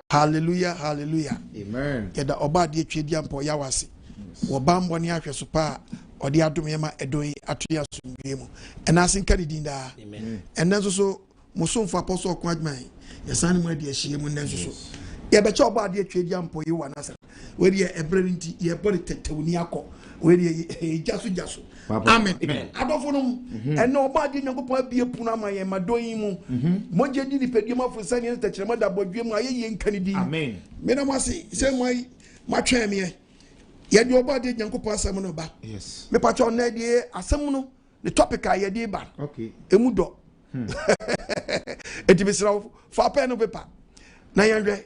Hallelujah, hallelujah. Amen. Yeda oba de twedi ampo ya wase. Wo bambo ne ahwe so pa ode adom yema edon atoya sundwe mu. Ena asenka di dinda. Amen. Ena so musomfo apostle okwadman. Yesane mu ade ahie mu nen so. Ye be che oba de twedi ampo yi wa nasa. We de ebrere nti ye body tetewuni akọ. We de jaso. Amen. Adofo no ena oba de nyankopon abie punu amaye madon mu. Monje di nipedie mafusani ne techrema da bodwe mu aye nkanidi. Amen. Me na mwasi se mwai matwe me ye de oba de nyankopon asem no ba. Yes. Me pacho na de asem no the topic a ye de ba. Okay. Emu do. Eti bisra fa pen no paper. Na yandwe.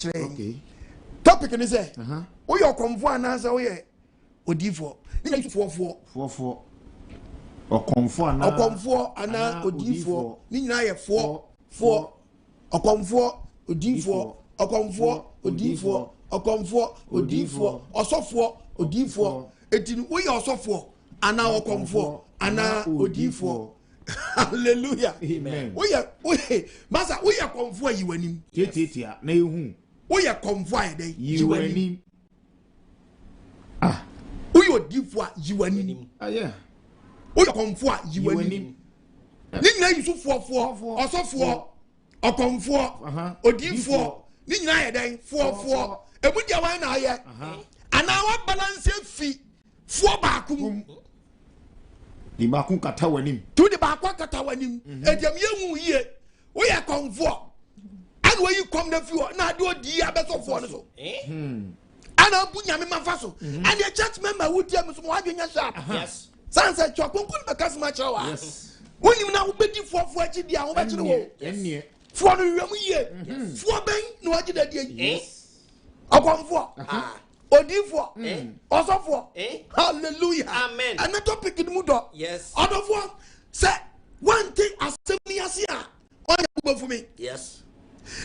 Okay. Topic ni say. Wo yo konvo anasa wo ye odifo. Ni na fo. Okonfo ana odifo. Ni nyina ye fo. Okonfo odifo. Okonfo odifo. Osofo odifo. Eti wo ye osofo ana okonfo ana odifo. Hallelujah. Amen. We masa we are convoy you wanim. Tietia na ehu. We are convoy dey you wanim. Ah. We are diffwa you wanim. Ah yeah. We are convoy you wanim. Ni na yusu fo osofo okonfo odifo ni nyina ye den fo emu dia wan na ye ana wa balance fi fo ba kum. Di bakun kata wanim. To the bakwa kata wanim. Ediam yehu ye. We are convoy. And when you come the few na do di abeso fo no so. Ana bunya me mafaso. And the church member who tell me so wadwenya sharp. Yes. Sansa chokonkun be kasma chawa. Yes. When you na ubedi fo achi dia wo be kire wo. Enne. Fo no wiam ye. Fo ben no agi da dia. Yes. Akonfo. Odifo. Osofo. Hallelujah. Amen. And the topic in mudo. Yes. Odofo say one thing asemi asia. Oya go for me. Yes.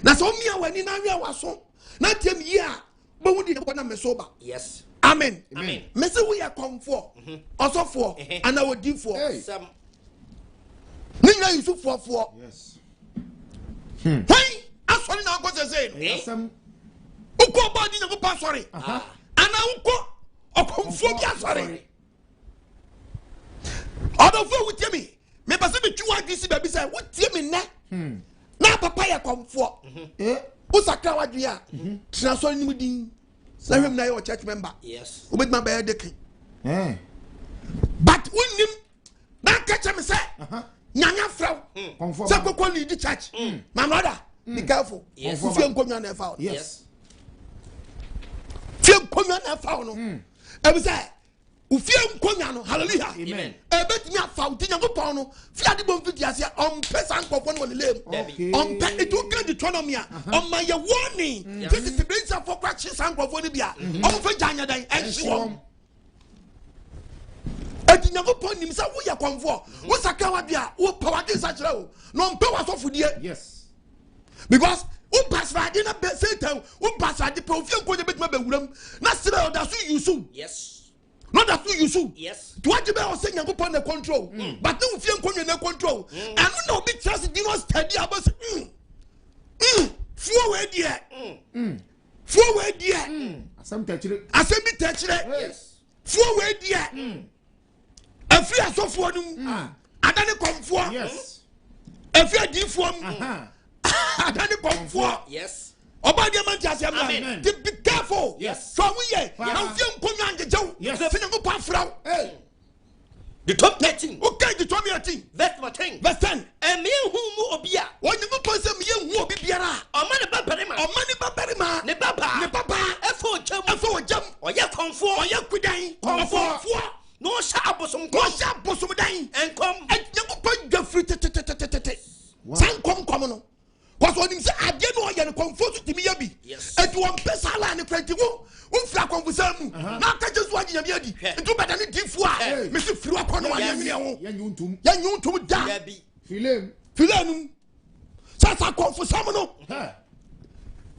Na so mi awani na wi awaso. Na tem yi a bo wudi ko na mesoba. Yes. Amen. Amen. Me say we are comfort. Osofo and odifo. Some. Ni na yusu fo. Yes. Why? Asori na go say. Some Uko ba di na go sorry. Ana uko okonfo bi asori. Odofo wutie mi. Me pese me twa adisi ba bi say wutie mi na. Na papa ya komfo. Usakra wadwe a. Transfer ni mudin. Na hwem na your church member. Yes. Obedma ba yedeke. But unim na catch me say. Nyanya fraw. Say kokko lead the church. My brother, be careful. Yes. Fie nkonya na fa. Yes. Fie nkonya na fa no. E be say ufie nkonya no. Hallelujah. Amen. E betimi afa uti nyankopon no. Fie ade bom fiti ase on pesa nkofo no lem. On pe it will get autonomy. On my warning. This is the brains of for crash sankofo no bia. On fe janya dan enhwom. Eti nyankopon nim say wo ye konfo. Wo saka wade a wo power dey sachira o. No mpe wasofudie. yes. Because who pass radi na be Satan, who pass radi pe ofie nkoje betima be wuram na sire o da so yusu. Yes. Not that you yusu. Yes. To what be o say nyankopon na control. But no ofie nkoje na control. And no be trust di no study about fuo we die. Fuo we die. Asem tachire. Asem bi tachire. Yes. Fuo we die. Afri asofo num. Adane komfo. Yes. Afri adifo num. Adani komfo. Yes. Oba dia man tiase am. Be careful. Yes. So we ye. Now fie nkonya ngejew. Yes. Fie ngo pa fraw. The top 13. Okay, the 2018. Verse 10. Verse 10. And me who mu obia. When you go say me hu obi biara. O mani babarima. O mani babarima. Ne baba. Ne baba. Efo jam. Efo jam. Oye konfo. Oye kudan. Konfo. No sha abosom ko. No sha abosom dan. Enkom. Nyago pa gafri te. San kom no. Because when him say again no ye confuse to me yabi. Yes. And you want pesa la ne kwenti wo fla confuse mu. Na ka Jesu agi yam yadi. Ntu beda ne difu a. Me se firu akono wa yam ne ho. Ya nyuntum. Ya nyuntum da. Yabi. Filenum. Sasa confuse mu no.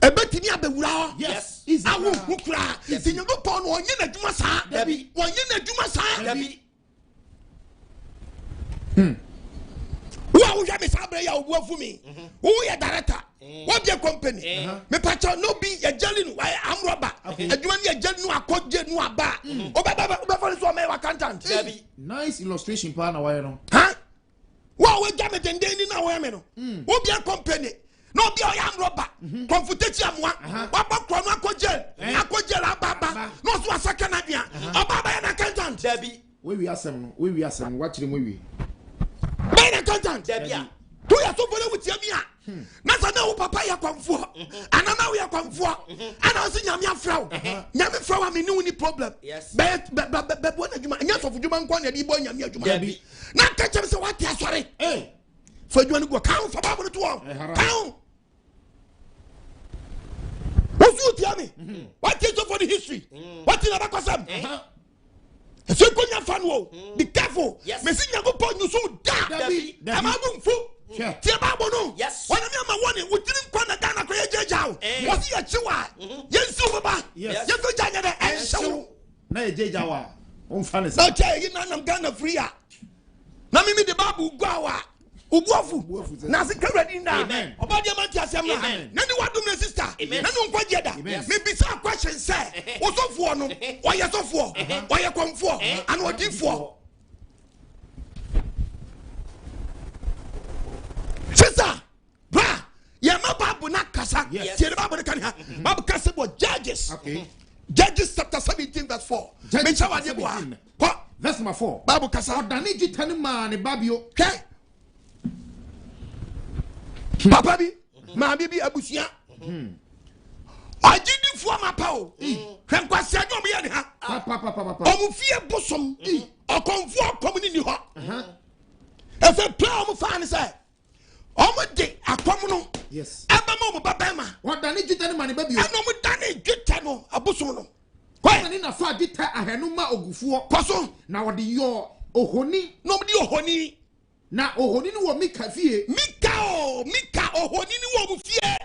Ebetimi abewura ho. Yes. Awu hukura. Ti nyago pon no onye na dwuma sa. Dabi. Onye na dwuma sa. Dabi. Wo hwe me sabre ya obu afu me. Wo ya director. Wo be company. Me pacha no be ya jeli no why am roba. Adwuma ne ya jeli no akogye no aba. Oba for so me accountant. Nice illustration pa na why no. Huh? Wo jam den ni na wo me no. Wo be company. No be I am roba. Confutati amwa. Baba kro no akogye ababa. No so asaka na dia. Obaba ya accountant. Debi. We asem no. We asem what chire mo wi. Be na accountant. Debi a. Tu ya so bole wutia mi a. Na sa na wo papa ya kwamfo. Anana wo ya kwamfo. Ana o se nyame afraw. Nyame fraw am ni woni problem. Be bo na djuma. Nya so fudjuma nko na di bo nyame adjuma. Debi. Na ka chem se wati asore. For you want to go count for Bible to one. Count. What's you tell me? What is for the history? What is about Kosam? So when you fan be careful. Messi you go pon you so da. Am I going full? Tia Bible no. Yes. When you am one we didn't go na Ghana ko jejaw. What's your chiwa? Yes so baba. Yes go janya the and show. Na jejawa. On fan is. No tell you na Ghana free a. Na me the Bible go awa. Ubuafu na se ka ready na obade amanti asem na na ni wadum na sister na no nkwa jeda me bisa question say osofo no oye sofo oye komfo and odifo sister bra ya ma babu na kasa tie babu kan ha babu kasa bo Judges Judges chapter 17 verse 4 me chawa de bo verse number 4 babu kasa odani jitani ma ne babio okay Papa bi ma bi abusia agidi fu amapa o hwen kwase adwo me ye ne ha papa omu fie bosom okonfu akom ni ho efe plan omu fa ne say omu de akom no yes eba ma omu baba ma odani jitani ma ne babio ana omu dane dweta no abosom no kwa ni na fa dita ahenu ma ogufuo kwaso na wode yo ohoni no omu di ohoni na ohoni ni wo mika fie mika ohoni ni wo mu fie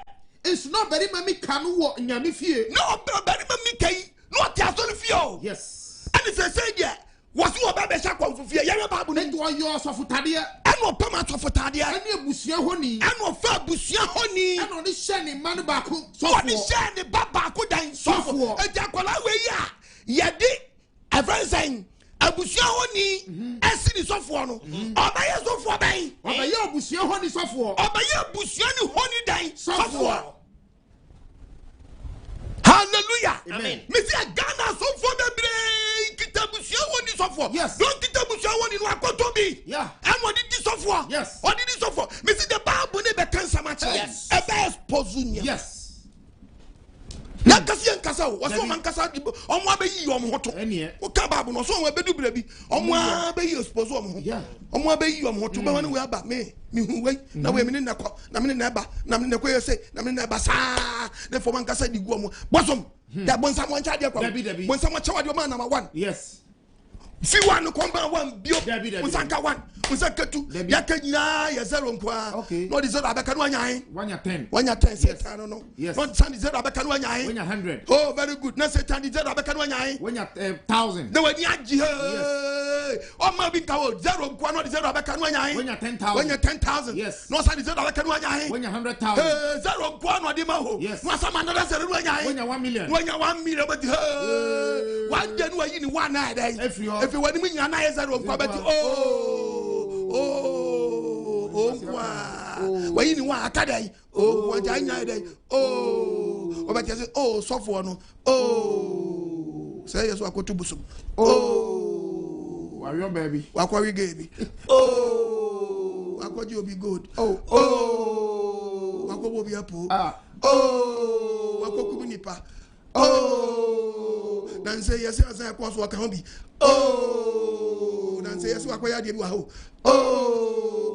it's not very mika no wo nyame fie no very mika yi no tia so fie o yes and say there was wo ba be sha kwamfu fie ye ba bu ne do yo sofotade and wo pama sofotade and ebusua honi and wo fa busua honi and oni hye ne man ba ko sofo oni hye ne baba ko dan sofo e jakola we ya ye di every saying abusia honi asini sofo no obaye sofo ban obaye abusia honi sofo obaye abusia ni honi dan sofo hallelujah amen me say Ghana sofo bebre kita abusia honi sofo yes don't kita abusia honi no akoto bi yeah and what did this sofo yes what did this sofo me say the Bible ne be cancer match yes e be expose yes na kasi en kasa o so man kasa omo abeyi omo hoto o ka Bible no so omo abedu bra bi omo abeyi expose omo ho omo abeyi omo hoto be wani we aba me hu we na we me ne ko na me ne ba na me ne ko yese na me ne ba sa ne fo man kasa di gu omo bosom da bonsa mo ncha de kwa bonsa mo chawa de o man number 1 yes fi one komba one bio musanka one musaka two yakanya ya zero nkwa no di zero abeka no anyan wanya 10 setan no not sand zero abeka no anyan wanya 100 oh very good na setan zero abeka no anyan wanya 1000 na wani aji o ma bi nkawo zero nkwa no di zero abeka no anyan wanya 10,000 yes no sand zero abeka no anyan wanya 100,000 zero nkwa no di ma ho no sama na zero no anyan wanya 1 million wanya 1 million but one day no yi ni one na dey if you want me nyana yezaro kwa beti kwa wayi ni wa akadai wa janya dai obati say sofo no say yeso akotu busum wayo baby wakwa wi gebi akwaji obi good wakwa obi apo wakwa kubunipa dan say yes asa kwa so waka ho bi dan say yes wakwa ya de bi wa ho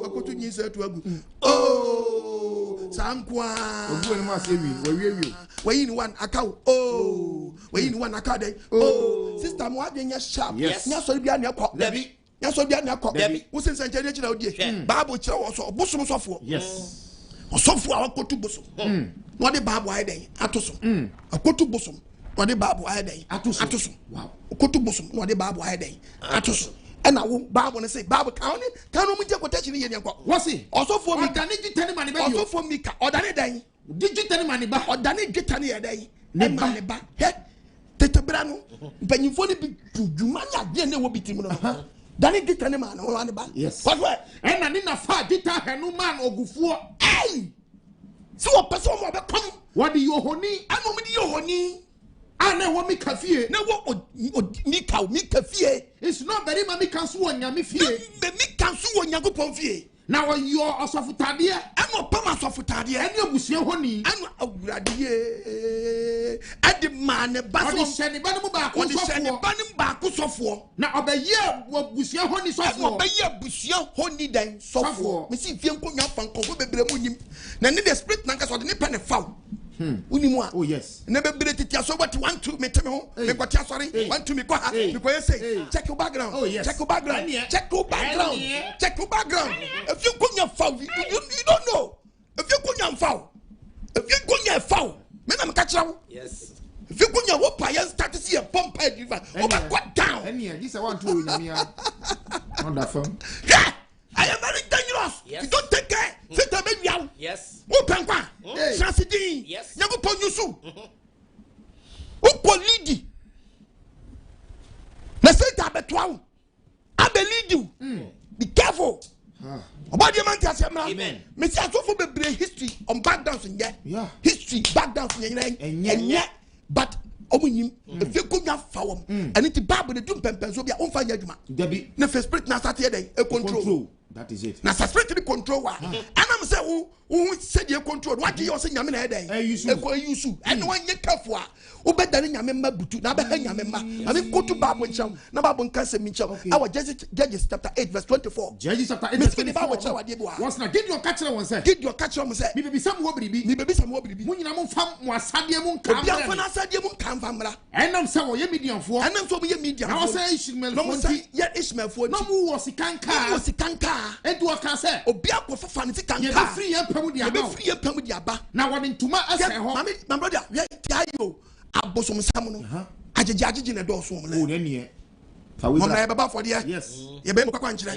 wakotu nyi se tu agu sankwa ogu ni ma se wi wayi ni one akaw wayi ni one akade sister mo adwenya sharp nya so bia na ekọ Dabi nya so bia na ekọ wo se nche de kira odie bible kira wo so bosom sofo yes osofo a wakotu bosom no de bible ayi den atoso akotu bosom no de bible ayi den atoso wow akotu bosom no de bible ayi den atoso And I won't Bible and say Bible County, can we take quotation in your What's it? also for me, Danny money back. also for Mika, or Danny Day, Did you tell money back? or Danny get any day, and money back. Tete Brano, but you fully be to Jumania, then there will be Timon. Danny get any man or on the back. Yes. What? And I didn't far did have no man or before. Hey! So a person will come. What do you honey? I'm only your honey. I know what me cafe. Now what Mika fear? It's not very mammy can swan yammy fear. The Mika Su and Yago fear. Now you are also for Tadia. I'm not Pamas of Tadia. And you was your honey. I'm a gradia. I demand a battle. Send the banner back. What is sending Banning back for? Now, obey year what was your honey so for? Obey your bushia honey then so for. Missy Fianco Fan Coco Then the split Nankas or the Nippon and foul. Unimwa. Oh, yes. Never be it. So what you want to make me home? Make what you're sorry. Want to me go because say, check your background. Oh, yes. Check your background. Check your background. Check your background. If you couldn't foul, you don't know. If you couldn't foul, if you couldn't foul, men I'm catching. Yes. If you couldn't whoop, I start to see a pump head. What down? And yeah, this I want to on the phone. Yeah, I am very dangerous. Yes. You don't take care. Sit a baby out. Yes. Open qua. Chansidin. Yes. Yago Ponusu. Upo lidi. Na say tabetwa. I believe you. Be careful. About the man tells you, amen. Mr. Asofo be history on back dance in there. Yeah. History back dance in yet. But omunim if you could not foul and it Bible the doom pen so be on fire juma. Debbie. Na first spirit na start here a control. That is it. Na spirit the control wa. And I'm say who said you control what you say nyame na head use and one ye careful who better than nyame butu na be nyame ma. I mean go to Bible ncham na Bible nkan se ncham. Our Judges chapter 8 verse 24. Judges chapter 8 verse 24. Once na give your catcher one say. Give your catcher one say. Me be some wo biribi. Me be some wo biribi. Mu nyina mo fam mo asade mu nkan. Obi afana asade mu nkan famra. Enam say wo ye medium fo. Enam so mo ye medium. Na wo say Ishmael fo. No say ye Ishmael fo. No mu wo sikanka. Wo sikanka. Edu aka say. Obi akofo fa ne sikanka. Ye be free ye pam di aba. Ye be free ye pam di aba. Na wo ntuma ase ho. Mami, my brother, we tiayo. Abosom samuno. Ajeje na do so mo le. Oh, ne ne. Fa we bra. Baba for there. Yes. Ye be kwa nchire.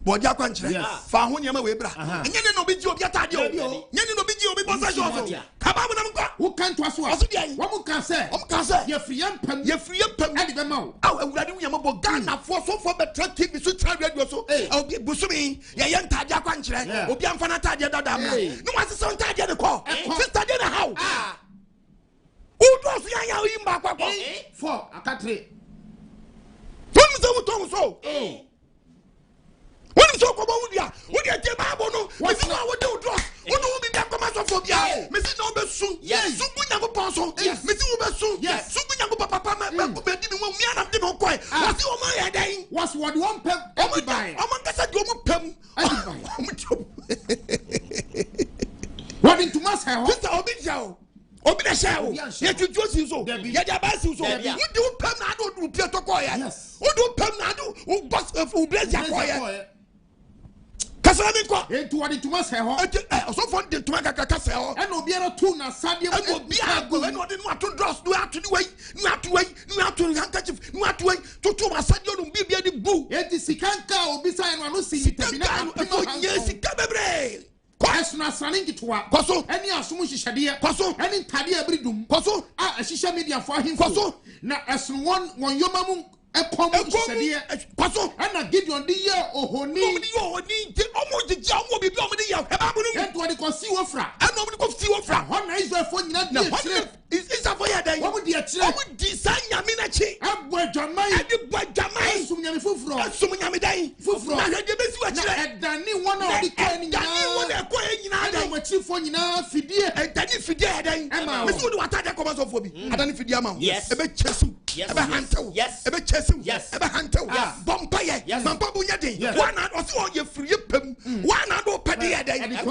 Bodi akwa nchire. Fa ho nyama we bra. Enye ne no bi ji obi atade o. Nye ne no bi ji obi bosa jo so. Kaba mo na mkwa. Wo kan to aso a. Wo mo kan say. Wo kan say. Ye free pam. Ye free pam. E be ma o. Aw awurade wo nyama bo Ghana fo so fo be tra TV so tra radio so. Obi busumi ye ye ntade akwa nchire. Obi amfa na tade dada ma. No wase so ntade de ko. Sister de na how. Udo so yan ya yimba kwakwa. 4 akatre. Tom so. When so ko ba wudia, wudia te Bible no. We see what do drop. We do be that come so phobia. Me see no be sun. Yes. Su bunya go pon so. Yes. Me see wo be sun. Yes. Su bunya go papa ma be di me wo mi anam de no kwai. What see o ma ya dan. What's what one pem everybody. O man kasa di o mu pem. What into mass hair? Sister obi jao. Obi na share o. Ye tutu si so. Ye da ba si so. Wo di o pem na do pie to ko ya. Yes. Wo do pem na do o boss o blaze ya ko ya. Kasa mi ko. Into what into mass hair? So for the to make kasa ho. And obi ara tu na sade mo. And obi ara go and odi no ato dross no ato ni way. No ato handkerchief. No ato way. To ma sade no bibia di bu. Enti sikanka obi say no si tabi na. Yes, kabebre. Kwaso na sane nkitoa. Kwaso. Eni asomo hihede. Kwaso. Eni ntade abridum. Kwaso. Ahihye media fo ahemfo. Kwaso. Na eson won yoma mu ekom hihede. Kwaso. Ana Gideon di ye ohoni. Omdi yo ohoni nti omo jija omo bibi omdi ya. E ba bunu. Ento de ko si wofra. Ana omdi ko si wofra. Ho na Israel fo nyina di akire. Is that for ya dan? Omo di akire. Omo di san nyame na chi. Abo adwaman. Adi bo adwaman. Esum nyame fufuro. Esum nyame dan. Fufuro. Na hede be si wa chire. Na edani wona odi ko ni. Edani wona ko e nyina dan. Ana wachi fo nyina fidie. Edani fidie dan. Me si wo wata de ko so fo bi. Adani fidie ama. Yes. Ebe chesu. Ebe hantew. Yes. Ebe chesu. Yes. Ebe hantew. Bompa ye. Mampa bu nya den. Wana o si o ye free pem. Wana do pede ye dan.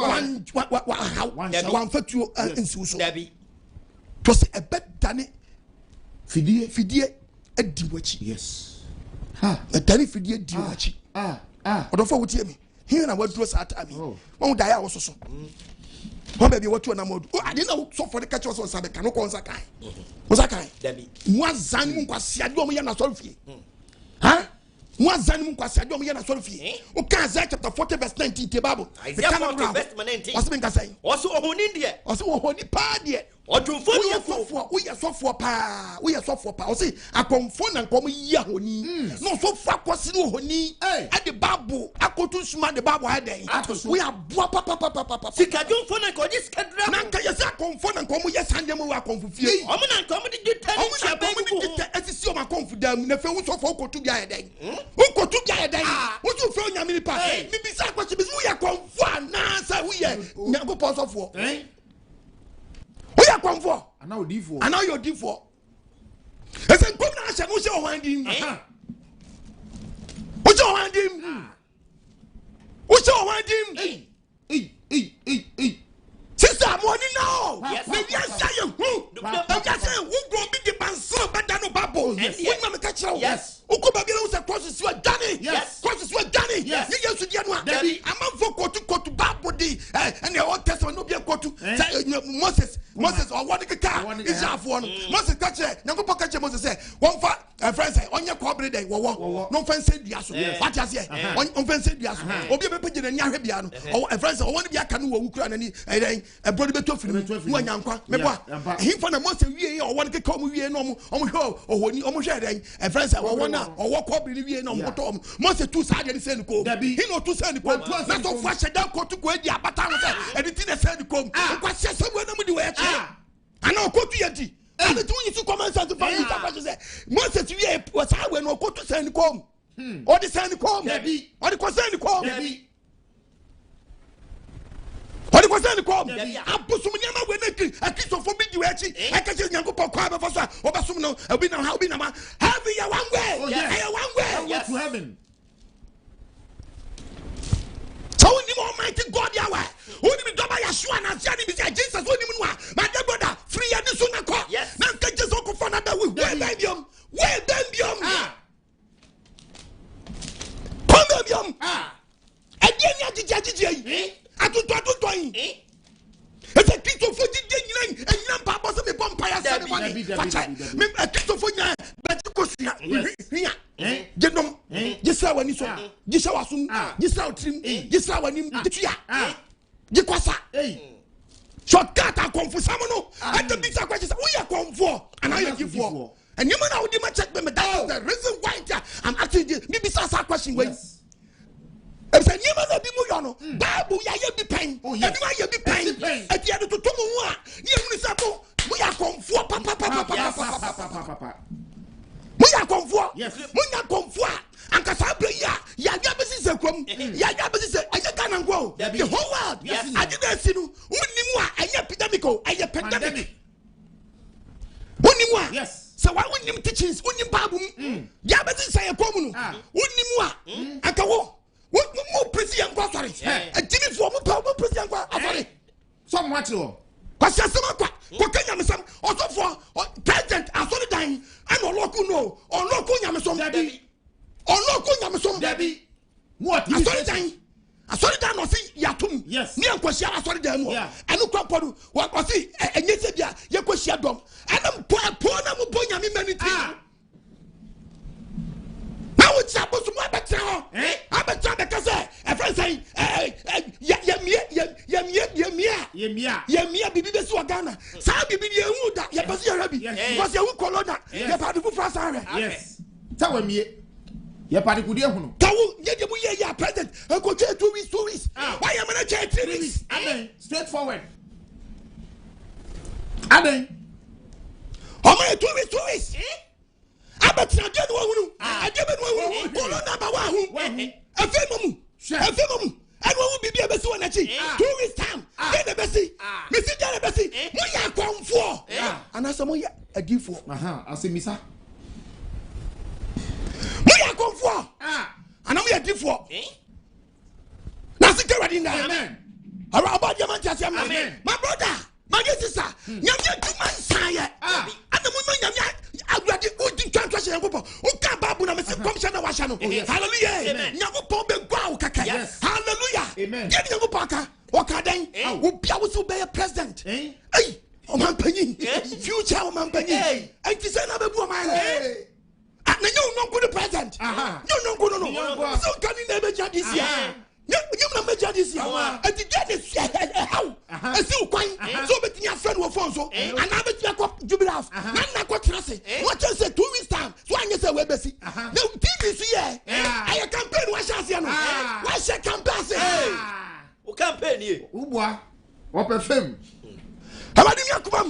One fatu nsi so. Dabi. To say ebe dani Fidie edi wachi. yes. Dani fidie di wachi. Odofo wotie me. Here na waduro sa atami. Won da ya wo so. Won be bi watu na modu. Ade na so for the catch us on sabe kan ko on sakai. O sakai. Dabi. Mwazan mu kwasi ade o mo ye na so fie. Mwazani mu kwasi ade omo na soro fie. O kan Isaiah chapter 40 verse 19 the Bible. Isaiah 40 verse 19. What's been saying? Also ohoni de. Also ohoni pa de. Odwumfo we are sofo pa. We are sofo pa. O say akomfo na nkom yi ahoni. No sofo akosi no ohoni. At the Bible akotu suma the Bible ha den. We are boa papa. Sikadwumfo na ko dis kadra. Na nka yesa akomfo na nkom yes ande mu akomfo fie. Omo na nkom de tani chabe ku. Esisi o makomfo dam na fe wo sofo akotu bia ye den. Ukotu bia ye den. Wo so fe onyame pa. Mi bisa akochi bi we are komfo na say we are nyankopon sofo. We are comfort. And now D4. And now you're D4. It's a good nation. What's your handing? What's your handing? What's your handing? Hey. Sister, I'm warning now. Yes. Maybe I say you who? I'm just saying who go be the man so bad than no bubble. When I'm catch you. Yes. Who come back and say crosses you are Danny? Yes. Crosses you are Danny? Yes. You used to get one. I'm a vote to Babodi and the Old Testament no be a quote to Moses or one car is half one. Moses catch it. Now go catch Moses say one for a friend say on your corporate day. No fence said Yasu. What you say? On fence said Yasu. Or be a picture in Yahibiano or a friend say one of your canoe Ukraine and a brother between one young one. He found a most or one can come with no or when you almost a friend say one or walk up in the no more. Moses two sided send code. He know to send the code. Not of flash a down code to go at the Abatan and it send the code. What's somewhere nobody way. I know go to Yeti. And the two you to come and find you. Moses was how when no go to send the comb. Or the send the comb. Or the concern the comb. What was that called? I put some yama when I kiss for me to actually. I can just yanko for crab of us or Basuno. I'll be now how be now. Have you one way? Oh, yeah, one way. Yes, to heaven. So in the Almighty God, Yahweh, only be done by Yeshua and Asiani, Jesus, only my dear brother, free and soon I call. Yes, now can just go for another way. Where Bambium? Where Bambium? Come Bambium. Again, Yaji. I don't know. It's a kid of 40 and number was a vampire. A kid of 40, but you could see here. Genom, Gisela when you saw Gisela soon, Gisela trim, Gisela when you Gikwasa. Shortcut, I come for someone. And the big questions we are come for, and I give for. And you man, I would check them. That's the reason why I'm asking you. Maybe some question. If I never be Muyano, Babu, ya be pain. Oh, yes, you be pain. At the end of the Tomua, you we are come for papa. We are come for, yes, we are come for. And Casabria, Yagabas is a crumb, Yagabas is a can go. The whole world, yes, I didn't see you. Unimua, a epidemico, a pandemic. Unimua, yes. So why wouldn't you teach us? Unim Babu, Yabas is a common. Unimua, Akawo. What more president? Sorry, a Jimmy for more president. Sorry, so much low. Because some also for president, I saw the dying, and or local no, or local Yamason Debbie, or local Yamason Debbie. What? I saw the dying. I saw the dying, or see Yatum. Yes, near Quasia, I saw the dying. I look up for what was it, and you said, Yaquasia dom, and I'm poor, I'm going to many things. Now it's supposed to be better. I'm a child because a friend saying, Yamia, Bibi Swagana, Sabi, Yamuda, Yabasia Rabi, was your colonna, Yapadu Frasara. Yes, tell me, Yapadu, Tawu, present, I go to 2 weeks. Why am I not 3 weeks? Straightforward. Aden, how many 2 weeks? But I get one. Colonna, a film. I won't be able to one 2 weeks time. Get the Bessie, Missy Bessie. We are come for. And I saw a gift for. I'll say, Missa. We are come for. And I'm a gift for. Nothing already now. Amen. About your man, my brother, my sister, you're 2 months tired. And the woman, I got it good in translation. Who can't babu na mesi commissioner washano. Hallelujah. Nyago pombe gwa ukaka. Hallelujah. Amen. Get nyago paka. Wakaden. Wo bia wo so be president. Hey. O man panyin. Future o man panyin. Enti say na bebu o man. Na nyago no good president. No. So can you never judge this year? You never judge this year. And the judge is how? I still quite so between your friend will phone so and I bet you got jubilee. Not what you say. What you say 2 weeks time. So I say we're busy. No, this year. I campaign. What shall I What shall campaign? Who campaign you? What perfume? Amen.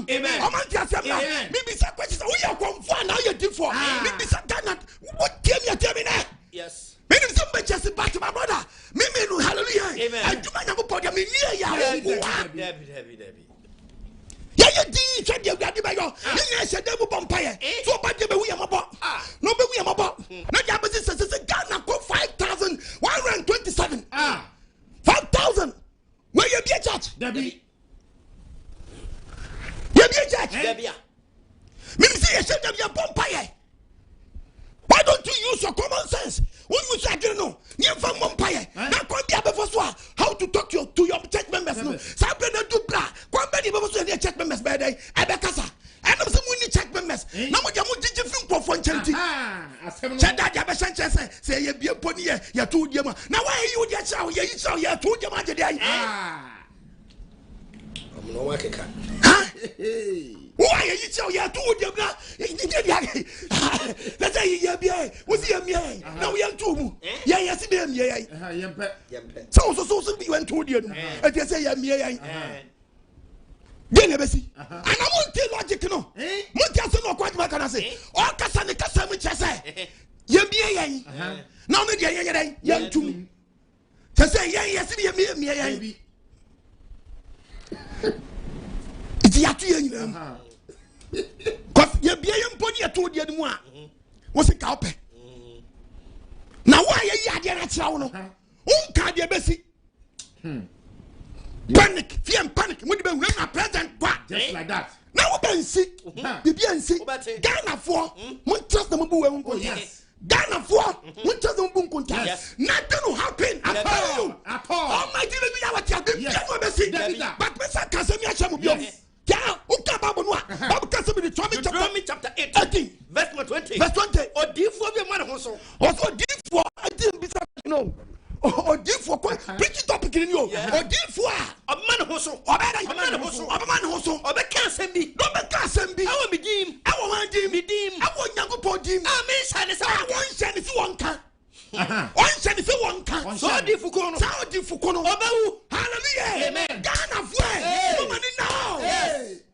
Amen. Maybe some questions. We are confirmed now. You're different. Maybe some kind what came you tell me now? Yes. Maybe somebody just back to my brother. Maybe no hallelujah. Amen. I do my number for them near ya. Debbie. Yeah, you did. Check your daddy by your. You said they will vampire. So bad they we am about. No, but we am about. No, that was this. Ghana go 5,127. 5,000. Where you be a church? Debbie. You be a church? Debbie. Maybe say you said they be a vampire. Why don't you use your common sense? When you say, I don't know, you from vampire. Now, come here before how to talk to your church members. No, something to do blah. Come back before your church members by day. I bet casa. I know some winning church members. Now, what you want to do for charity? Said that you have a chance. Say you be a pony. You told them. Now, why you get show? You saw you told them today. I'm no working. Why you tell you told them now? Let's say you be what's your me? Now we are two. Yeah, yes, yeah. So we went to you. And they say, yeah, then never see. And I won't tell logic no. Montias no quite what can I say? Or Cassandra Cassam which I say. Yeah, be now the young two. To say, yes, me. It's Yaki. Because you be a body told you one. Was a carpet. Now, why are you at Chauno? Oh, can't you be? Panic, fear and panic. When you been a present, just like that. Now, Ben sick. The BNC. Ghana for Montrust the Mabu. Yes. Ghana for Montrust the Mabu. Nothing will happen at all. Almighty, be our child. But Mr. Casimir Chamu. Yeah, okay, Babu chapter 18, verse 20. Or deep for the man also. Also deep for I didn't be no. Or deep for preach topic in you. Or deep for a man also. Or a man also. Or the can't be. No, the can't be. I will be dim. I want dim. I want young poor dim. I mean, I want send if you want can. One send if you want can. So difficult. So difficult. Hallelujah. Amen. Ghana for woman now.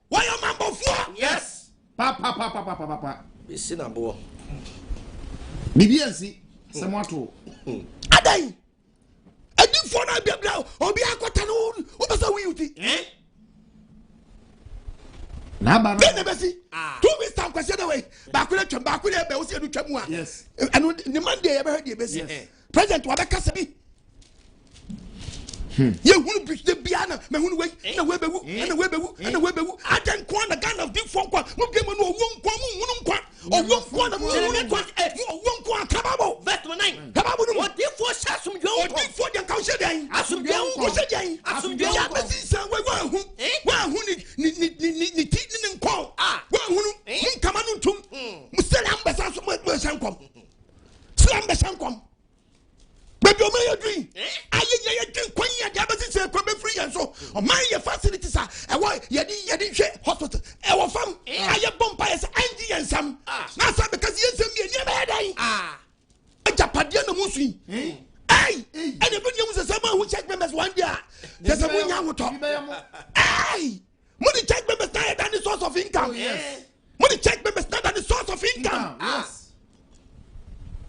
Why am I for? Yes. Papa. We see na boy. BBNC. Samoto. Adai. I did for na be bla. Obi akwata no. Oba sa wi uti. Na ba na. Never see. 2 weeks time question away. Back with a back with a be o see do twam a. Yes. And the Monday ever heard the best. President wa be kasa bi. You who be the piano, me who way, and the webewu, and the webewu. I don't want the gun of deep phone call. No game no one Kababo. Verse 9. Kababo. What deep for Sasum Or deep for the Kausha. Asum Baby, you may dream. I drink when you have a free and so. Or my facilities are a why you didn't hospital. Our farm, I have bumpires and some. Now, because you send me never had a Japadian Musi. Aye, and everybody was a someone who check members one day. There's a one young talk. Aye, money check members not than the source of income. Money check members not than the source of income. Yes.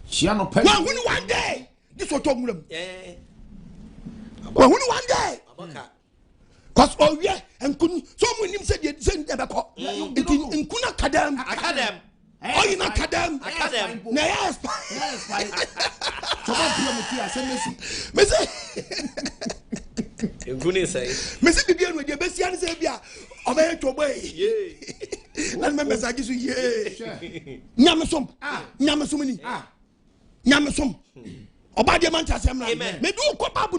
She no pay. One day. This was talking them. Well, one day. Because oh yeah, and couldn't someone him said you send them back. It in Kuna Kadam. Oh, you not Kadam. No, yes. So Nguni say. Message the deal with your best young Sabia. Obey to obey. And my message is ye. Nyamasum. Nyamasumini. Nyamasum. Obadia man chasem na me do ko babu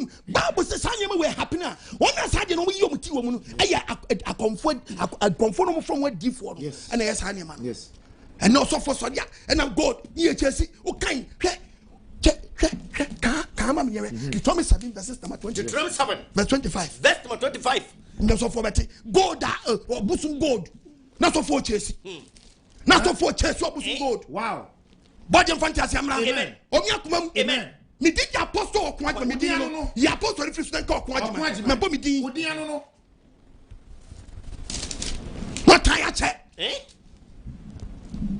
se sanye we happy na one asade no we yom ti wo mu no aya akomfo no from what D4 and yes sanye man yes and also for Sodia and I'm God near Chelsea okay come on here Deuteronomy 7 verses number 20 Deuteronomy 7 verse 25 verse number 25 that's for Betty gold or busum gold not so for Chelsea not so for Chelsea or busum gold wow body fantasy amra amen amen me did the apostle or quite me did no the apostle if you call quite me bomb me no what I check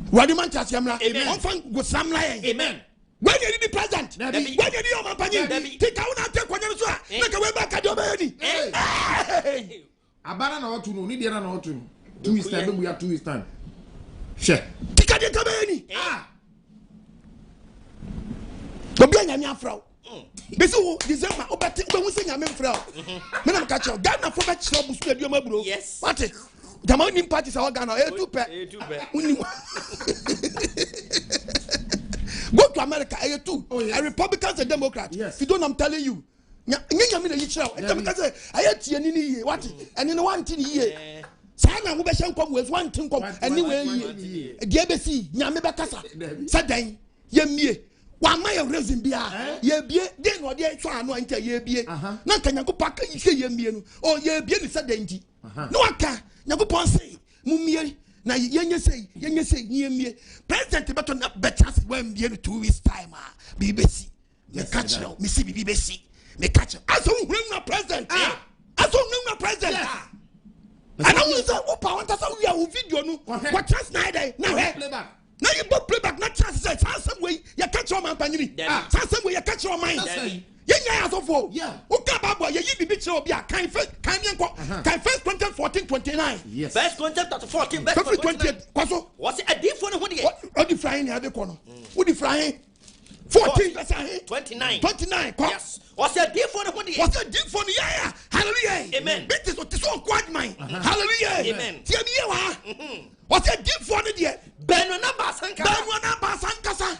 what the man tells you amen fan go sam lie amen when you the president when you your company take out and take one so make way back at your baby abana na otu no ni dia na otu 2 weeks time we have 2 weeks time share tika de kabeni obi anyame afraw bese wo December obati wo se nyame afraw me na catch Ghana for be chiro busu aduoma bro what jama ni party sa Ghana e2 uni go to America e2 a Republicans and Democrats you don't I'm telling you nyame na yichira e dem ka say ayetie ni ye what eni no want ni ye sa na wo be hye nkom we want nkom eni we ye de be si nyame be kasa sadan ye mie wa ma ye reason bia ye bie de no de so anu anka ye bie na ka nyankopɔ ka yike ye mie no o ye bie ni sadan di no aka nyankopɔ say mu mie na yenye say ye mie president beto na better we mie no 2 weeks time BBC me catch now me see BBC me catch aso hu na president aso hu na president and I will say opa want to say we are video no what chance na dey na he na you go playback na chance say some way you catch your man panini some way you catch your mind yenya asofo uka babo ye yi bibi kire obi a kan enko kan first Corinthians 14:29 yes first Corinthians 14 verse 28 kwaso what's a defo no hodi o di frying na de kono o di frying 14 verse 29 yes what's a defo no hodi what's a defo no yeah hallelujah amen it is what is so quite mine hallelujah amen tie me wa what's a defo no de beno na basanka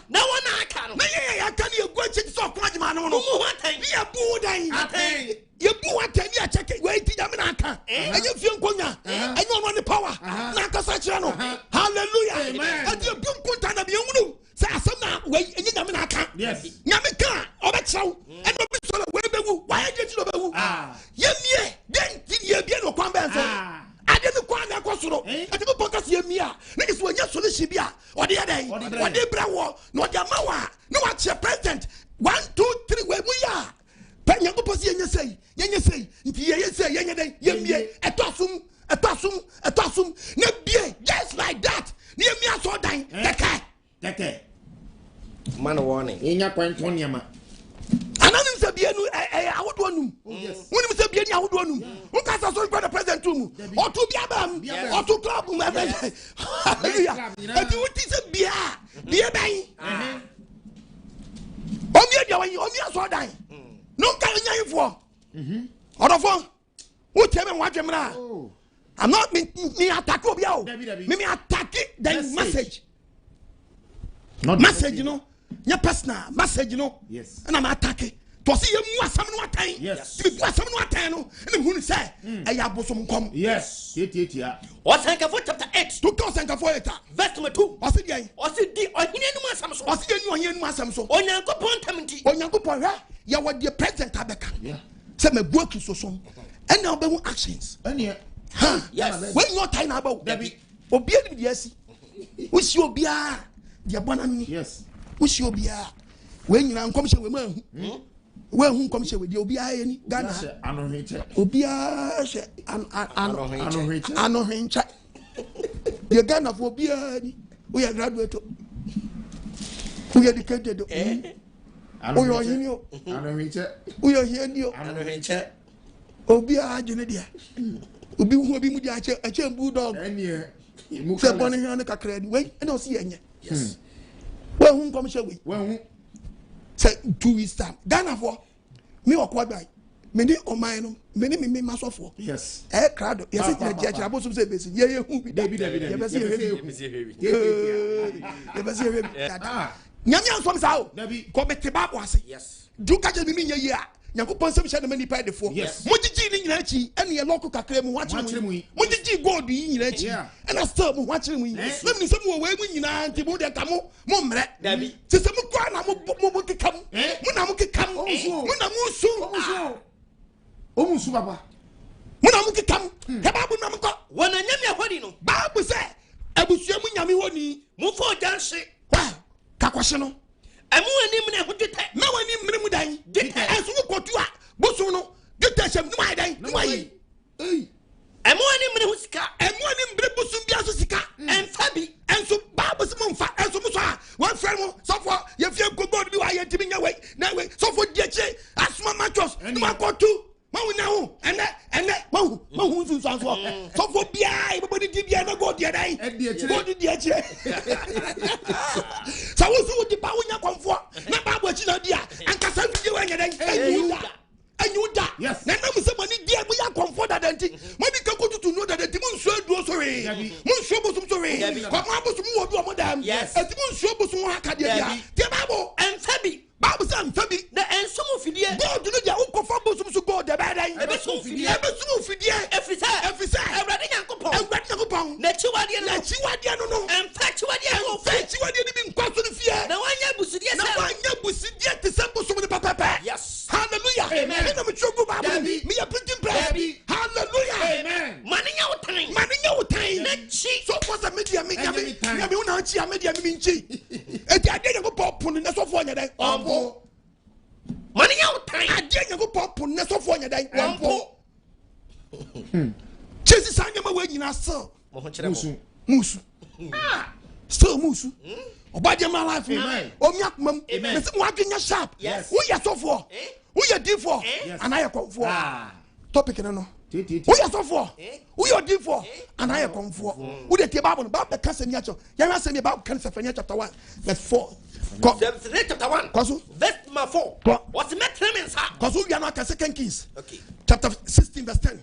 na wana aka no na ya aka ne egu achi so quite man no mu hatan ni abu dan atan ye bu hatan ni a check we ti da me na aka enye fie nkonya enye ono ne power na aka sa kire no hallelujah amen adi bu nkonta na bi enwunu say asem na we enye nyame na aka yes nyame ka obekyerɛw ene obi so we bewu why je ti no bewu ye mie den ti ye bia no kwan ben so ade ne kwan na akosoro ade mo podcast ye mie a ne ke so anya solution bia ode ye den ode bra wo no ode amawa no wa che president 1 2 3 we mu ya pa nyango posi yenye sei nti ye sei yenye den ye mie etosum na bie just like that ne ye mie so dan teke man warning enya kwanton yama ananim se bie nu awodo anum wonim se bie ni awodo anum unka sa so the president mu otu bia bam otu club mu hallelujah ati wuti se bie ban omie dia wani omie so dan nunka nyanyfo odofo wuti me wadwe mra I'm not me attack obi o me attack the message not message you know your personal message you know yes and I'm attacking to see you asam no atan yes to be asam no atan no and hu say e ya bosom kom yes tietia Osankafo chapter 8 to go Osankafo 8 verse 2 o se dia o se di ohine nu asam so o se dia ohine nu asam so onyankopon tamti onyankopon ha ya wo the president abeka say me buaki so so and now be actions ene yes when you time about obi edi dia si o si obi a dia bona ni yes usi obia we nyina nkomhye we mahu we hu nkomhye we dia obia ye ni Ghana anohweche obia hye anohwenche ye Ghana for obia ni we are graduate we educated o yo yini o anohweche we yo hieni o anohwenche obia agene dia obi hu obi mu dia ache bulldog ene mu se boni hane kakra ni we ene o si yenye yes we hu nkomhye we hu say 2 weeks time Ghana for me okwa bai me ni oman no me ni me masofo yes crowd yes je abosom say besi ye hu bi David ye besi ye besi ye ah nyanya nsom sao David ko me teba bo ase yes du ka je mi ye a Nyankopɔn nsɛm hyɛ na mani pa de fo mogigi ni nyina akyi ɛne yɛ lɔko kakra mu wakyere mu mogigi gold yi nyina akyi ɛna still mu wakyere mu yi na mni sɛ mu wɔ wei mu nyinaa nti mu de ka mo mmerɛ te sɛ mu kwa na mo keka mu na mo keka mu na mo su baba mu na mo keka mu ka Bible na mo kɔ wana nyame ahodi no Bible sɛ abusua mu nyame honi mu fo janse wa kakɔhye no amu anim na ho dwetɛ na wani mmere mu dan ɛso wo kɔtu a bosom no dwetɛ hyɛm no ayɛ dan no ayi amu anim na ho sika amu anim mmere bosom bia so sika ɛmfa bi ɛnso Bible sɛ mo mfa ɛnso mo so a wɔn fɛn mo sɔfo yɛfie nkɔbɔ bi wa yɛ ntimi nya wei na wei sɔfo di akyi asoma matros ne ma kɔtu mahu na ho ɛnɛ mahu nsunsuansoɔ sɔfo biaa yɛbɛbɔ ne di biaa na gɔɔ deɛ dan gɔɔ di akyirɛ sɛ wo so wode ba wonya kɔmfoɔ na Bible akyi na di a ankasa fidie woanyɛ dan anyi da na nam sɛ mane di a moyɛ akɔmfoɔ dada nti mane ka kɔtutu no dada nti monsuo aduo so wee monsuo bosom so wee kɔma bosom wɔ bi ɔmo dam ɛnti monsuo bosom ho akadeɛ bia deɛ Bible ɛmfa bi Bible sɛ mfa bi na ɛnsom fidie God no deɛ wokɔfa bosom so God ɛbɛyɛ dan ɛbɛsom fidie ɛfiri sɛ Awurade Nyankopɔn na akyiwadeɛ no ɛmfa akyiwadeɛ no bi nkɔ so no fie na wanyɛ busudeɛ na wanyɛ busudeɛ te sɛ bosom no pɛpɛpɛ yes hallelujah amen na metwerɛ gu Bible meyɛ printing press hallelujah amen mane nyɛ wo tan na kyi so fɔ sɛ media nyame wo na akyi a media me nkyi ɛti adeɛ Nyankopɔn pono na sɔfoɔ nyɛ dɛn ɔmpo mane nyɛ wo tan adeɛ Nyankopɔn pono na sɔfoɔ nyɛ dɛn ɔmpo kyesi saa nyɛma wɔ nyina still musu still musu ɔbadeɛ ma life ɔmi akoma mu mɛsɛ mo adwe nyɛ sharp woyɛ sɔfoɔ woyɛ difoɔ anaa yɛ kɔmfoɔ topic no woyɛ sɔfoɔ woyɛ odifoɔ anaa yɛ kɔmfoɔ wode tie Bible no Bible ka sɛ ni akyɛ yɛhwɛ sɛ ni Bible ka Zephaniah chapter 1 verse 4 Zephaniah chapter 1 verse 4 what's metre me nsa kɔso wia no aka 2 Kings chapter 16 verse 10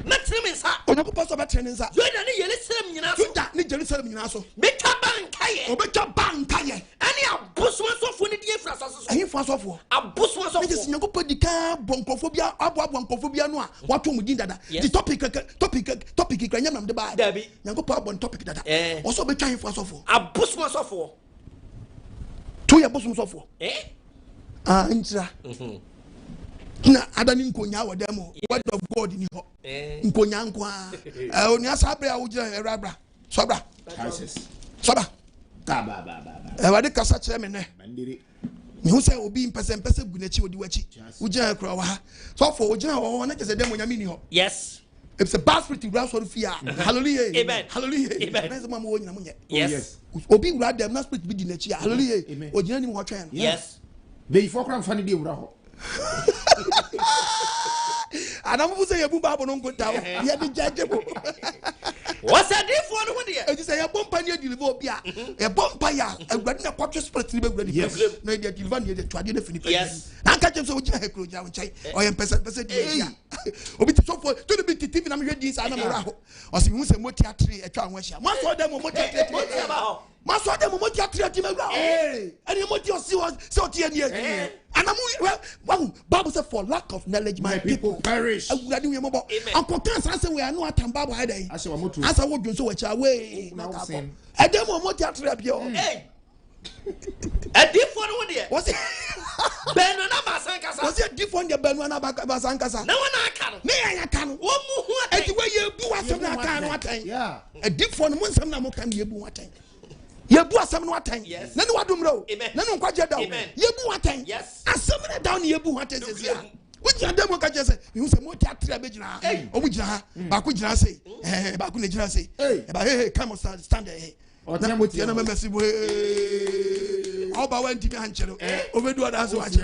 metre me nsa Onyankopɔn sɛ ɔbɛtere ne nsa Juda ne Yerusalem nyinaa so Juda ne Jerusalem nyinaa so metwa bankayɛ ɔbɛtwa bankayɛ ɛne abosoa sɔfoɔ ne die firi asase so ɛyɛfoɔ asɔfoɔ abosoa ne sɔfoɔ sɛ Nyankopɔn di ka bɔ nkɔfoɔ bia aboaboa nkɔfoɔ bia no a wato mu din dada di topic kra nyam nam de baa Nyankopɔn abɔ topic dada ɔsɛ ɔbɛtwa ayɛfoɔ asɔfoɔ abosoa sɔfoɔ to yɛ bosom sɔfoɔ nkyira na adani nkonya wɔ dɛm word of God ni hɔ nkonya nko a onua saa bere a wogyina ɛwrabra sɔbra ɛwade kasa kyerɛ me nɛ mehu sɛ obi mpɛsɛ gu n'akyi wodi w'akyi wogyina kora wɔ ha sɔfo wogyina wɔ hɔ na kyɛ sɛ dɛm onyame ni hɔ yes it's a bad spirit wura sɔre fie a hallelujah amen na sɛ mama wɔ nyina mo nyɛ yes obi wura dɛm na spirit bi di n'akyi a hallelujah ogyina nim hɔ twɛn yes bɛyifoɔ kora mfa ne de wura hɔ anamu sɛ yɛbu Bible no nkonta wo yɛde gyagye mo wɔsɛdifoɔ no ho deɛ ɛti sɛ yɛbɔ mpa ne adiliva obi a yɛbɔ mpa yɛ a awurade na kɔtwe spirit ne bɛwura ne na yɛde adiliva ne yɛde twadeɛ no fini pɛ na anka kyɛm sɛ wogyina ha kuro gyina wo nkyɛn ɔyɛ mpɛsɛ di akyi a obi te sɔfoɔ to ne bi titi bi na mehwɛ din saa na mewura hɔ ɔsɛ mehu sɛ moti atere atwa ho ahyia moasɔ dɛ mo moti atere maso dem mo tia tria tim awura ani mo tia si oti ani anamu wow Bible say for lack of knowledge my people perish awura di we mo bo anko kan san say we anu atam Bible ha dai asa wo dwon so wacha we na ka bo edem mo tia tria bi o adifo no de wo say benu na basankasa wo say adifo de benu na basankasa na wona aka no me ya aka no wo mu hu atan eti we ye bu asem na aka no atan adifo no mo nsem na mo kan ye bu atan yebu asem no atan na ne wadom ro na ne nkwaje dawo yebu atan asem ne dawo ne yebu atan sesi a wogina dem ka je se you say mo ti atre abegina o mu gina ha ba ko gina sei ba ko ne gina sei ba hey come on stand there na mo ti na me mesi bo o ba wan ti bi hanchero o bedu oda so ache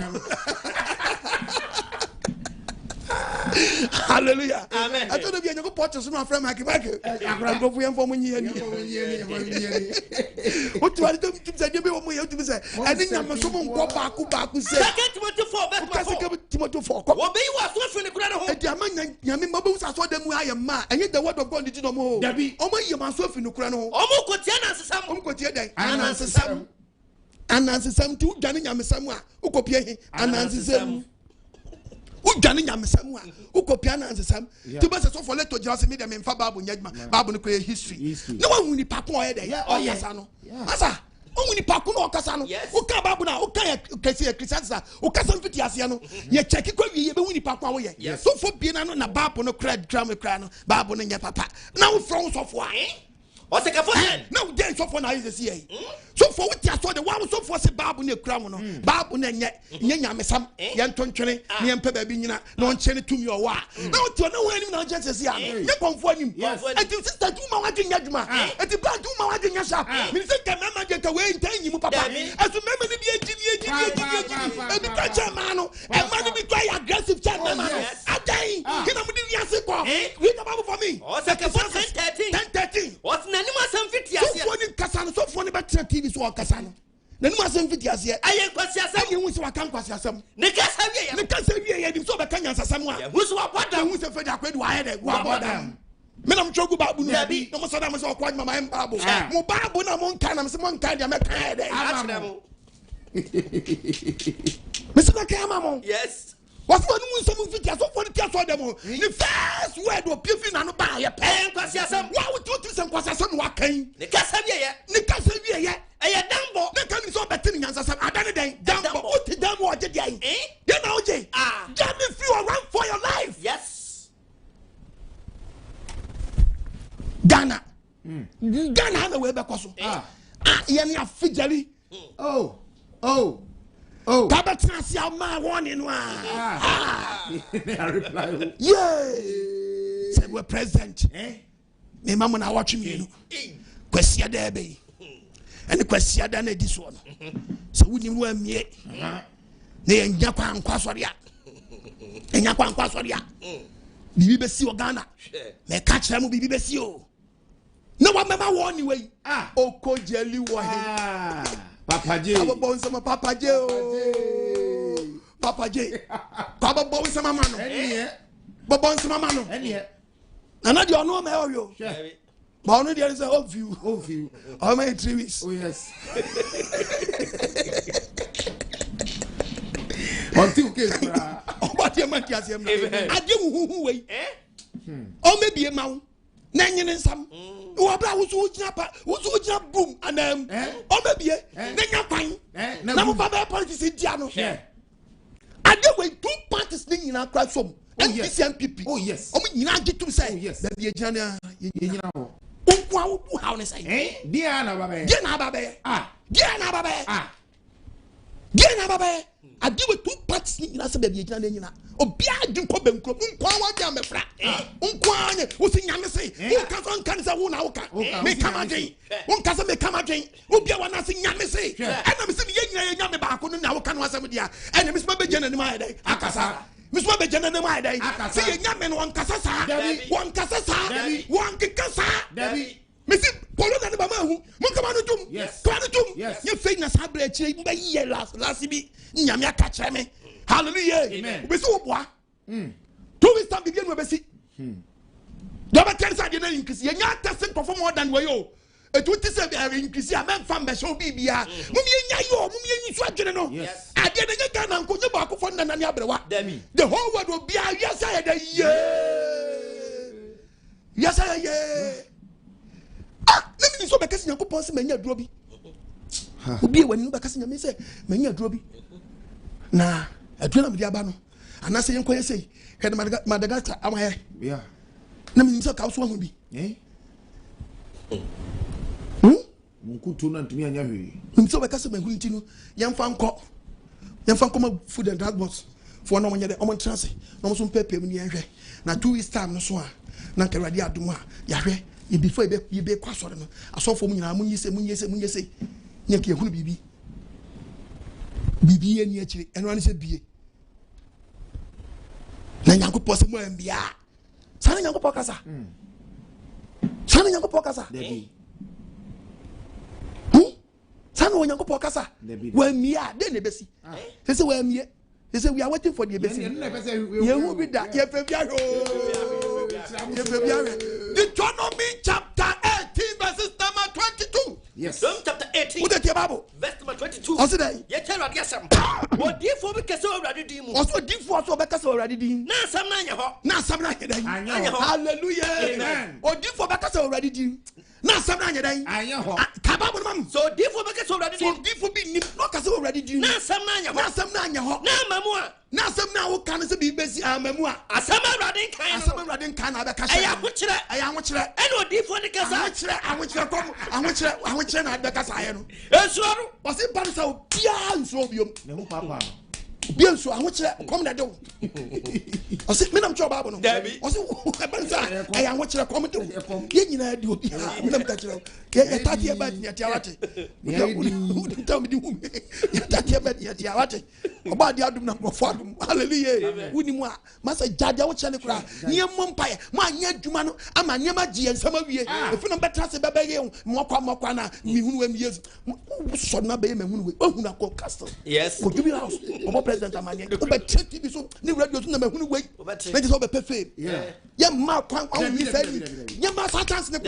hallelujah amen I told you you go put so na frame akibake akra go fu yem for munyi ani o ti wali to say dey be wo ye o ti say ani nyam so mo nko ba ku say Timothy 4 verse 4 Timothy 4 ko wo be yi wa so fini kura no ho e di ama nyame mabu sa so dem aye ma enye the word of God di no mo o mo ye ma so fini kura no ho o mo ko tie na sesam o mo ko tie dan anansesam ti dwane nyame sam a ukopie he anansesam Ujani nyamesam a ukopiana and some. To be so for let to just me them in Fababu Yedma, Babu history. No one will pack more there. Oh, yes, I know. Asa, only Pakuno Casano, Uka Babuna, Uka Crisanza, Ukasan Fitiasiano, ye check it, you win Pakaway. Yes, so for being on a babu no crab, drama crano, Babu and your papa. Now thrones of wine. What's a no days of one eyes here. So for what I saw the one so for Babu near Crown, Babu Yamesam, Yanton Chene, Niam Pebabina, no Chene to your wa. No, to no one in our chances here. You come for him. And you sister to Mawajin Yajma, and the band to Mawajin Yasha. Minister Kamama get away and tell you, Papa. As to remember the engineer, and the catcher mano, and money be quite aggressive chat. I die. Can I be Yasico? Read about for me. What's a 10-13. What's Nanimas and Fitias? So funny Casano, so funny about TV so Casano. Nanimas and Fitias here. I am Quasias, you wish I can't Quasiasam. Nicasa, so the Kenyans someone. Who's what them with a federal credit? Why about them? Menam Chogu Babu, no more Saddam or quite my Babu. Mubabu, no one can, someone kind of Mr. Camamo, yes. What's one who some of it has for the demo? The first word of Piffin and buy a pen, Quasiasam. Why would you do some Quasiasam walking? Nicasavia, a dambo, the coming so better in answer. I done a day, dambo, what the damn water day, eh? You know, Jay, jump if you are run for your life. Yes. Ghana, Ghana, the way back also. Yanni a fidgety. Oh, Kabatrasia, my one in one. I reply, yay, said we're present. My mama now watching me. Question there, baby. And the question done this one. So we didn't wear me. They in Japan, Quasoria. And Japan, Quasoria. BBC Ghana. May catch them with BBC. No one member one way. Oko jelly one. Papa J. Papa Bones, Papa J. Papa J. Papa Bones, Mamano. Babons, Mamano. And I don't know my audio. But only there is a whole view. How many 3 weeks? Oh, yes. On 2 cases. What you might have him. I do who way. Or maybe a mount. Nanyan and some. Who are who's boom and or maybe a fine. Now, Papa parties in Jano. I do wait 2 parties in our platform. And yes, MPP. Oh, yes. Oh, you not get to say, yes, that the Jana, you know. How to say, Diana Babe, Diana Babe, Diana Babe, Diana Babe. I do with 2 parts in us, baby, Janina. Oh, Biadu Cobem, Unquan, Frat, Unquan, who's in Yamasi, who comes on Cancer, Unauka, make come again, Uncasa may come again, who be one nothing Yamasi, and I'm saying, Yamabako, now can was some dear, and Miss Babajan and my day, Akasa. Miss Babajan and my day, see Yaman, one Casasa, one Casasa, one Kikasa, Missy Polo and Bamahu, Mukamanum, yes, Quanatum, yes, your famous habit, by year last be Yamaka Chame. Hallelujah, amen. We saw what 2 weeks time begin with Bessie. Double tells I didn't increase. You're not testing perform more than Wayo. A 27 increase. A man from Besho Bibia. Yes, I didn't get down and back for the whole world will be a yes, I had yes, I let me so because you put some many droby. Who be when you because you say many droby. Nah, a drill of the Abano. And I say, you say, had Madagascar, am I? Yeah. Let me talk out one will be. Eh? Mukutu to me and Yahu. So, because I'm going to young fan cop, young fan come food and drug box for no one yet on transit. No some paper when you now 2 weeks time, no swan. Nakaradia Duma, Yahweh. Before you be cross on I saw for me, when you say, Yankee, who be BB and yet, and one said be. Nanyanko possible and be a Sanny Yanko Pocasa. Sanny Yanko Pocasa. Sanny Yanko Pocasa. When me are, then the Bessie. They say, well, me. They say, we are waiting for the Bessie. You will be that. Deuteronomy chapter 18, verses number 22. Yes. Psalm chapter 18. What the Bible? Verse number 22. I said, You tell us some. What dear for because already dim. also deep for so because already did. Now some nine. Now some like it. Hallelujah. Amen. Or deep for because already did. Now some like it. Kababu mam. So dear for because already So dim. deep for being not because already did. Now some nine. Now some nine. Now mamma. Now some now can be busy. Memoir. As some riding kind. Some riding can have a cash. I put you. I am what you And what dear for the casa. I want you to come. I want you to have the casa. Was it Bansa? Pian so you. No, Papa. Bien so I want you to come that door. I said, Madam Chobabo. Debbie. I said, I want you to come to you. I do. Madam Catcher. Get that here, but yet you tell me that here, but yet you about the Adum for hallelujah. Wouldn't you Master Judge? I will tell you, near Mumpire, my near Jumano, I'm a near Magie and some of you. If you don't better say, Baby, Mokwana, me who years, so not be me who will call Castle. Yes. Would you be house? President Amania, but TV so new radio number who wait. Let us over perfect. Yeah, Mark, only say, Yama Satans, the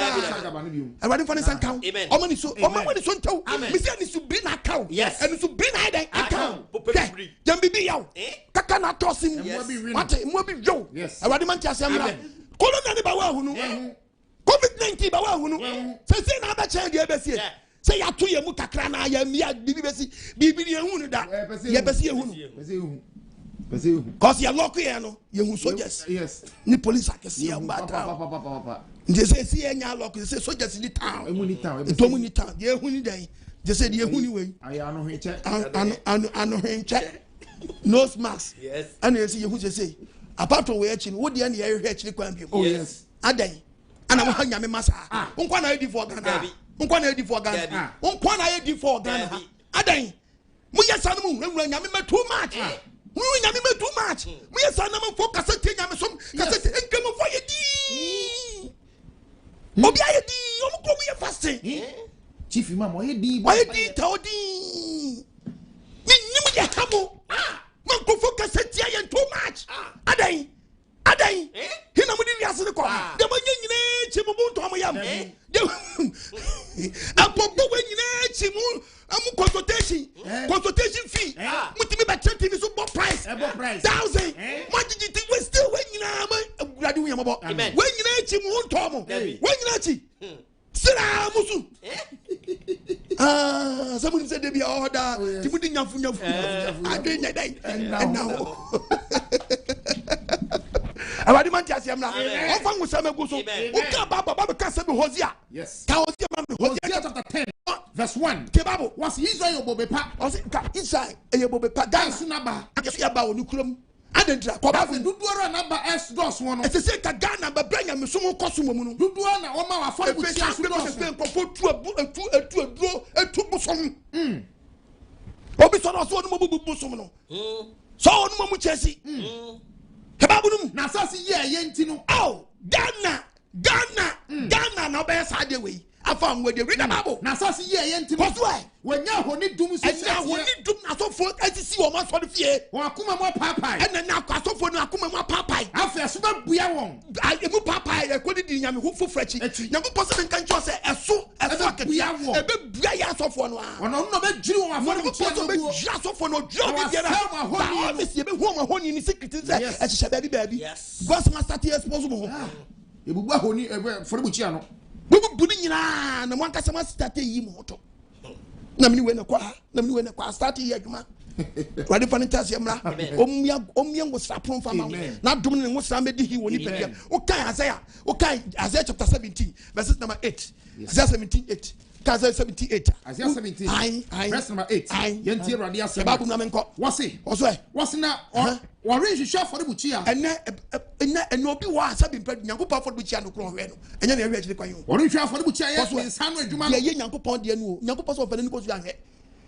I ready for this account. Amen. How many so, how many so tell? Miss Annie to be an account. Yes, and to be an account. Then be out. Kakana toss him. What will be Joe? Yes, I ready Manchester. Colonel Bawa who COVID-19 Bawa who say, another child, you ever see. Say ya to ye mutakrana ya mi bibiri ehunu da ye besi ehunu cause ya lock here no ye hu soldiers yes ni police akese ya mbata nje say si enya lock say soldiers ni town etomu ni town ye hu ni dan je say ye hu ni we aya no hwenche ano hwenche nose mask yes and you see ye hu say apart from we echi wo de na ye hwe echi kwan bi oh yes adan ana mo hanya me masa nkwa na edi for Ghana nkwana edi for Ghana nkwana edi for Ghana adan mu yesa no mu nwura nyame me too much mu nyame me too much mu yesa no mu focus te nyame som kasete nkemo fo yedi obi ayedi omko mu ye fasting chief imam oyedi ta odi ni mu ye habo man ko focus te ye too much adan hina mu di wiase ne ko de mo nyine chi mu bunto mo yam apopo we nyina chi mu amu consultation fee mutimi ba TV so price 1000 majiji we still we nyina ma gradu we yambo we nyina chi mu nto mo we nyina chi sira musu someone said they be order ti mu di nyafu ade nyadai now awadi man tiase amna ofa ngusame guso uka baba ka se be Hosea yes ka Hosea chapter 10 verse 1 ke babo was Israel obobepa o se ka Israel ebobepa Ghana sunaba akeso ya ba oni kurom adentra ko ba duduoro na ba S-DOS won no e se ka Ghana ba branya meso mo koso mo no duduoro na o ma wa fa buti S-DOS ko etu bosom obi so no so no mo bosom no so no mo chesi kababunum na sasi ye ntino oh Ghana na be sade we afa nwede read the Bible na sasi ye ntino cause why wanya honi dum so enya honi dum asofo asisi o ma so de fie won akoma mo papai ena na asofo no akoma mo papai afa so ba bua won emu papai e kodi di nyame ho fofrachi nyame pose men kan cho se eso akatia ebe bua ya asofo no a ono no be dwiri won afọ no pose be dwi asofo no dwi obi biara ba o mesi ebe hu ma honi ni secret se e hye baby gospel master ts possible ebubu ahoni ebe foribuchi ano bubu nyina na mwanka sama start yi moto na mini we na kwa start yi adwuma wadi fanitasi amra omya ngo sapron fama na dum ne ngo samedi hi woni pedia ukai Isaiah chapter 17 verse number 8 Isaiah 17:8 Isaiah 78 Isaiah 17 verse number 8 yenti Awurade asem babu na menko wose na ori hwehwe for buchi a ene obi wa sabi mpad Nyankopon for buchi no kro hwe no enya na hwe akire kwan yo ori hwehwe for buchi a ye sanu adwuma no ye Nyankopon de no Nyankopon so fa ne ko so ahwe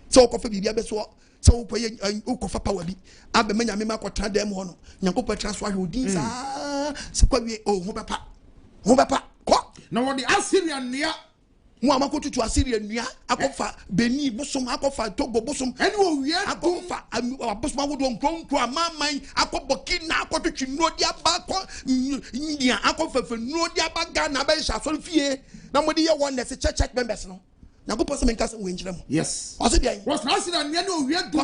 so okofa bibia be so so ukoye ukofa power bi abe menya me makota dem ho no Nyankopon transfer ahwe odin sa se kwa wie oh ho bepa ko na wo the Assyrian nia mo amakotutu Assyria nua akofa Benin bosom akofa Togo bosom ene o wie akofa bosom awodo nkronkro amaman akobokina akotutu nodi abako India akofa fe nodi abaga na be sha so fie na modi ye won nese church members no nyankopɔn sɛ menka sɛ wɔnkyerɛ mo yes ɔse deɛ was na sɛ na no wi do a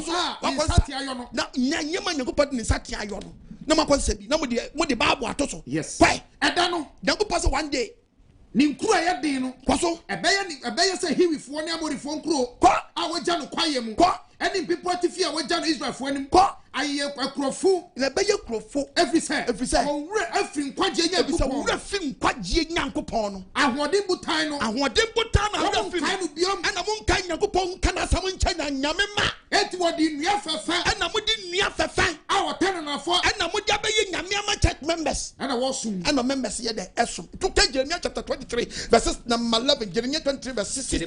insati ayo no na nyama nyankopɔn de ne nsati ayo no na makɔ sɛ bi na mo de baabo ato so yes kwai ɛda no nyankopɔn sɛ one day ni nkuru a yɛ den no kɔ so ɛbɛyɛ sɛ hiwifoɔ ne amorifoɔ nkuro kɔ a wɔgya no kwaeɛ mu kɔ ɛne mpepo atifi a wɔgya no israelfoɔ anim kɔ ayɛ akurɔfo na ɛbɛyɛ kurɔfo ɛfiri sɛ wɔwura afiri nkwagyeɛ nyankopɔn fi nkwagyeɛ nyankopɔn no ahoɔden botan no na awura fi no biom ɛna monka nyankopɔn nka na asɛm nkyɛ na nyame ma enti wɔde nnua fɛfɛ ɛna mode nnua fɛfɛ a wɔtɛ nanafɔ ɛna mode abɛyɛ nyame ama church members ɛna wɔsom ɛna members yɛ dɛ ɛsom to take Jeremiah chapter 23 verses number 11 Jeremiah 23 verse 60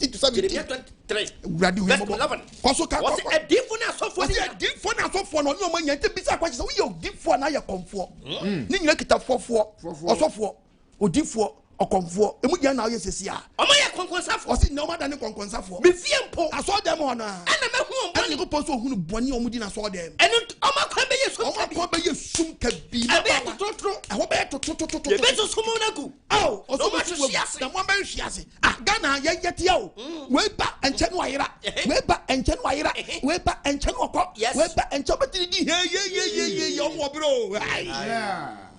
to 70 Jeremiah 23 verse 11 kwaso ka what a different asofo ni adinfo na asofo no ɔmo nya nte bisa kwaso wo yɛ odinfo na yɛ kɔnfoɔ ni nyina kita fofoɔ ɔsɔfoɔ odinfo ɔkɔnfoɔ emu gya na ɔyɛ sesi a ɔmo yɛ kɔnkɔnsafo ɔsi na ɔmo adane kɔnkɔnsafo me fie mpo asɔ dɛm hɔ no ɛna me hu ɔmo ɛna ko pɔso ohunu bɔni ɔmo di na asɔ dɛm ɛno ɔmo kɔ bɛyɛ sum ɔmo kɔ bɛyɛ sum kabi na bɛyɛ totoro ɛhɔ bɛyɛ tototototo yɛbɛ to sum na gu aw ɔmo ahwehwe ase na mo bɛ hwehwe ase ah Ghana yɛ tia o we ba enche no ayira we ba enche no ayira we ba enche no okɔ we ba enche betiri di ye ɔmo bro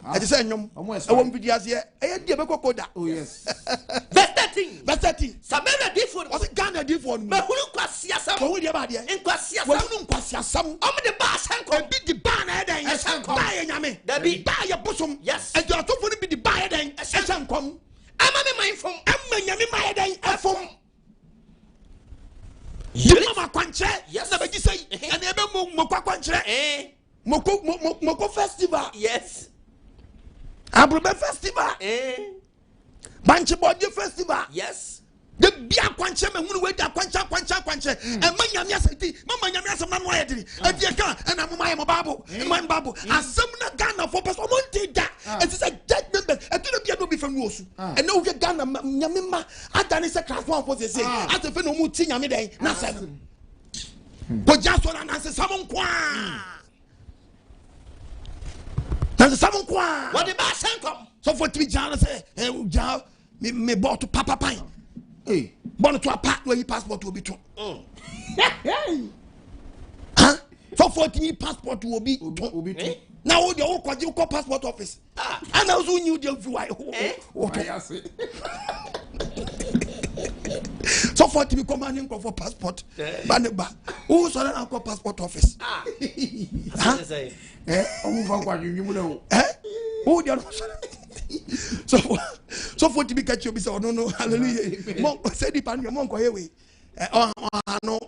ɛti sɛ nyom ɛwɔ mpidi aseɛ ɛyɛ die bɛkɔ koda oh yes verse 13 Samaria difo ɔsi Ghana difo no mahunu kwasiasam wɔn deɛ ba deɛ nkwasiasam wɔn nkwasiasam ɔmo de ba asankɔ ebi di ba na ɛdɛn ɛhyɛ nkɔm ba yɛ nyame dabi ba yɛ bosom yes ɛdi atofo no bi di ba yɛ dɛn ɛhyɛ nkɔm ama me man fom ama nyame ma yɛ dɛn ɛfom yɛn ma kwankyerɛ yes na bɛgye sɛ ɛna ɛbɛ mo kɔ kwankyerɛ moko festival yes Abrube festival Banchibodi festival yes the bia kwanche me hunu we da kwanche e ma nyame asati mama nyame asem na no ayediri e die ka e na mama ye mo bible man bible asem na Ghana for person mo nti da it is a judge member e do bia no bi fam no osu e na wo Ghana nyame ma adane se class 1 for say atefe no mu ti nyame den na asem ko jaso na nanse samon kwa nanse samon kwa what the ba sankom so for three jana say ja me bought papa pine hey born to a part where he passport will be to huh for 14 passport will be to now the whole quadruple passport office and I also knew the why so for to be commanding for passport baneba who so na call passport office huh who so for to be catch you be say no hallelujah mo say the pan mo nko yewe no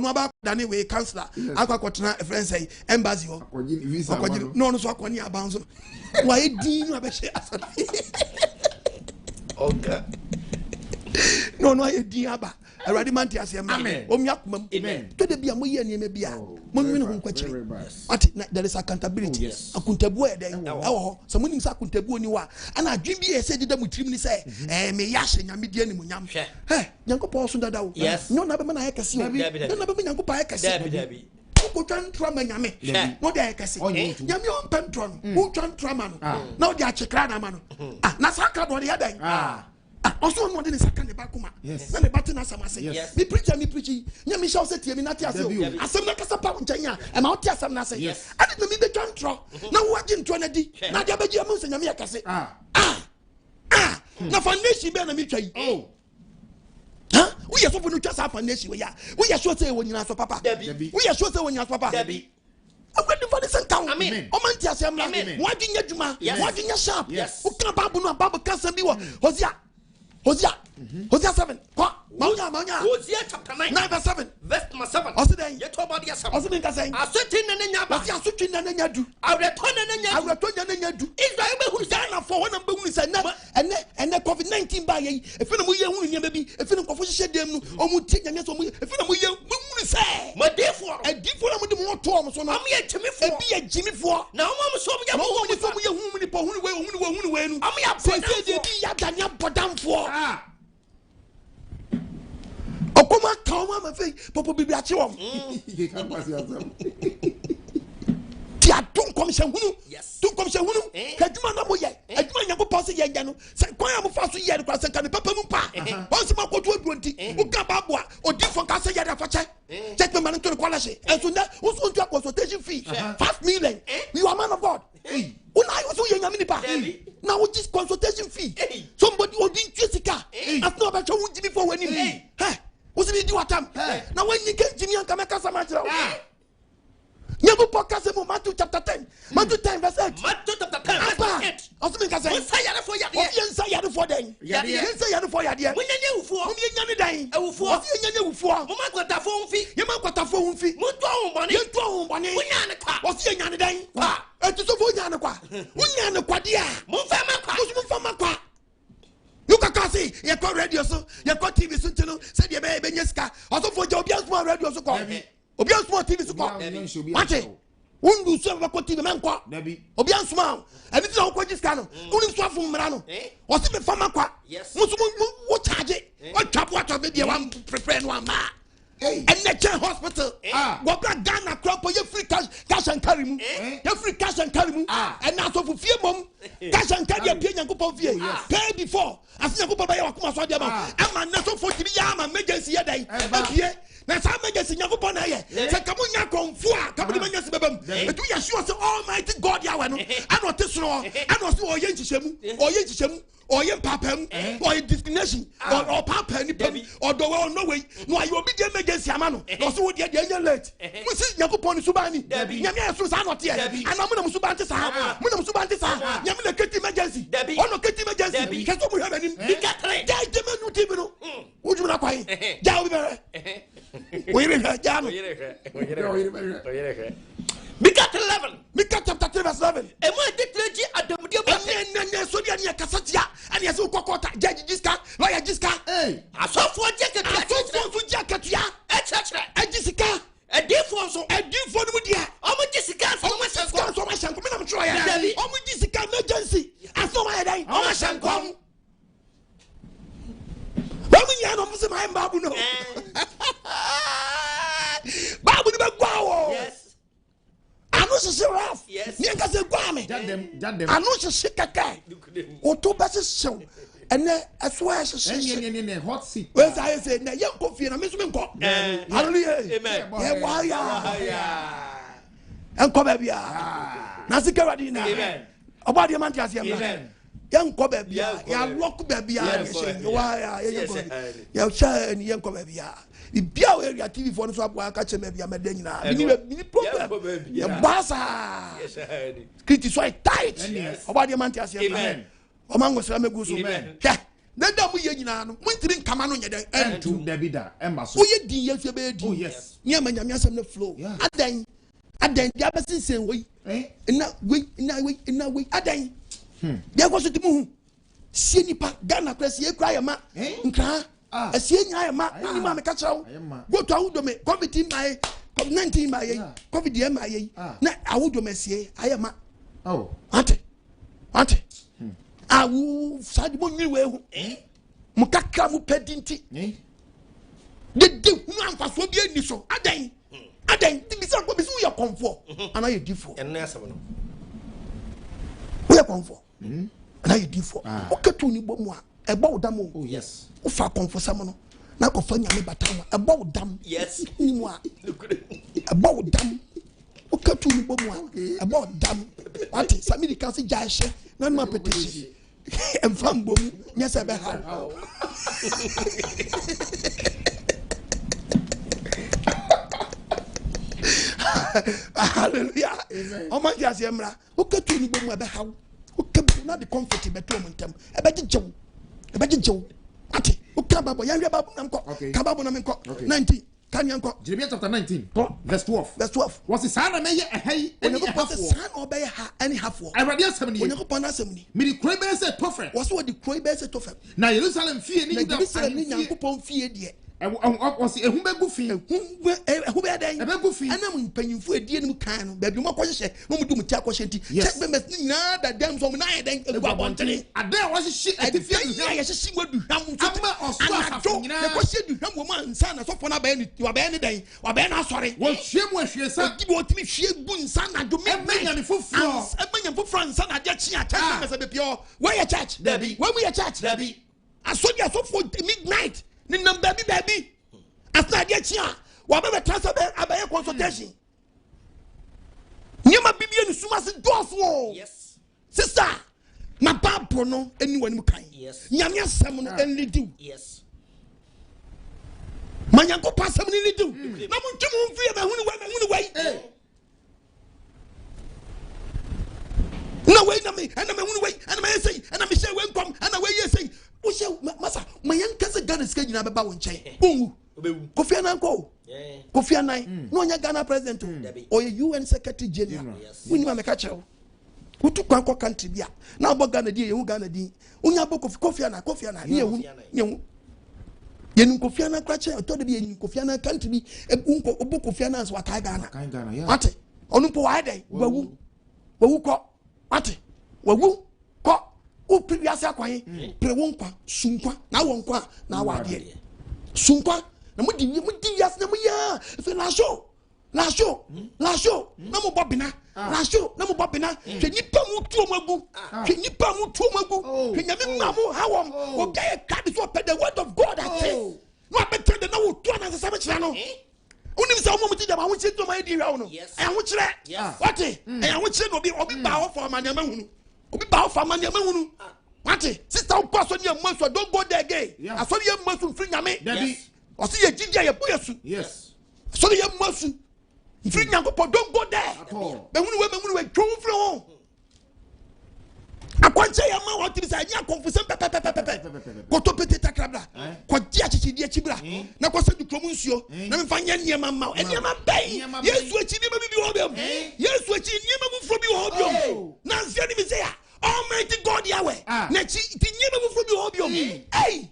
aba dani we counselor akwa friend say embassy ho no so akoni abanzo why din no be share okay no I din aba already man ti asem omyakumam to de bia mo ye niam bia mo nwene ho kwakire what there is accountability akuntabu e den ewo ho so mo nim sa akuntabu ni wa ana adwen bi e se dida mutrim ni se me ya hye nyame di anim nyam nyankopɔ so dada wo no na be na ye kese no na be nyankopɔ ye kese dabi ko twan trama nyame no de ye kese nyame on pem tron wo twan trama no na o de achekra na ma no na saka do de ya den also no de saka ne ba kuma na ne bate na samase me preacher nyame show say tie me na tie ase asem na kasa pa nkyanya e ma o tie asem na say ade na me be twan tro na wo agye ntwa na di na de abaji am se nyame ya kase na foundation be na me twa yi we so for no twa sa foundation we ya we so say wo nyina so papa we so say wo nyina so papa agwadi for the sentence amen o man tie asem na wo agye nya dwuma wo agye nya sharp o kan babu no babu kasa bi wo Hosea 7 Maunya Hosea chapter 9 verse 7 verse 7 Osiden ye to body asam Osiden ka say asutin na nya ba asutin na nya du awreton na nya du Israel be hu Ghana for one be hu say na ene COVID-19 ba ye efi na mo ye hu nya bi efi na nkofo hye dem no o mu ti nya so mo efi na mo ye hu say modifo na mo de mo to mo so no am ye jimifo ebi ye jimifo na mo so mo ya mo ye hu ni po hu ni we nu am ya say de bi ya danya bodamfo okoma kauma ma fe popo bibi achi won ti adun kom se hunu tun come say hunu kaduma na mo ye aduma Nyankopon se ye no se kwan am fa so ye no kwa se kan papa mu pa onse ma koto adunti o ka babo a odifo ka se ye da fa che check me man to kwalashi enso na uso ntu consultation fee 5 million you are man of God una uso ye nyame ni pa now which is consultation fee somebody odin twesika as no ba cho wunji before when him uso bi di watam na when you get jimi anka meka sama jira Nyankopon ka se mo Matthew chapter 10 Matthew 10 verse 8 Matthew chapter 10 verse 8 oso me ka say say yare for yade ofiensa yare for den say yare for yade munyanye ufo munyanye dan ewufo ofienye ufo mo ma kwata fo unfi ye ma kwata fo unfi mo to honbone ye to honbone munyane kwa ofienye dan kwa etu so fo nyane kwa munyane kwa dia mo fa ma kwa you can see ye call radio so ye call TV so tino say ye be nyeska oso fo je obi asmo radio so ko obi asmo TV so ko mate undu so be ko TV man ko obi asmo ani ti o ko jiska no uni so afum mra no o se me fama kwa musu wo charge o twapo ato be dia wan prepare no ama and the hospital go bra Ghana crop ye free cash and carry mu ye free cash and carry mu and na so fie mom cash and carry pay Nyankopon fie pay before as Nyankopon ba ye wakoma so dia ma ama na so for tibi ya ama emergency ye dan pie na sa emergency Nyankopon na ye se kamo nya konfo a kamo di emergency bebam etu ya sure say almighty God ya we no ano tesoro ano so oye nchishemu oye papam oye discrimination or papa ni pam or do we no way no ayo obi dey emergency amano no so dey late we see Nyankopon ni subani nyame aso sa no te ana mo na musubanti sa nyame na keti emergency ono keti emergency keso mo hebe ni bigatre dai de menu tibi no oju na kwai ja obi bere we re ja no Micah 11. Micah chapter 3 verse 11. E mo declare Adam dia ba. Ne so dia ne kasatia. Ani ese ukokota judge Jiska, lawyer Jiska. Asofo jaketia. E chechre. E Jiska. E defo so. E defo no dia. Omo Jiska so mo shanko. So mo shanko me na mtro ya. Omo Jiska emergency. Aso ma ya omo shanko. Ba mu nya no mo se ma babu no. Babu ni be gwa wo. Yes. Anu se raf. Ni nka se gwa me. Jadem. Anu se kaka. O to ba se sew. Ene aswa se ne hot seat. We say na ye ko fie na me so me nko. Hallelujah. Amen. Ye wa ya. Enko ba bia. Na se kawadi na. Amen. Oba de man ti ase am. Amen. Ye nko ba bia. Ya lock ba bia. Ye wa ya. Ye sha ni ye nko ba bia. Bia we area TV for no so abo aka cheme bia meda nyina mini problem ye basa kriti so tight oba de man ti ase amen o man go sra megu so amen na da mu ye nyina no mu ntiri nkama no nyeda entu Davida emba so o ye din ye fie be di ni amanyame asem na flow adan dia be sensen we na we adan dia go so ti mu sie nipa Ghana kwesi e kra ye ma nkra asie nya ma ni ma me ka kirawo go to awudo me covid my covid-19 my covid my na awudo me sie ayema ante awu sadi mo nyiwe hu mo kakra mo pedinti de hu anfaso bi ani so adan ti bisa ko bisu ye comfort ana ye difo enne asem no we comfort ana ye difo o ketu ni bomu a eba odam oh yes ufa konfosam no na ko fa nyame batawa eba odam yes ni mu a eba odam o katu ni bomu a eba odam ati samiri kan se jaashe na no apetisi emfam bomu nya se be ha hallelujah o man ja se emra o katu ni bomu ebe ha o kebu na the comfort be to mo ntam ebe jejew ati o ka babo ya hwe babo nam ko ka babo nam ko 19 kan yan ko Jeremiah chapter 19 verse 12 was the son me ye ehai any half son obey ha any half wo awade asem ni onyankopon asem ni me di kro be se tofre was wo di kro be se tofre na Jerusalem fie ni Jerusalem ni nyankopon fie de ɔsi ehun bɛ gu fi. ehun bɛ den. ebe gu fi. ɛna mu mpanyinfo edie nimu kan no baabi mo akɔhyehyɛ mo mu di mu ti akɔhyɛ nti. check members ni nyinaa da dɛm sɔn mo n'ayɛ dɛn egu abɔntene. ade a wɔhyehyɛ ɛtifi aduham. ɛyɛ yɛhyehyɛ wo aduham nso. ama ɔso asafo nyinaa. yɛkɔhyɛ aduham wɔ mu ansa na sɔfo na bɛyɛ ni dɛn wabɛyɛ na asɔre. wɔhwie mu ahwie sa. wɔtumi hwie gu nsa na do mi. ɛmɛnyami foforɔ. ɛmɛnyami foforɔ nsa na adeɛ kyi a check members bɛ pia hɔ wɔyɛ church. dabi wɔmu yɛ church. dabi asɔdi asɔfo midnight ni nam baabi. After the chia, whatever transfer abaya consultation. Nyama bibi and suma se dofo. Yes. Sister, na papa no anyone mu kan. Yes. Nyamia sam no enli do. Yes. Manyanko pasam ni do. Na mo ntwem mfi e hunu wai. Na wai na me, ana me hunu wai, ana me say, ana me say wen kom, ana wai say. O say masa, manyanka se Ghana ska nyina beba wo nchen. Kofi Annan ko. Kofi Annan. No nya Ghana president o ye UN secretary general. Woni ma meka chew. Utu kwa country bia. Na obo Ghana di ye hu Ghana di. Unya bo Kofi Annan ye hu. Ye nu Kofi Annan kwa che to de bi ye nu Kofi Annan country bi unko obo Kofi Annan so akai Ghana. Ate. Onu po wa dey. Wawu ko. Ate. Wawu ko. O previous akwan. Pre wonkwa, sunkwa, na wonkwa na wade. Sunkwa na mo di yas na mo ya fe la show na mo bobina la show na mo bobina hwe nipa mu tuo magu hwe nyame ma mo hawom o gaye card so pe the word of God at say no better than no to na se me kire no unim se mo ti da ma ho chi to ma di hwa no e ho kire what e ho kire no obi ba ho for ma ne ma hunu obi ba ho for ma ne ma hunu what sister ko so ne ma so don't go there again aso ye ma so free nyame Osi ye jija ye boyesu. Yes. So ye masu. Free Nyankopɔ don't go there. Be hunu we twu fro. Akwanche ye ma what be say nya confusion pepe. Koto pete takrabla. Ko di achichidi achibra. Na ko se du kromu nsuo. Na me fa nya niema ma. Niema bɛn. Yesu achi niema bi ho biom. Yesu achi niema bu fro bi ho biom. Na nsia ni me say Almighty God Yahweh. Na chi ti niema bu fro bi ho biom. Hey.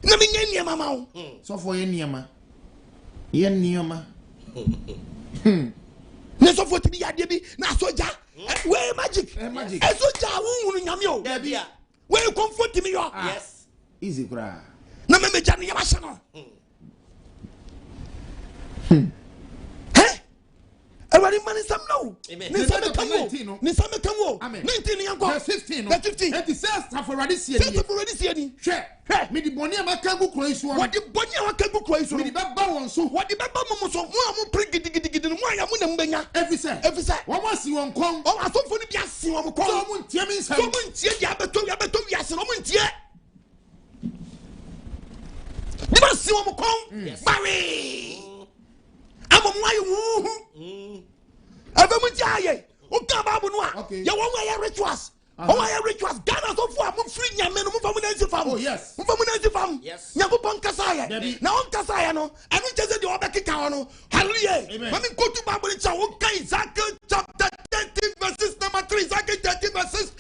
Na me nya niema ma wo. So for ye niema. Ye niema. Ne so for tibi yade bi na soja. We magic. Soja wo hunu nyame o. Da bia. We comfort me yo. Yes. Easy cry. Na me meja ne yaba no. Everybody man is some no. Ni some come wo. Ni some come wo. 19 yanko. 15. 15. And the says for already see ni. For already see ni. Hwɛ. Me di boni amaka gu kro isu. What the boni amaka gu kro isu. Me di baba won so. What the baba mo so. Mo am pre gidigidi mo aya mo na mbenya. Every say. Wo mo si won kon. O asofo ni bia si won kon. So mo ntie mi nsam. So mo ntie dia beto wi ase no mo ntie. Di ba si won kon. Bawi. Ave mu jaye o ka babu no a ye won wa rituals o wa rituals Ghana so for am free nyame no mo fa mu na nsi fam. Oh yes. Mo fa mu na nsi fam. Nyakopon kasa ye na on kasa ye no anu chese de obekeka ho no hallelujah. Mami kotu babu ni cha o kan Isaac chapter 13 verses number 3 Isaac 13 verses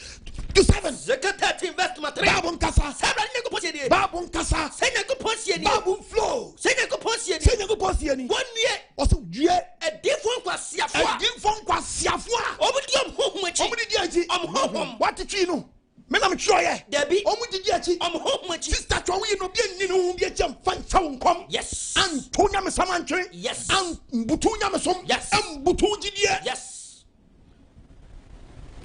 to 7 Isaac 13 verse number 3 babu kasa sabra nyakopon sie ni babu kasa se nyakopon sie ni babu flow se nyakopon sie ni se nyakopon sie ni wonnie oso due edifo nkwasiafo a edifo nkwasiafo a obudi omhohum achi obudi achi omhohum what twi no me na me tro ye dabi omudi achi omhohum achi sister twa we no bi ani no bi achi amfa ncha wonkom yes antonya me samantwe yes butunya me som yes butu gidie yes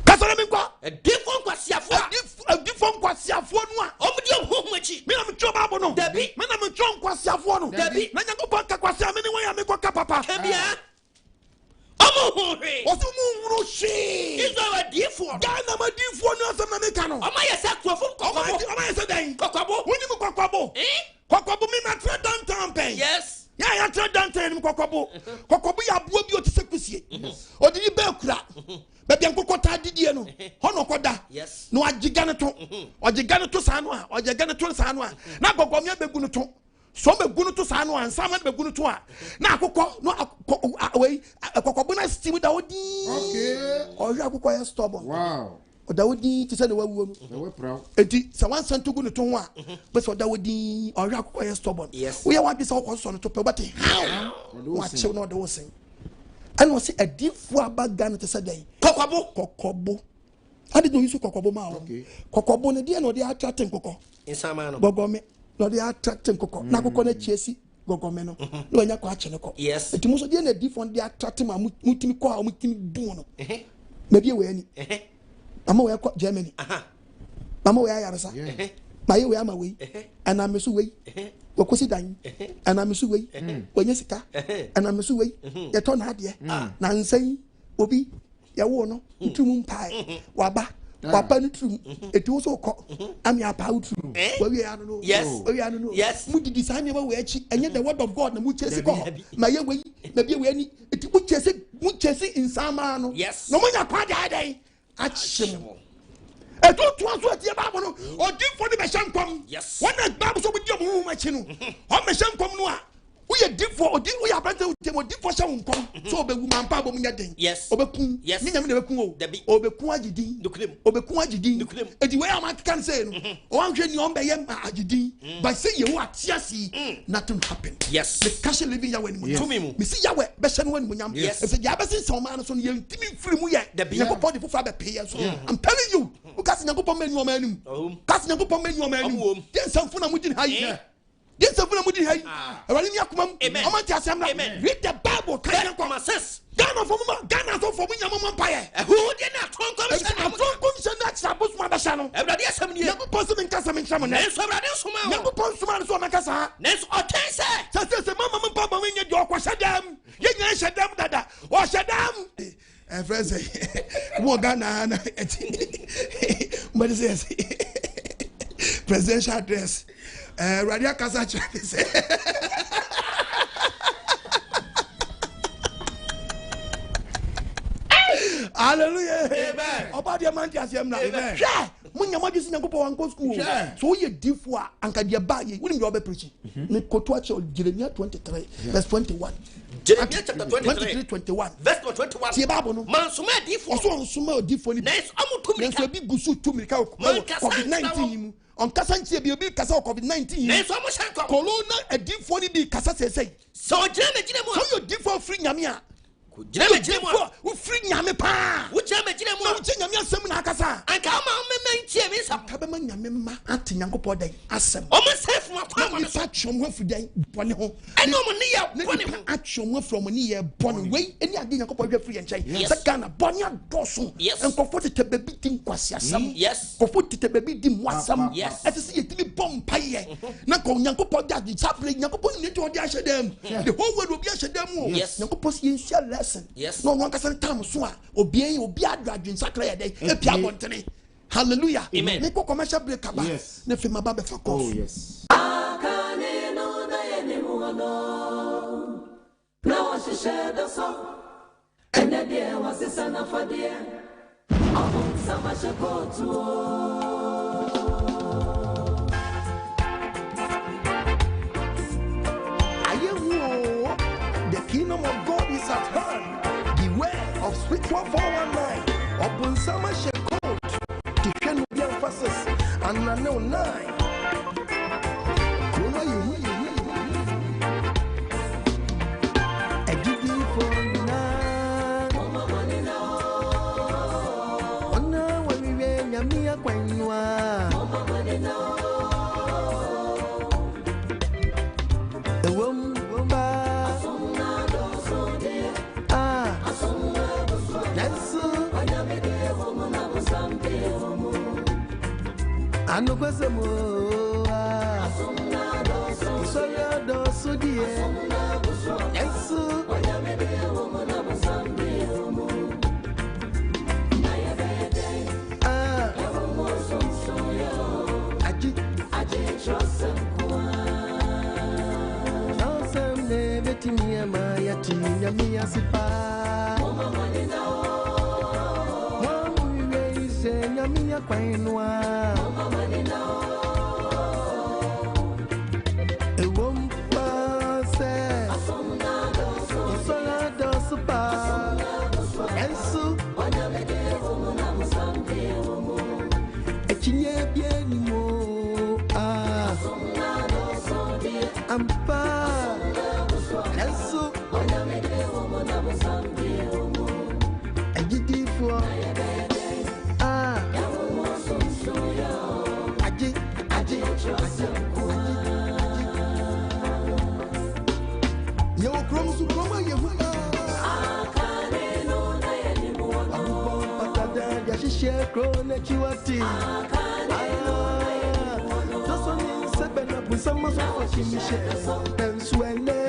kasara me kwa edifo nkwasiafo no a obudi omhohum achi me na me tro babo no dabi me na me tro nkwasiafo no dabi na nyakopon ka kwasia me ne wan ya me kwa papa kabia omohuri osumu shi Israel adifo Ghana madifo no asem na me ka no oma yesa krofo kokabo oma yesa dan kokabo woni mu kokabo kokabo me na tra downtown pen yes ya tra downtown mu kokabo ya buo bi o te sekusie odi ni be kura be bia nkokota didie no hono koda yes no agiga ne to ogiga ne to sa no a ogiga ne to sa no a na gogom ya begunu to so begunu to sa no a nsama begunu to a na akokɔ no we akokɔbo na steam da odi okay oya akokɔ ya stubborn wow odawodi ti se ne wawu mu enti se wan san to gu ne to ho a be so odawodi o hwa akọ ye stubborn wo ya wadwe se wo so no to pe bati wa chew no de wo sen and was a different abagan to say day kokobo how did you use kokobo ma kokobo ne dia no dey attracting koko insama no gogome no dey attracting koko na koko na chiesi gogome no no anya ko ache ne ko yes eti muso dia na different dey attracting ma mutimi ko a mutimi bu no na bia we ani mama we ko Germany mama we ayaresa ma ye we ama we ana mesu we wakosi dan ana mesu we wanya sika ana mesu we ye to na ade na nsan obi ye wo no ntumu mpai waba papa ntumu etu so ko ami apa uturu wa we anu no wa we anu no mu di design me we achi enye the word of God na mu chesi ko ma ye we na bia we ani etu mu chesi insama no no mo nya kwa dai achim eto to aso atie Bible no odinfo de be hyankom won na Bible so be di omo ma chi no o me hyankom no a wo ye dinfo odin wo ya brante odinfo hyankom so obewu mampa bom nya den obekun ni nyame na bekun o obekun agidin obekun agidin edi we am kan say no o anhwe ni on be ye agidin but say ye wo atiasi nothing happen the cash living ya when mu me see ya we be hye no when mu nyam e say ya be sin so man no so ye ntimi firi mu ye yakopɔ de fofo be pay so I'm telling you kasi nyakopɔ menu o manum kasi nyakopɔ menu o manum den samfo na mu gin hayi den samfo na mu gin hayi awali mi akomam amanti asem na read the Bible kan yankoma says Ghana for mu Ghana so for mu nyamama paye who dey na atron na sabos ma ba sha no ebrade asem ni yakopɔ so min kasa min chamo na so ebrade soma o yakopɔ soma so na kasa na so otense se mama mpa ba wen ye de okwa shadam ye nya shadam dada o shadam friends mo Ghana na but say presidential address radio kasa say hallelujah amen oba dia man dia asem na amen mo nyama bi sin yankopɔ wan ko school so ye difo a anka dia ba ye woni me oba preach me koto a che Jeremiah 23 verse 21 Jeremiah chapter 23 21 verse 21 tie Bible no man soma difo so soma difo ni nice amutumi ka bi gusu tumi ka COVID-19 mu on kasa ntie bi obi kasa COVID-19 nice amu shanko corona adifo ni bi kasa sesei so gina mu so yo difo free nyame a Jina me free nyame pa. Wo jina me jina mu. Wo jina nyame asem na akasa. Anka ma me ntie me nsam. Ka be ma nyame ma ate nyankopɔ dan asem. O mo safe ma kwa mo so atwom ho afudan bɔne ho. Ɛno mo ne ye bɔne ho. Atwom ho from ne ye bɔne wei eni ade nyankopɔ hwɛ free nkyɛn. Sɛ Ghana bɔne adɔso. Enkɔfo tete baby tim kwasi asem. Kɔfo tete baby dim wasam. Ɛte sɛ yetimi bom paye. Na ko nyankopɔ da di chaple nyankopɔ ne to ɔde ahyɛ dam. The whole world obi ahyɛ dam o. Nyankopɔ si ensia yes no one can time so a obi adwadwen sakra ya dey epia bontene hallelujah amen me ko commercial break aba na fe ma ba be fa call yes akane no na ene mu ono na wa shisha da so ene de wa sisa na fadie afun sama shekotu ayewo the kingdom of God is at hand. Beware of spiritual 419. Open summer shekot. Defend the emphasis. And I know 9. I give you for 9. Oh no, when we ran Yamia Quanua. The woman. Anu kwasemo asumna do sodie Yesu wanyamede womo na musambi womo na yebede womo sonsoyo aji trosem kwa trosem ne betimia mayati nyamia sipa womo manina womo weise nyamia kwainwa Yesu wanyamede womo na musambi womo krom su krom ye hu akane no na ye ni mu abubon patada ya shishe krone chiwati akane no na ye ni mu so ni sebe na busama so for chimishe penswele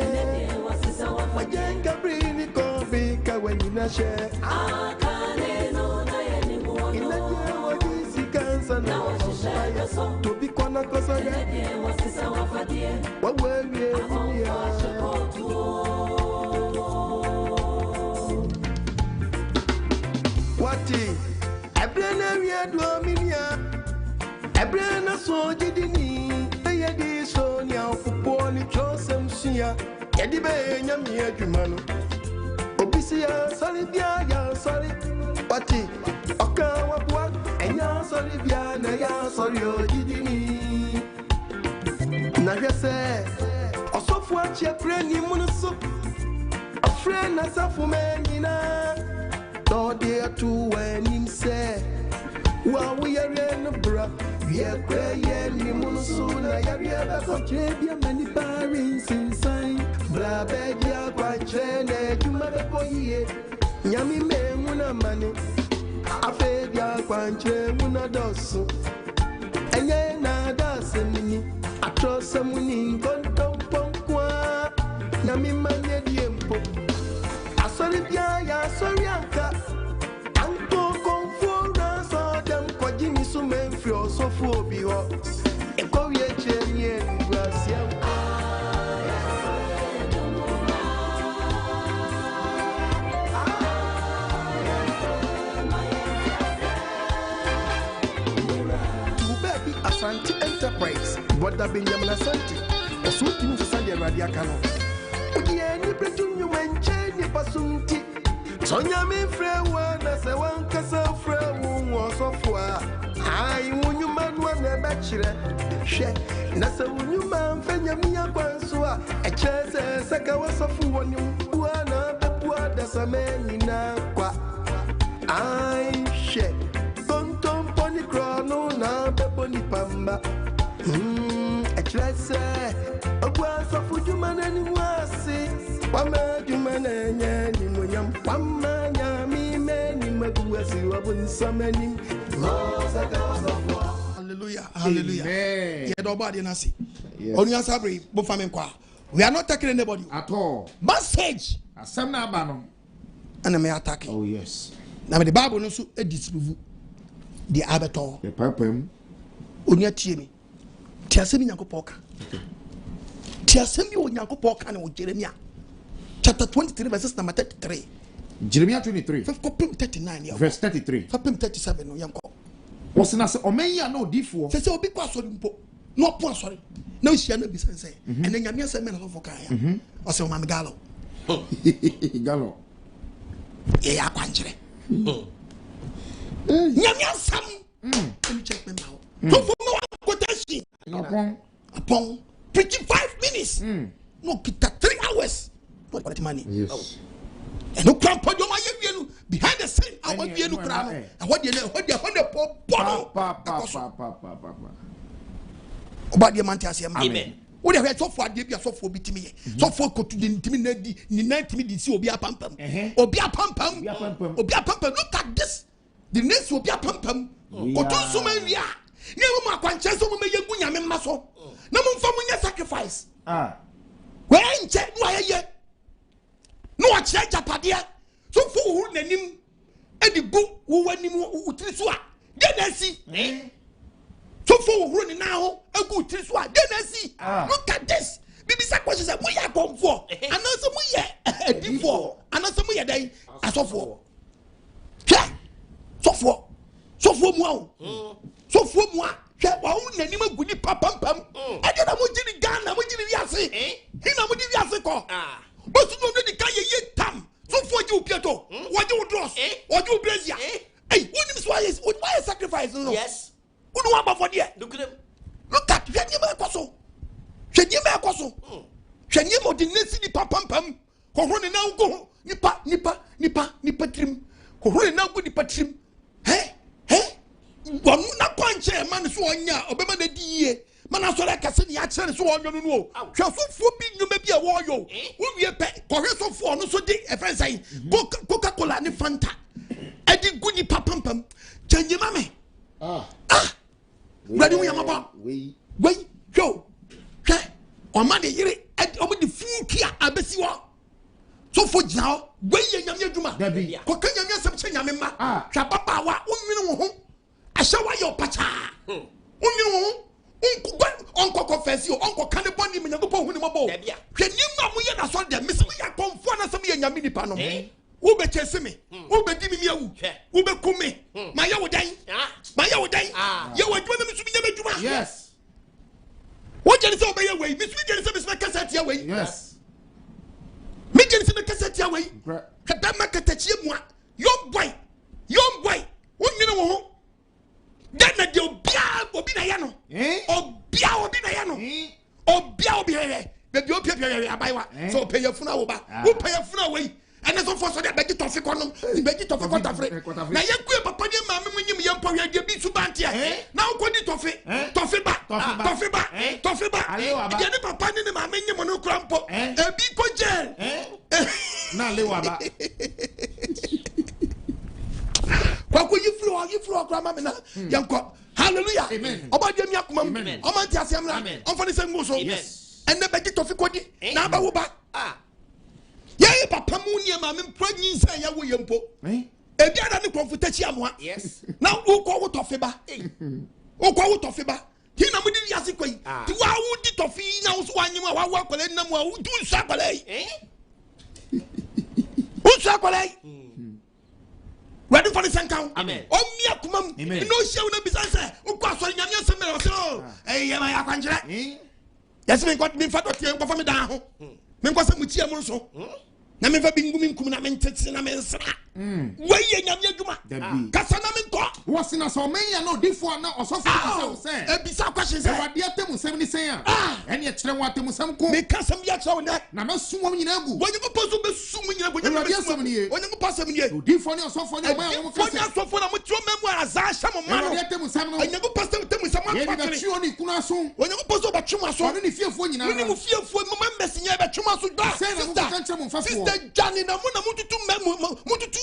majenga brini ko bika wenina she akane no na ye ni mu inaje wajisi kansa na washishe so to be kwana kosa ya wasisa wafadie wawewe ya wati ebrena wiedo minia ebrena so jidini eyedi so nya ofupo ni chosem sia yedi be nyami adwuma no obisi ya sori bia ya sori wati oka wabua enya sori bia na ya sori ojidini na hwese osofu achi apreni munusu afrena safu menina tode atu wanim se wa we are no bra we are cray ni munusu na ya bia ko chebia mani parents inside bra be dia kwa chene juma be koyie nyami menguna mani afe dia kwa chemuna dosu enye na daseni atrosamuni kontomponkwa nyami manye diempo asori bia ya asori anka anto konfora so dem kwajini sumen fri osofu obi ho ekowie chenye ngwasia Asante Enterprise, Wada Benjamin Asante, Osuti Musandi Radiakano. Udia ni pretunyu menche ni pasunti. Sonya mi frewa na se wankasa frewu osofwa. Ai unyu manwa na bachire. She na se unyu manfenya miya kwanswa. Echeze saka wasofu woni mpuwa na bepua da sameni na kwa. Ai she kontom poni krono na beponi pamba. Echlese ogwa sofu jumana ni mwasi wama jumana nyani mwenyam wama nyami meni magwasi wabunsamani hallelujah hallelujah yeah nobody nasi onu asabri bo famen kwa we are not taking anybody at all message asem na aba no and me attack oh yes na the bible no so e disprove the abeto the papam onu atie mi tiasemi nyankopɔ ka tiasemi o nyankopɔ ka na o Jeremia chapter 23 verses number 33 Jeremiah 23 fapem 39 ya verse 33 fapem 37 no yanko wasina se omenyi na odifo se obi kwa asori mpo na opo asori na ohia na bisan se ene nyame asem na so kan ya o se o mam galo galo ye ya kwanjere nyame asam emi check me now so for me quotation upon preaching 5 minutes no kita 3 hours what about the money yes and no crap on your you behind the scene I want you to cry and what you know what you about the mantias amen what you so for dey be so for bitimi so for ko to the intimi na di ni na intimi di si obi apampam look at this the next obi apampam ko to so man wi a ni mo akwanche so mo meyegu nyame mma so na mo mfa mo nya sacrifice we nche no ayeye no a che japade so fo hu nanim edi gu wo wanim utiri so a de na si so fo hu ni na ho egu utiri so a de na si look at this bibi sa question say mo ya komfo anase mo ye edifo anase mo ye dai asofo sofo mu awo sofo mu a hwe wa hu nanim egu ni papampam ade na mo giri Ghana mo giri wiase hina mo di wiase ko bosu no no di ka ye tam sofo ji upieto waje udros waje ubrazia wonim so why sacrifice no yes unu aba for there look at hwe nyima ekoso hwe nyima di nesi di papampam ko ho ne na ugo nipa trim ko ho ne na ugo nipa trim wanu na kwanche man so onya obema na diye mana so like kase ni a kire so wonyo no no hwefofo bi nnwuma bi a woyo wo wie pe kohwesofo no so di e friend say Coca-Cola ni Fanta edi guni papampam chanjima me ready we amaba we yo hwe o ma de yire o mo de fukia abesi wo so for jao we ye nyame adwuma ko ka nyame asem che nyame ma hwa baba wa onwini wo ho ahyawa yo pacha onwini wo ho onko confess onko kan boni me nyago po hu ni mabo hwe nyima mo ye na so de me se ya konfo na sem ye nyame nipa no wo be chese me wo be di mi awu wo be kume ma ye wo dan ye wo adwuma me su bi nyame adwuma yes wo jeni se obeye we me su jeni se me se cassette ya we yes me jeni se me cassette ya we kada makatachie mu young boy wo nyine wo ho dan na de obi na ya no obi na ya no obi baby obi abaiwa so pay your funa wo ba wo pay your funa we and so for so that beji tofi kono beji tofi kotafre na ye ku papa de ma me munyim ye mpawe de bi su bantia na wo kodi tofi ba de ne papa ne ma me nyim no krampo ebi ko gel na lewa ba kwako yiflo krama me na yanko hallelujah oba de mi akoma o man ti asiamra on fo ne se nguso enne beji tofi kodi na ba wo ba ye papa mu nie ma me mpanyin say ya wo yempo ebi ada ne konfutachi amoa na wo ko wo tofi ba ti na mudi yasi koi ti wa wo di tofi na wo so anyim a wa akole na mu a wo du nsa akole unsa akole ready for the sankan amen o mi akoma mu no hye wo na bisanse wo ko asori nyame asem me so ya ma yakwanjere yesi me got me fa do tie ko fa me dan ho me ko se mu tie mu so na me fa bingu minkum na me ntete na me nsra we ye nyame adwuma kasa na me nko wo sina so men ya no difo na osofo se ebisa question se wade atem sem ni sen a ene e kire wo atem sem ko me kasam ya kire wo na me sum wo nyina gu wo nyiko poso be sum nyina gu nyina be sum ni wo nyiko pasam ni difo ni osofo ni ma wo kase osofo na mo tio memu aza hya mo ma no wade atem sem no nyiko pasam tem sem ma fa kire ye ni kuna so wo nyiko poso ba twuma so woni ni fiefo nyina ni mu fiefo mo ma mbesinya be twuma so da sister Johnny na mo na mututu memu mututu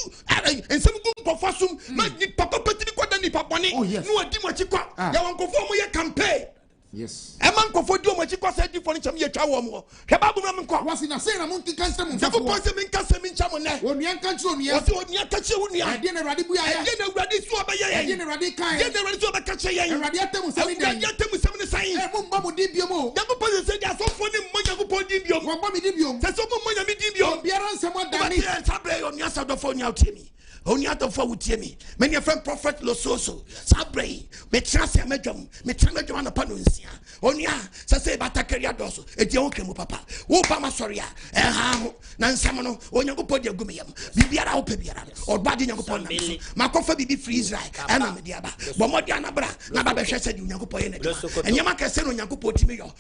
ensem gu nkofasum ma ni papa petri kwada ni paponi no adi mo chikwa ya wankofo mo ye campaign yes e man nkofo di mo chikwa say di for ni cham ye twa wo mo hwe babu na me nkwa wasi na say na mo nkan nsem mfafo ko se me nka se me ncha mo ne onua nka nche onua wasi onua ka che onua ade na rade bu ya ade na rade su oba ye ade na rade kan ade na rade su oba ka che ye rade atem sem ni ade atem sem ni sai mo mba mo di biomo yago po se dia so fo ni mo yago po di biom wo mba mi di biom se so mo nya mi di biom biara nsem adani sabre onua sa do fo nya utemi only out of what me. Many a friend prophet Lososo, Sabre, Metrasa Medjum, Metramedjum Panuncia. Only say Batacaria Dosso, a Diokem Papa, Obama Soria, Ham, Nansamano, Onyagopodia Gumium, Bibiara Opebia, or Badin upon me. Macofa be free Israel, and I'm Diaba, Bomodiana Bra, Nababa said Yagopo, and Yamaka said on Yagopo Timio,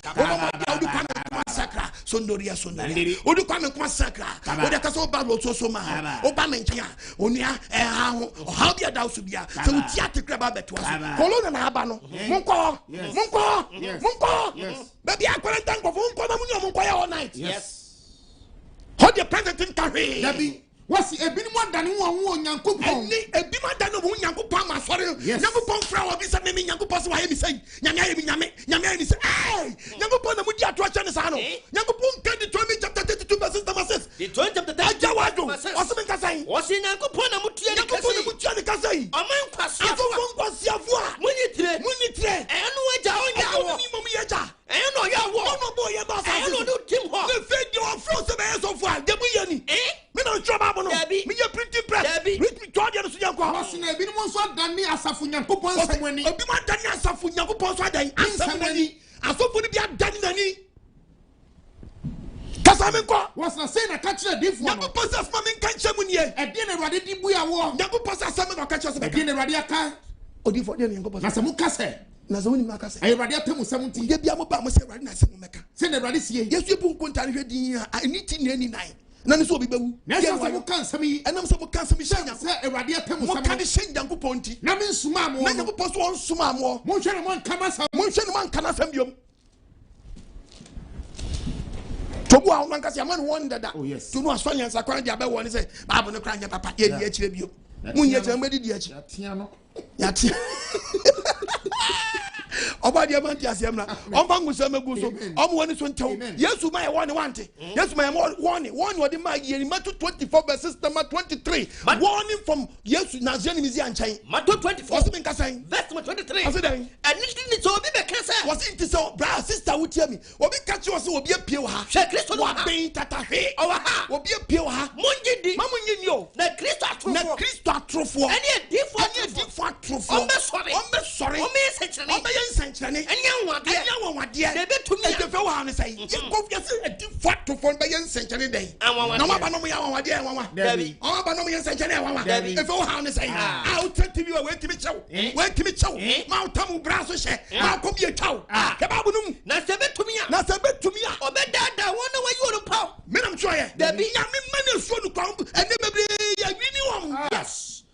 Sacra, Sondoria Sondaria, Udukan Sacra, or the Caso Babo Sosoma, Obama, Onia. How be a doubt to be a so theatre crab to us. Colonna Habano, Munko, baby, I couldn't thank for Munko all night. Yes. Hold your president carry. Debbie. What's a bit more than one Yanko? A bit more than one Yanko Pama, sorry. Yanko Pong Flower, be some name Yanko Pass, why he say, Yami say, hey, Yanko Pona Mudia to Chanasano. Yanko Pong can determine chapter 32 verses the masses. The 20 of the Jawado, what's in Yanko Pona Mutia, Mutia Casai? A man pass, I don't want to Munitre, and I know your boy, I know Tim Hawk. The fed your frozen ass of one, Debiani, me no trouble, me a pretty press, with me to the Yanko. What's in a bit more so than me as a Funyanko Ponsa when you want to answer Funyanko Ponsa, and somebody, I thought would be a Danny. Casamiko was not saying a catcher different. Yaku possess Mammy Canchamunia, and dinner ready to be a war. Yaku possess some of the catchers of a dinner radiaca. Or the Nasamuka. Nazoni Macas, I radiatum 70 years. Yamaba say right now, send a radici. Yes, you put contact with I need in any night. None is so big. Nasamu cancer me, and I'm so cancer me. A radiatum can be sent down to Ponti. Namin Sumamo, Namu post one Sumamo, Monchan Camas, monhwe man kana sam biom tobu a man kase man won dada to no aso nyansa kwan dia be won say babu no kra nya papa ye di akire biom munye tira mbedi di akire yatia no yatia oba dia man tia sem na omba ngusa megu so omo woni so ntew yesu ma ye won wante yesu ma ye won odi ma ye Matthew 24 verses number 23 warning from yesu na zeni mizi anchan Matthew 24 was me nkasan verse 23 I said and ni so obi be kasa was it so bra sister wutia mi obi kachi was obi apie wa ha hwe Kristo no ha ben tatahwe o ha obi apie wa ha munjidi mamunyi ni o na Kristo atrofo eni edifo atrofo ombe sorry ome senchane enya wade de betumi e de fe wa no say ye kofia se edifo atrofo be yen senchane den na wa ba no ya wa wade wa David o ba no yen senchane wa e fe wa no say out TV wa wetimi chew ma utamu braso she ma ko bi chew ke ba bu num na se betumi a obedada wona wa yoro paw menam choye David ya me mane so no kwa ene bebre ya wini wom yes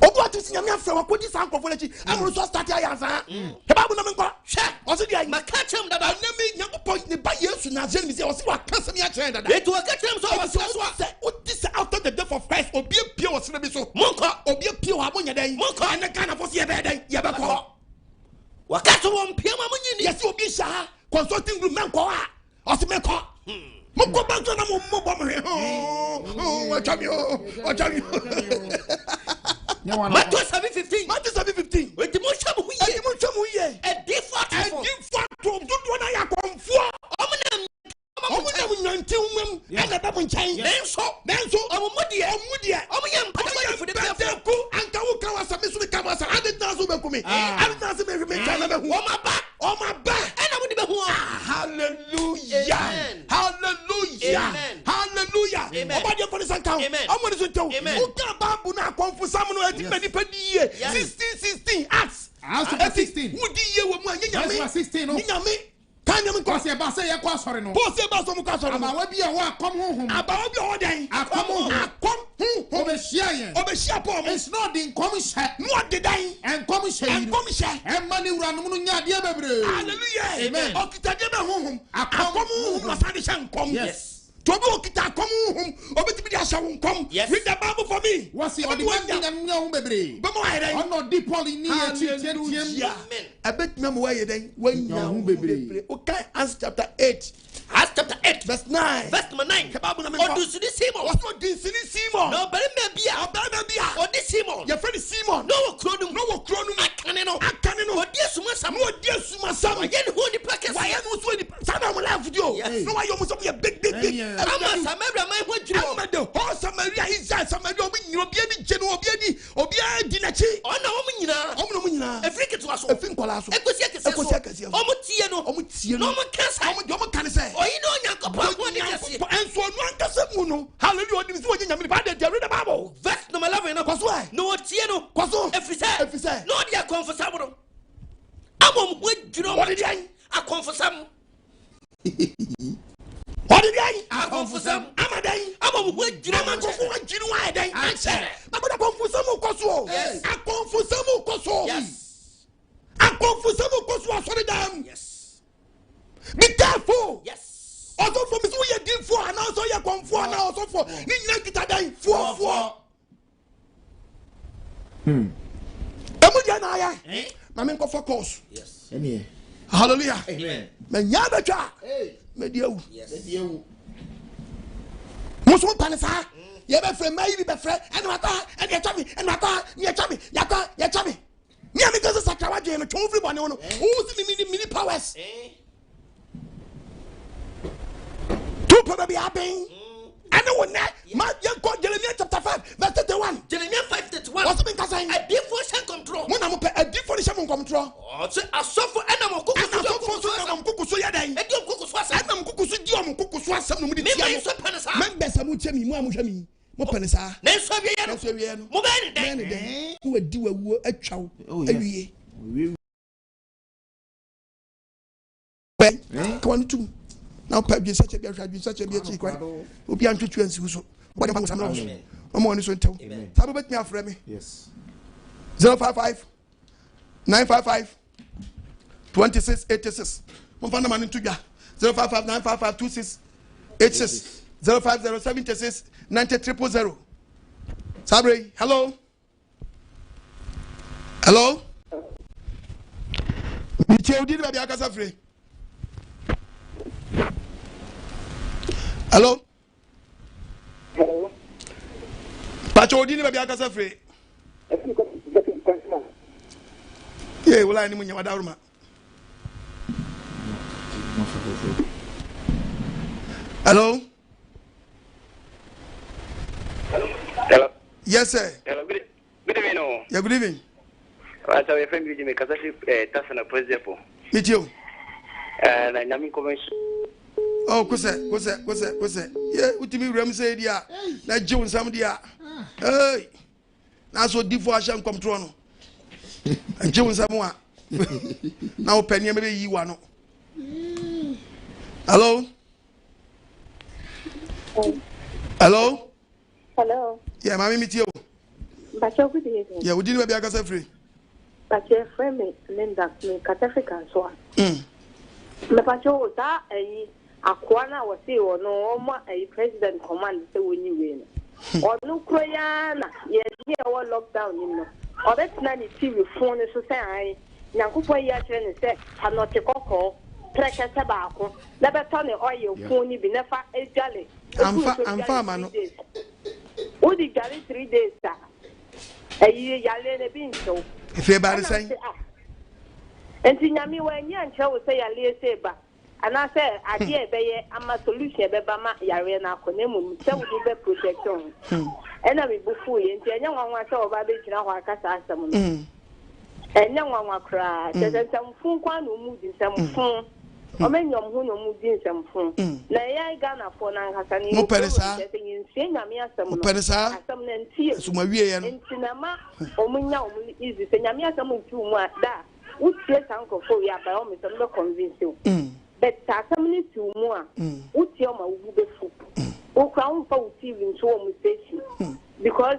obu atisi nyame afre wa kodi san kofo lechi amuru so start ya yansa ke ba bu na me nkwa hwe o se dia makachem dada na me nyankopon ne ba Yesu na zeni mi se o se wa kasem ya chere dada etu wakachem so was say o this after the death of Christ obi pie o se bi so monko obi pie wa bonya den monko ene kana fo se ye be den ye be ko wakati wo mpia ma munyi ni yes obi sha consulting group men ko o se me ko moko ba so na mo bo mo wa chami Matthew 7:15 weti mo shamu huye e default do na ya konfo omuna munyanti umam ana ba munchan benso omudie omyem pa ku anka wo ka wasa mesu ka wasa ade na so be kumi ade na so be me ka na be hu o ma ba ana mudi be hu hallelujah obade for the sanka omuni so tew o ka babu na konfo sam no ati mani padie 16 acts 16 mudi ye wo mu anyame 16 no nyame kanyam ko se ba se ye kwa sori no bo se ba so mu kwa sori aba wa bi e ho akom honhom aba bi o dan akom honhom obehia yen obehia po mo it's not the come share no de dan en come share en mani wura no nya de bebre hallelujah amen okitade be honhom akom honhom masade sha nkom yes to be okita akom honhom obetimi dia sha nkom read the Bible for me what's the nya ho bebre be mo ayre ono di paul ni e chi amen abetimi mo waye den wanya ho bebre okay Acts chapter 8 Acts chapter 8 verse 9 verse 9 odusini Simon was not disini Simon no bari me bia odi Simon your friend Simon no wo kronum akane no odi asuma sam waye ne ho ni package waye no so ni sana mo life dio no waye mo so ye big ama samabra mai ho jiro ama the whole Samaria Israel Samaria obi nyiro obi adi je no obi adi na chi ona wo mu nyina afrika to aso efin kola so ekosi akese omo tie no omo kasa omo kan say oyi no nyankopon ho ni kase enso no ankasa mu no hallelujah odi so nyame ba de read the Bible verse number 11 no kwaso no tie no kwaso efise no dia confessable no amom ho jiro what did I akonfosam what did I akonfosam amadan amom ho jiro jiro wa dan answer na boda akonfosam kwaso akonfosam kwaso yes akonfosam kwaso asori dam yes be careful yes also for me so ye din for and also ye konfo and also for ni nyina kita dan for emu dia na ya na me ko focus yes ene hallelujah amen me nya betwa me dia wu yes muso panisa ye be frɛ mai bi be frɛ ene mata ene ya chami ene mata ni ya chami ya chami ni ami kaza sakrawa je no twon free bone no wo si mini powers two probably happen and one ma yanko Jeremiah chapter 5 verse 31 Jeremiah 5:31 what's been saying a devotion control mo na mo pe a devotion control so asofo ena mo kuku so ya dan e di kuku so asem ena mo kuku so di o mo kuku so asem no mo di tia me so panisa members am chemi mu am hwami mo panisa na so awie no mo ba ni den mo wadi wawu atwaw awie kwanu tum now pep je such a be kwa obi antwetwe ansi so body bank sam na so no mo ni so ntew sabe bet me afre me yes 055 955 2686. Mfana mani tuja 055 955 2686 05076 90000. Sabre, hello. Hello. Michel did baby akasa free. Hello. Hello. Pacho did baby akasa free. Yeah, well I need munya wadaruma. Hello. Hello. Yes sir. Hello. Good evening. Yeah, good evening. I saw a friend with me because I Tasana President. Meet you. And I am in convention. Oh, kose. Yeah, utimi ram say dia. Na Jones am dia. Hey. Na so difo asham control no. Jones am wa. Na opani me be yi wa no. Hello. Hello. Hello. Yeah, mami meet you. Bacho good evening. Yeah, we didn't be akasa free. Bacho friend me Linda me Katafrika so. Me bacho da akwana wasi ono oma president command say woni we no. Onu kroya na ye here wa lockdown ni no. Obetna ni TV phone so say ai nyankopon ya kire ni say anote kokko pressure se ba ko. Na beto ne oil phone ni bi na fa ejale. Amfa ma no. Odi gari 3 days ta. Ayi yale ne bin so. If you bad say. Enti nyami wa nya nche wo say yale say ba. Ana say ade e be ama solution be ba ma yare na akonemu se wo be protection. Ena me bufu ye enti enya nwanwa say oba be kira ho akasa asem no. Enya nwanwa kra, nsem fun kwa no mu di nsem fun. Omenyom hu no mu di nsem fun. Na ya Ghana for na nkasa ni. Mo peresa. Nsi nyami asem no. Peresa. Asem na ntie. Suma wiye ye no. Enti na ma omunya omu easy se nyami asem ntu mu a da. Utie sankofo ya ba o me so be convince you. But asem ni tu mu a utie o ma wubu be fu. O kwa un fa utie ntu o mu station. Because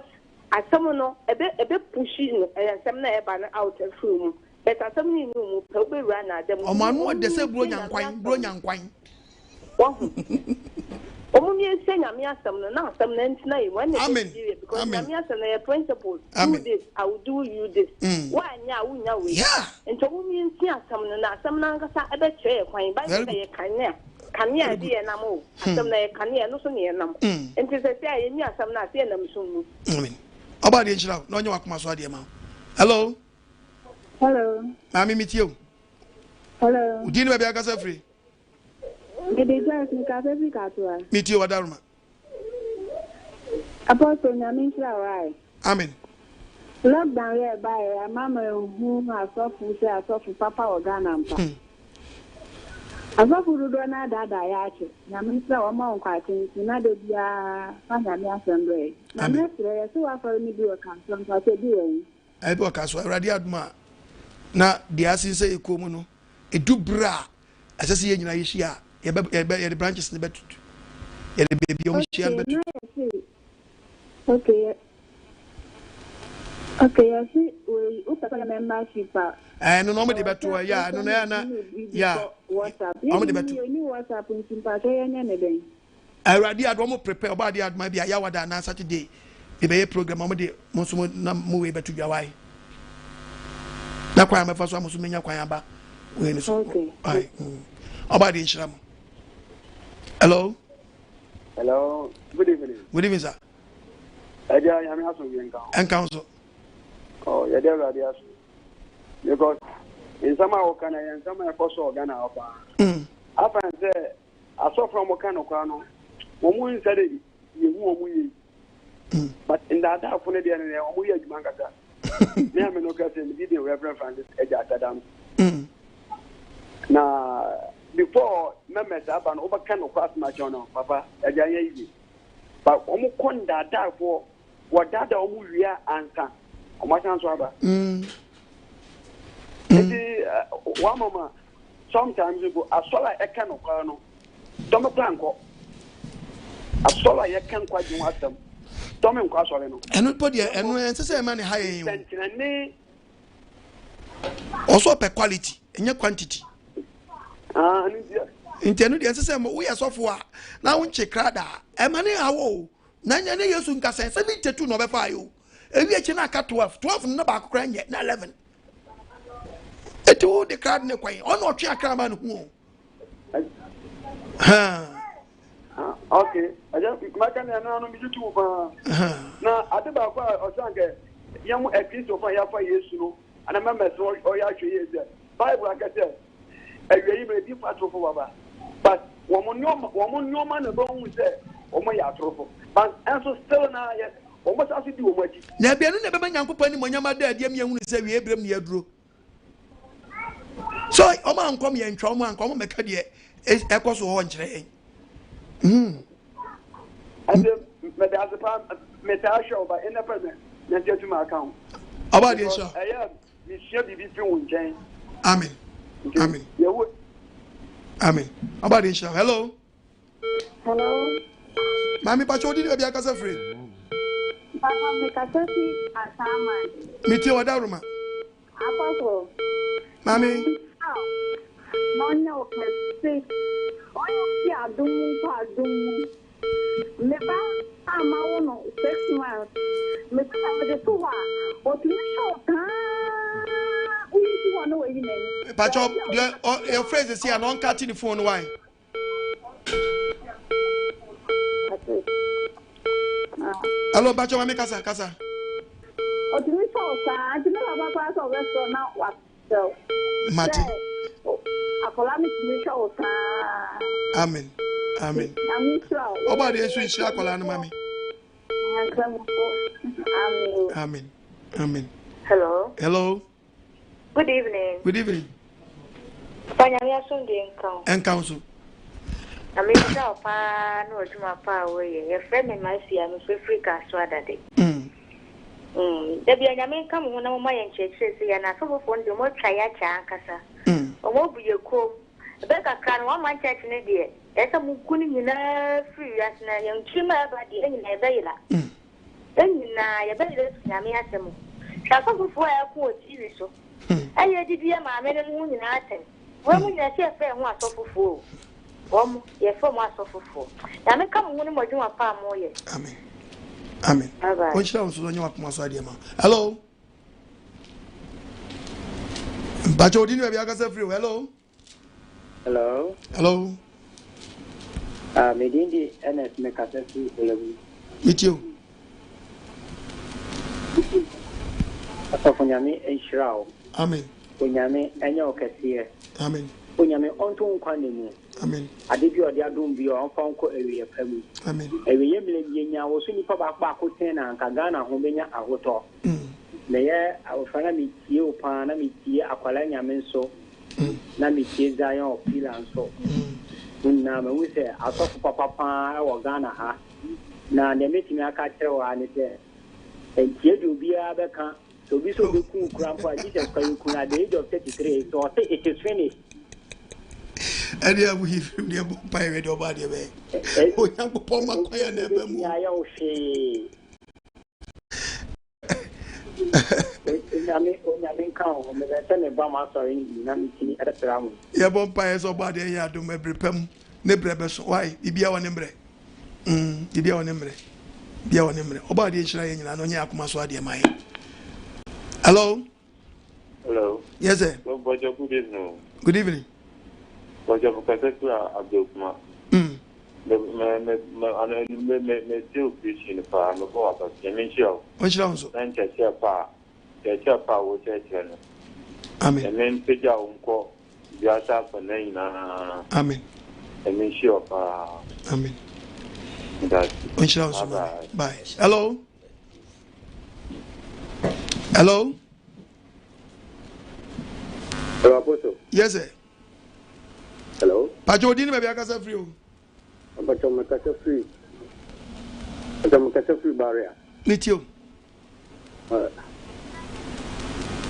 asem no ebe pushing asem na e ba na out from. But asem ni nu mu pe be run na dem. O ma no de se bro nyankwan. Omumi ese nyame asem no na asem na ntina yi when they because nyame asem na your principles do this I will do you this wa nya wo nya we ento omumi ese asem no na asem na nkasa ebe kire kwan ba ye kania di e nam o asem na ye kania no so ne ye nam ento se sia ye nya asem na se nam so mu amen oba de nchira na onye wakoma so ade ma hello mami meet you hello udini be akasa free Ede just ni ka se ka to a. Meet you wadaruma. Apostle nyame nshira wai. Amen. Lockdown here by mama hu asofu se asofu papa ogana mpa. Asofu rudo na dada ya ache. Nyame nshira wa ma nkwa ache na de bia fa nyame assemble. Na mesre ye so afa ni bi o kan so nka se bi wen. Ai bi o ka so awrade aduma na dia sinse ekomu no edubra asase ye nyina yehia ye the branches ne betutu ye the baby o share betutu okay I see we upaka membership no me de betu ya no na ya WhatsApp o me de betu ni WhatsApp ntimpa ke yenya ne den awrade adwo mo prepare oba de aduma bia ya wada na Saturday e be program o me de mo so na mo we betu dwawai na kwa me fa so mo so menya kwan aba we ni so okay ai oba de nshira mo hello Good evening sir Aja yami aso yenka council oh ya de radio aso because in sama okana yan sama e koso ogana opa afa nse aso from okana kwa no mo mu nsade yehu o mu yi but in that afo ne de ne o mu yi adwuma nkata me am no kase me di Reverend Francis Eja Tadam na before members aba no obaka no class match no papa Eja yi but omu konda da for wadada omu wia anka omu chance aba one mama sometimes you go asola eka no kwa no don't plan ko asola eka kwa ju asem don't me kwa asole no eno podi eno ense se ma ne haye yin sentinane Also per quality, in your quantity. Intenu the answer we are so far. Now when check crada, a money awo. Nanya years soon can say 72 no by you. A year chinaka 12 no back crying yet, 11. It all the card no quay, on what your craman who. Okay, I just my can YouTube. Now, I think about or something. Young at least of 5 years, and I remember so or actually is there. Bible, like I said, a very different for but woman, no man alone say, oh my atrophy. But also still now, yet, almost as you do what you never young company when you're my dad, you say we Abraham near drew. So, Oman come here and trauma and come make a is echoes or one train. And the metal show by any person, not just to my account. About this, I am Monsieur Division Jane. Amen. Amen. Amen. About this, hello. Hello. Mammy Pacho did be a casa free. Meet you, Daruma. Apostle. Mammy. No, say, I don't do. Never, I'm out 6 months. Mr. Tua, what you show? We want to wait. Pacho, your phrase is here, non cutting the phone. Why? Hello, Pacho, Mammy Casa. What do you show, sir? I don't know about a restaurant now. What? So, Martin. Amen. Amen. About the sweet shakola, mammy. Amen. Amen. Hello. Hello. Good evening. Good evening. Panyamia Sunday and council. I mean, no, to my power away. A friend in my see, I'm free car swada day. There be a man come when I'm my church, and I saw one the more triacha, Cassa. Or what be your call? A beggar can one my church in a dear. There's a mukuni free as a young chimmer by the end of a baila. Then you better Yami Asamo. Shall before I quote you so. I did hear my men and women in Athens. When we are here, fair one so for your form was so for. I may come when I do a palm more yet. Amen. Amen. Which sounds on your Masadima. Hello. Bacho didn't have Yagasa free. Hello. Hello. Hello. Medindi NS Mekasasi. Meet you. Afonyami Enshirao. Amen. Onyame enyo kesiye. Amen. Onyame onto nkwanemu. Amen. Adebi odi adum bi o fa nko ewiye pamu. Amen. Ewiye mle bienya wo so nipa ba ko na nka Ghana ho benya ahoto. Na ye awofana mi tie opa na mi tie akwala nyame nso. Na mi tie Zion Pila nso. Na me wi se asofo papa e wo Ghana ha. Na ne metimi aka kire wa ne se entie de obia beka so bi so be ku krampo Jesus kwa at the age of 33 so it is finished. And yeah, we from the pirate your body. Oh, young Poma, I never move. Yeah, bumpires or body, I do my prepem, Nebrebes. Why? Ibia one embre. Ibia one embre. Bia one embre. Obadi Shrine, and on Yakumaswadi, my. Hello. Hello. Yes, sir. Good evening. Good evening. Wajah Profesor Abdul Kumar. Me still preaching for no go about Yemencho. Which rounds? And Chapa, which I tell. Amen. And then Pija Unco, Yasa for Naina. Amen. And me sure. Amen. That which rounds? Bye. Hello. Hello. Hello, Apostle. Yes, sir. Hello. Pacho didn't maybe I can say free. But I'm a free barrier. Meet you.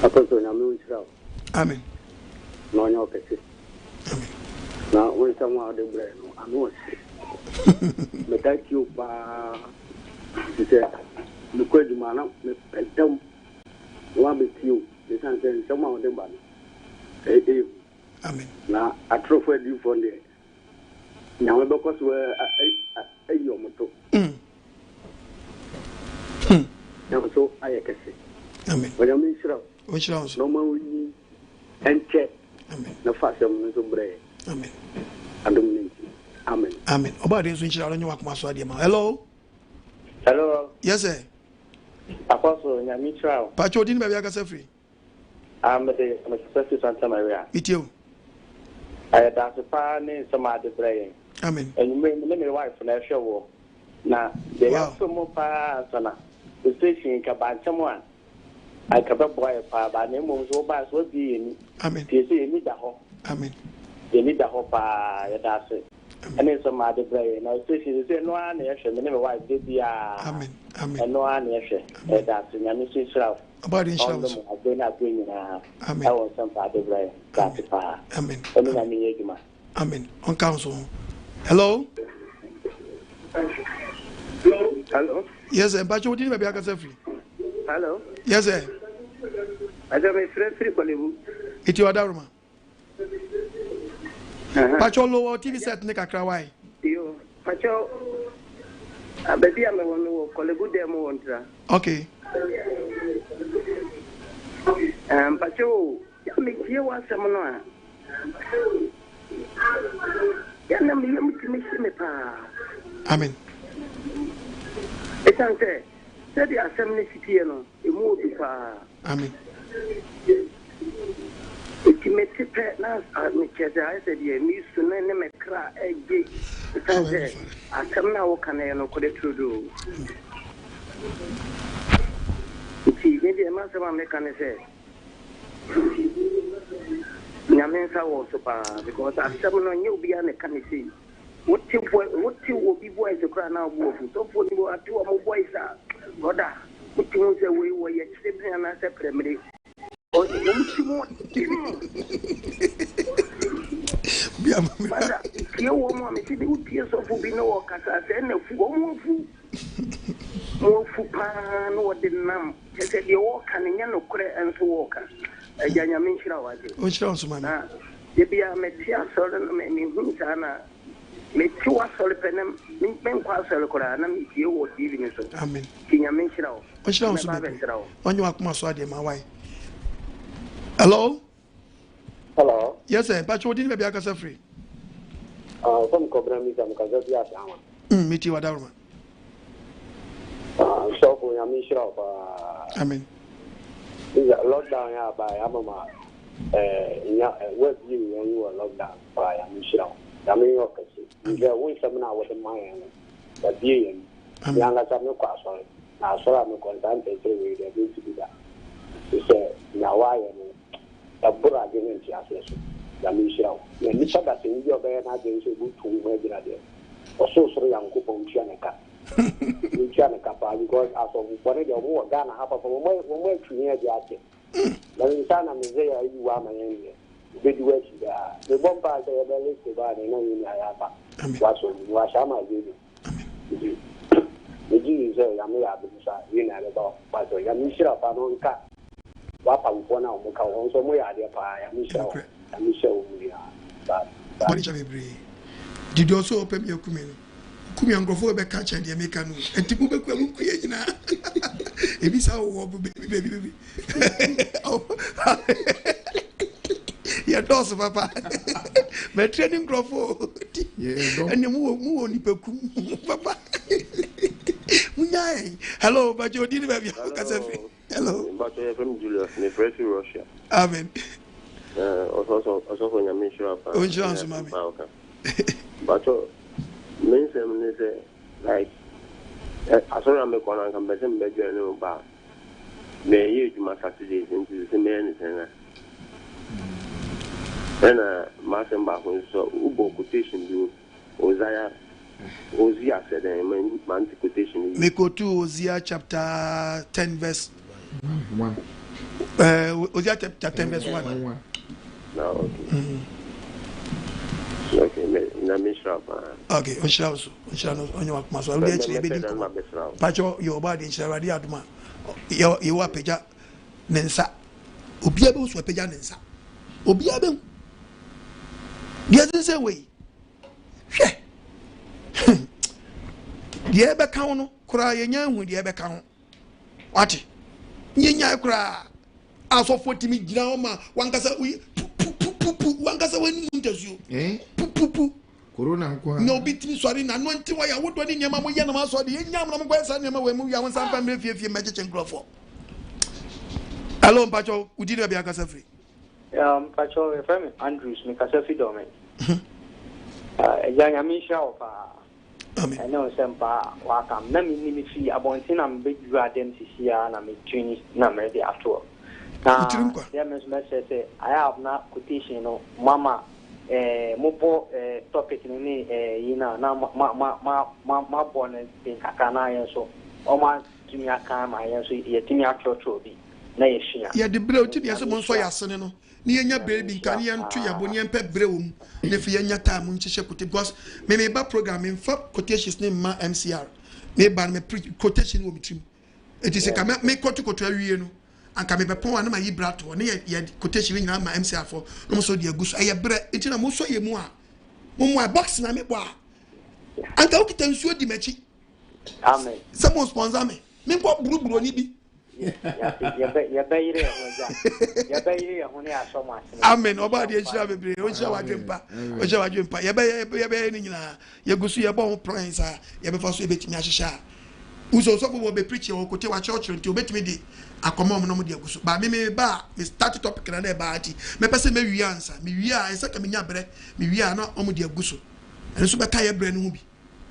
Apostle, I'm moving out. Amen. No, no, okay. Amen. Now, when someone out the bread, I'm not. But thank you, he said, the question, man, them one with you. This answer, someone of them, Amen. Na atrofo di fonde. Na we beko so ayo moto. Na so ayekese. Amen. Wanya mi shira. O shira so. No ma wi enche. Amen. Na fashion no bre. Amen. Amen. Amen. Amen. Oba de so shira onye wakoma so ade ma. Hello. Hello. Yes sir. Apostle Nyamitra. Pacho din ba bia ka free. I'm the Santa Maria. Itio. I dance a pan in some other brain. Amen. And you made my wife from that show. Now, they have some more pass on the station can buy someone. I can buy a par by name of Zobas would be in. Amen. You see, you need the hope. Amen. You need the hope, that's it. And then some other brain. Now, station is no one, actually, the name of wife did be Amen. Amen. And no one, actually, that's in Yamishi Shelf. About insurance. I've been up doing Amen. I want some part of the classifier. Amen. Amen. On council. Hello. Hello. Yes, sir. Pacho din ba bia ka free. Hello. Yes, sir. I don't my friend free Kolebu. Iti wadaruma. Pacho lowo TV set ne kakra why? Yo, Pacho abebi ame wono Kolebu demo wontra. Okay. Pacho, ya me kie wa semno ya na me mutimi pa. Amen. Etante, se di asemne sitie no, emu obi pa. Amen. Itimete pe na me cheza I said ye mi su na ne me kra eje. Etante, asemna wo kana no kode trudo. Maybe a master of mechanic. Yamensa was because I'm someone on you be a mechanic. What you will be boys to cry now? So for you are two more boys. Goda, what you want to say we were yet sleeping and I said, Premier. Oh, you want you want me to do tears of who be no work as I said, no fool. More fupan or the num. He said, you walk and you credit and so walk. A Yamin Shirawa. Which sounds man. They be a metia solemn meaning Hunsana. Make 2 solid penem, men quite circular, and you were giving us. Amen. King Yamin Shirawa. Which sounds on your Akmaswadi, my wife. Hello? Hello? Yes, sir. But you didn't be a free. Some cobra me some Kazazia. Miti Wadarma. So for Yamishra, Amen. Lockdown ya by Amama. What you were locked down by Yamishra. Yamin Yokas. There was some now with the Mayan, the being young as I'm no class on it. Now, so I'm a content to do that. He said, now I am a Bura against Yasis. Yamishra. And you said that in your bed, I didn't say good to me. Or so young coupon Chanaka. You can't capable because as of one of your war Ghana happen from one to near the art. Then in Sana Misea, you are my enemy. Big words there. The bomb part of the belly to buy the name Yapa. What's on Washama Gidi? The G is a Yamia, you know, but Yamisha Panonka. Wapa Wana Moka, also my idea by Yamisha and Michelle. Did you also open your community? Kumi angrofo be catch and make no entibu be kwa munku ye nyina ebisa wo baby ya dos papa me training grofo and mu oni peku papa munyai hello but you didn't have your cafe hello but from Julius in fresh Russia. Amen. Also for Yamisha. Oh, insurance mami. But means like I saw I'm a corner and come back and about may use my Saturdays into the man and Martin Bachman so Ubo quotation do Ozia said and man quotation. Make go to Ozia chapter 10 verse 1. Ozia chapter 10 verse 1. No, okay. Okay, okay, on shall on your muscle. I'll get you. Pacho, your body in Sharadi Aduma. You are Peja Nensa. Ubiabos were Peja Nensa. obi abem dia say we hwe dia be kan no kura yenya hu dia be kan ati yenya kura asofo timi gira o ma wankasa wankasa wani muntazu pupu corona nko no bitimi sori na no nti wa ya wodo ni nyama mo yena ma so de yenya mo kwa sa nyama we mu ya won sampa me fie mecheche nkrofo hello mpacho udiri bia kasa free mpacho FM Andrews me kasa free do me ya nyame sha ofa amen eno sempa wa kam na mi ni fi abonti na mbe du adem sisia na me twini na me de after yeah, Miss say I have not quotation no mama mobo topic ni na ma born in kakana yen so o ma timi aka ma yen so ye timi akyocho bi na ye hia ye de bre o timi ye so mo so ya sene no ni yenya baby kan ye ntu ya boni empe bre wo mu ne fi yenya time nchehye kote because me ba program in fact quotations ni ma MCR me ba me quotation wo bitrim it is a me koto awie no anka me bepon ana ma yibrato ne ye quotation nyina ma MCR for no so de aguso eye bre etina mo so ye mu a mo box na me bo a anka ukita nsuo di machi amen some sponsor me ko buruburu ni bi ya bayire ho ne asomo asene amen oba de nhira bebre o nhira wadwempa ye be ni nyina ye gusu ye bo ho plans a ye be fa so ye betimi ahyehya uso so bo be preach o kote wa church nti obetimi di akomom no mo de aguso ba me ba me start topic na na ba ati me pese me wi ansa me wi a ese ka me nya bre me wi a na o mo de aguso enso be ka ye bre no hu bi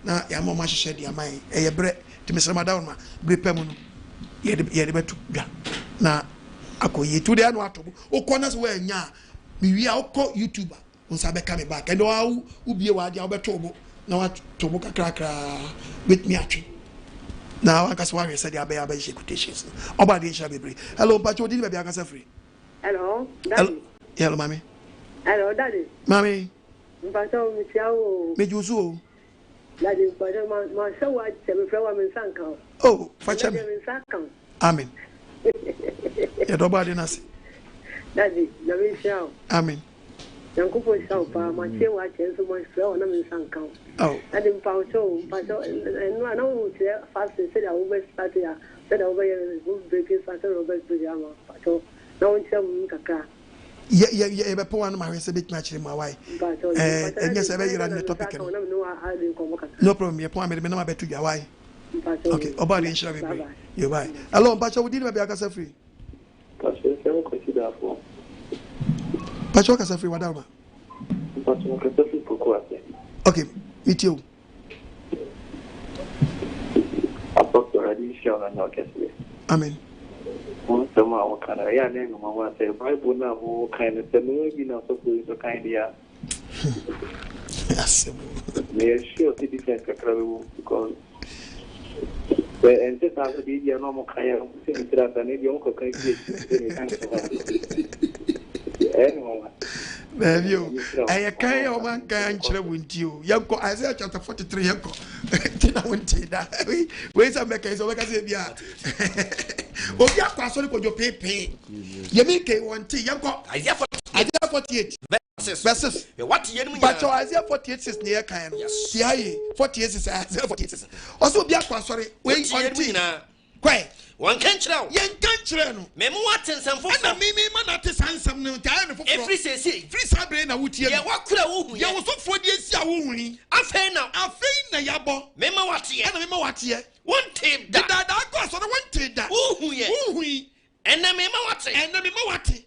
na ya mo ma hyehye de aman e ye bre ti me sema da ma bre pem no ye de betu dwa na akoye tu de anu atobo o kona so we nya me wi a o ko YouTuber unsa be ka me back and o ubie wa dia o beto obo na wa tobo kakrakra with me atwe now I guess why said ya be she quotations oba de sha bebre hello pacho di be aka sa free hello daddy hello mami hello daddy mami mpacho mi tiawo mejuzu o daddy mpacho ma so wa temi fra wa men sanka oh facha me amen ya do ba de nasi daddy na mi tiawo amen yankupo shao pa ma che wa che so mo fra na men sanka oh daddy mpacho no na wo che fast say da wo be start ya say da wo be breaking start ro be do ya ma pacho na wo che mu kaka ye be pon ma hwe se bit ma chire ma why enye se be yira ne topic no problem ye pon me na ma betu ya why okay oba de nshira be you bye hello pacho we did be aka sa free pacho se mo consider for pacho aka sa free wadama pacho mo ka sa free pourquoi okay meet you apostol radisha na okese amen sama wa kana ya ne ma wa sai bible na ho kana se no bi na so ko so kind ya yes me sure ti different ka krabu because and this has to be no mo kaya se ni trata ne dio ko kai ki ni kan so baby I can o man kan chire wunti o yanko Isaiah chapter 43 yanko tina wunti da we say make so make say bia obi akwaso ko jo pepe ye me ke wonti yanko Isaiah 48 verses what ye nmu but Isaiah 48 says near kan no ti aye 48 says Isaiah 48 says also obi akwaso we wonti kwai one can chira yen kan chira no me mu atensam fofo na me ma na te sansam no ta no fofo every say free sabre na wutie ye wakura wo hu ye wo sofo de esi a wo huni afei na yabo me ma watie na me ma watie won tape da da ko so won tape da wo hu and na me ma wate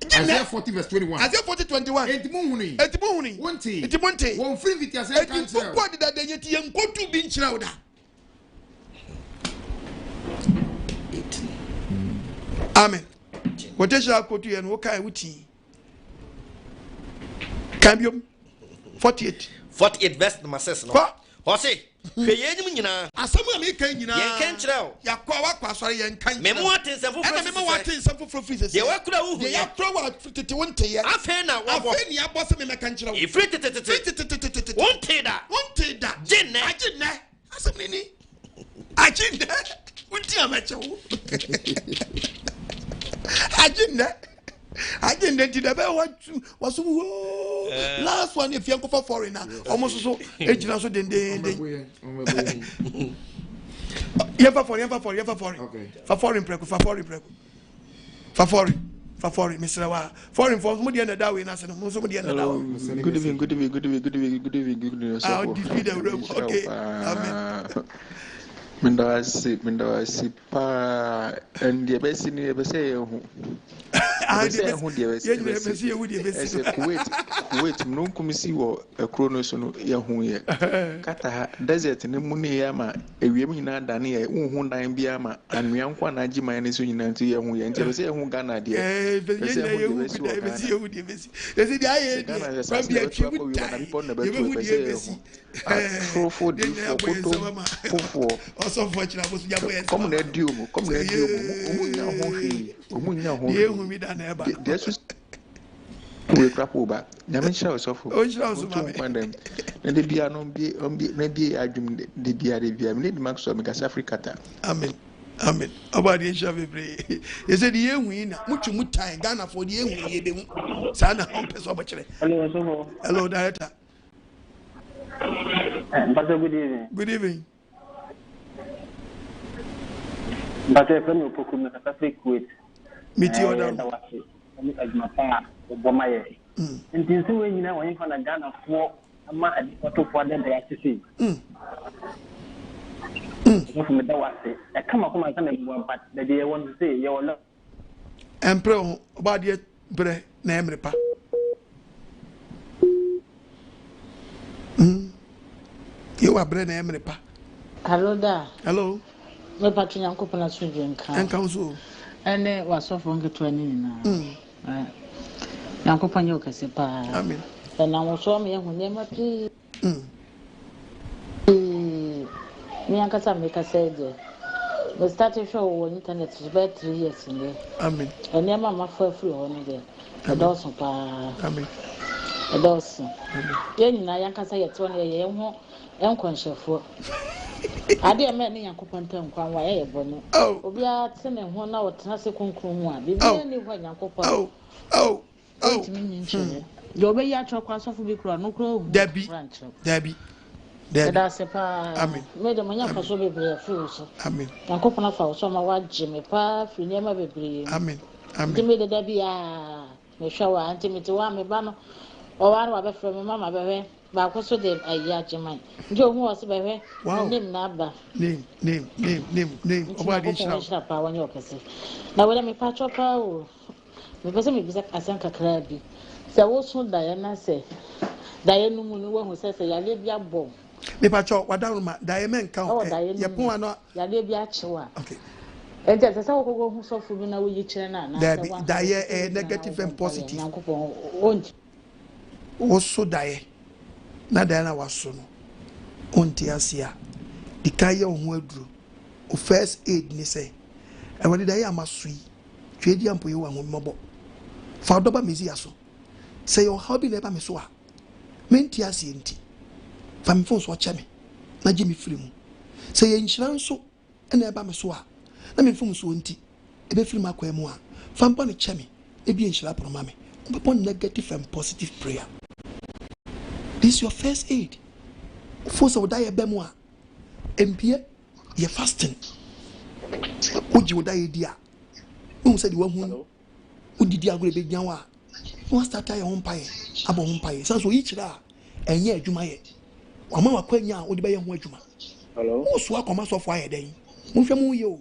Isaiah 40 verse 21. Isaiah 40:21. Entimuhuni. Wonte. Won free vitias e kan tell. Enti da de yeti yenkotu bi nchira oda. Amen. Quotation quote you and wo kai wuti. Cambium 48 verse number 6 no. Hose hwe yenyim nyina asamu am kan nyina yen kan kirao yakwa wakwa asore yen kan me mu atensafo fo me mu atensafo fo freeze ye wakura wo hu ye yakwa wa tete wonte ye afei na wo afei ni abose me kan kirao e free tete wonte da jinne asam ni ajinne wonti amache wo ajinne Nenti the bear was last one if you go for foreigner almost so ejina so den Yefa for foreign preku for foreign Mr. Wa foreign for mo dey na that way na say mo so mo dey na that way. Good evening. Okay. Amen. Mendawasi pa and the best in the best who Kuwait no kumisi wo ekro so no ye hu ye kata desert ne mu ne ya ma ewiem hina dane ye hu dan bia ma anwea nkwa na agi man ne so nyina nti ye hu ye nti be se hu Ghana de Come on, we crap over. Never shall suffer. Oh, shall find them. And the piano be maybe I dream the Bia need Max of Megas Africa. Amen. About the Shavy. You said the young winner, much time, Ghana for the young Sana Humpers of Hello, Director. Good evening. But I can put me a fake weight. Meet you down. As my father, Bomaye. And this way, you know, when you find a gun of war, a man at the for them, they have to see. From the Dawasi, I come up with my son, but the day I want to say, your love. Emperor, about your bre, name repa. You are bread name repa. Hello, da. Hello. No patron, Uncle Panasujan can. And council. And it was off on the 20 now. Uncle Panoka sepa. Amen. And I was me when they might be. Miankasa make a said, the starting show on internet is about 3 years in there. Amen. And near Mamma for free on there. A dozen pa. Amen. A dozen. Then I Yankasa yet 20 years, unconscious for. I dear man, Uncle Pantam, why bonnet. Oh, we are sending 1 hour to Nasa Concrum. Be when Uncle. Oh, your way at your class of big no crow, Debbie. That's a pa. Amen. Made a man for so be a fool. Amen. Uncle Panafal, so my wife Jimmy Pa, you never be. Amen. Timmy the Debbie, me shower, and Timmy to one me banner, or one of from Mamma Baby, but also them a Yajiman. Joe was baby. Wow. Name Naba. Name. About this power on your person. Now, when I patch up power, because I'm a Sanka Crabby. So also Diana say, Diana who says, I live your bomb. Me pacho wadama diamond count. Ye pon ano ya le bi achewa. Okay. E je se wo gogo hu so fu bi na wo yi kire na na. Da ye negative and positive. Oso daye. Na da na waso no. Onti asia. Di kaye ho aduro. O first aid ni say. E woni daye amasui. Twedi ampo ye wa ho mabo. Fa doba mezi aso. Say your hobby never me so a. Menti asia nti. Family phones watch me. Na Jimmy film. Say ye nhyira nso na eba me so a. Na me phone so nti. Ebe film akwa mu a. Fampo ne che me. Ebi nhyira proma me. Upon negative and positive prayer. This is your first aid. Force of die ebe mu a. Empie ye fasting. Oji wo die dia. Who said you want hu? Udidi agore be gyan wa. Won start your home pie. Abo home pie. So yichira enye adwuma ye. Wama wakwanya odi be ye ho adwuma. Hello. Wo so akoma so fo ayeden. Mohwe mu ye o.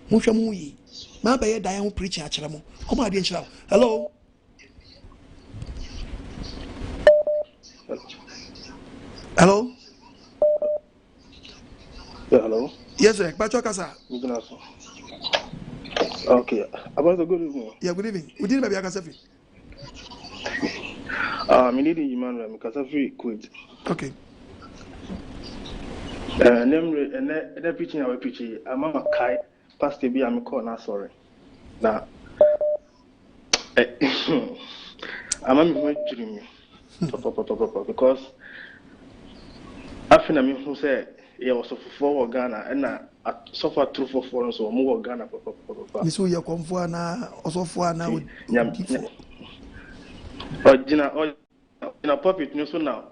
Mohwe mu ye. Ma ba ye dan ho preach a kire mo. Oba ade nkira. Hello. Hello. Yeah, hello. Yes sir, Bacho Kasa. Okay. About the good evening. Yeah, good evening. We didn't be Akasafi. Me need Emmanuel Kasafi quit. Okay. Name and preaching our preaching. I'm a kai pastor be I'm call sorry. Now I'm a dream because I feel I mean who said yeah, also for Ghana, and so far true for foreign, so more Ghana. Miss Uya come for now, also for now. Or puppet news now.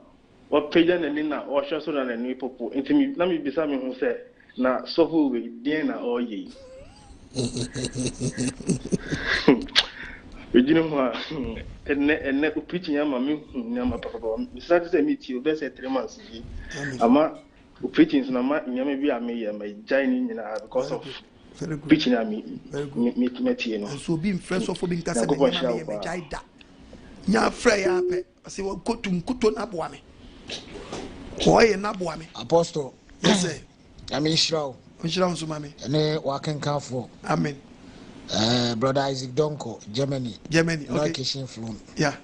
Or pagan and Nina, or Shasson and a new popo. Intimate, let me be something who said, now, so who will Diana or ye? You know, and never preaching Yamma, Yamma Papa. Besides, I meet you best at 3 months. Ama preaching in maybe I may join in because of preaching. I mean, and so being friends of being Cassandra, Nya Freya, I say, well, go to Nabuame. Why Nabuame? Apostle, yes, sir. I mean, Shroud, Mammy, and walking careful. Amen. Brother Isaac Donko, Germany, okay. Kitchen flown. Yeah.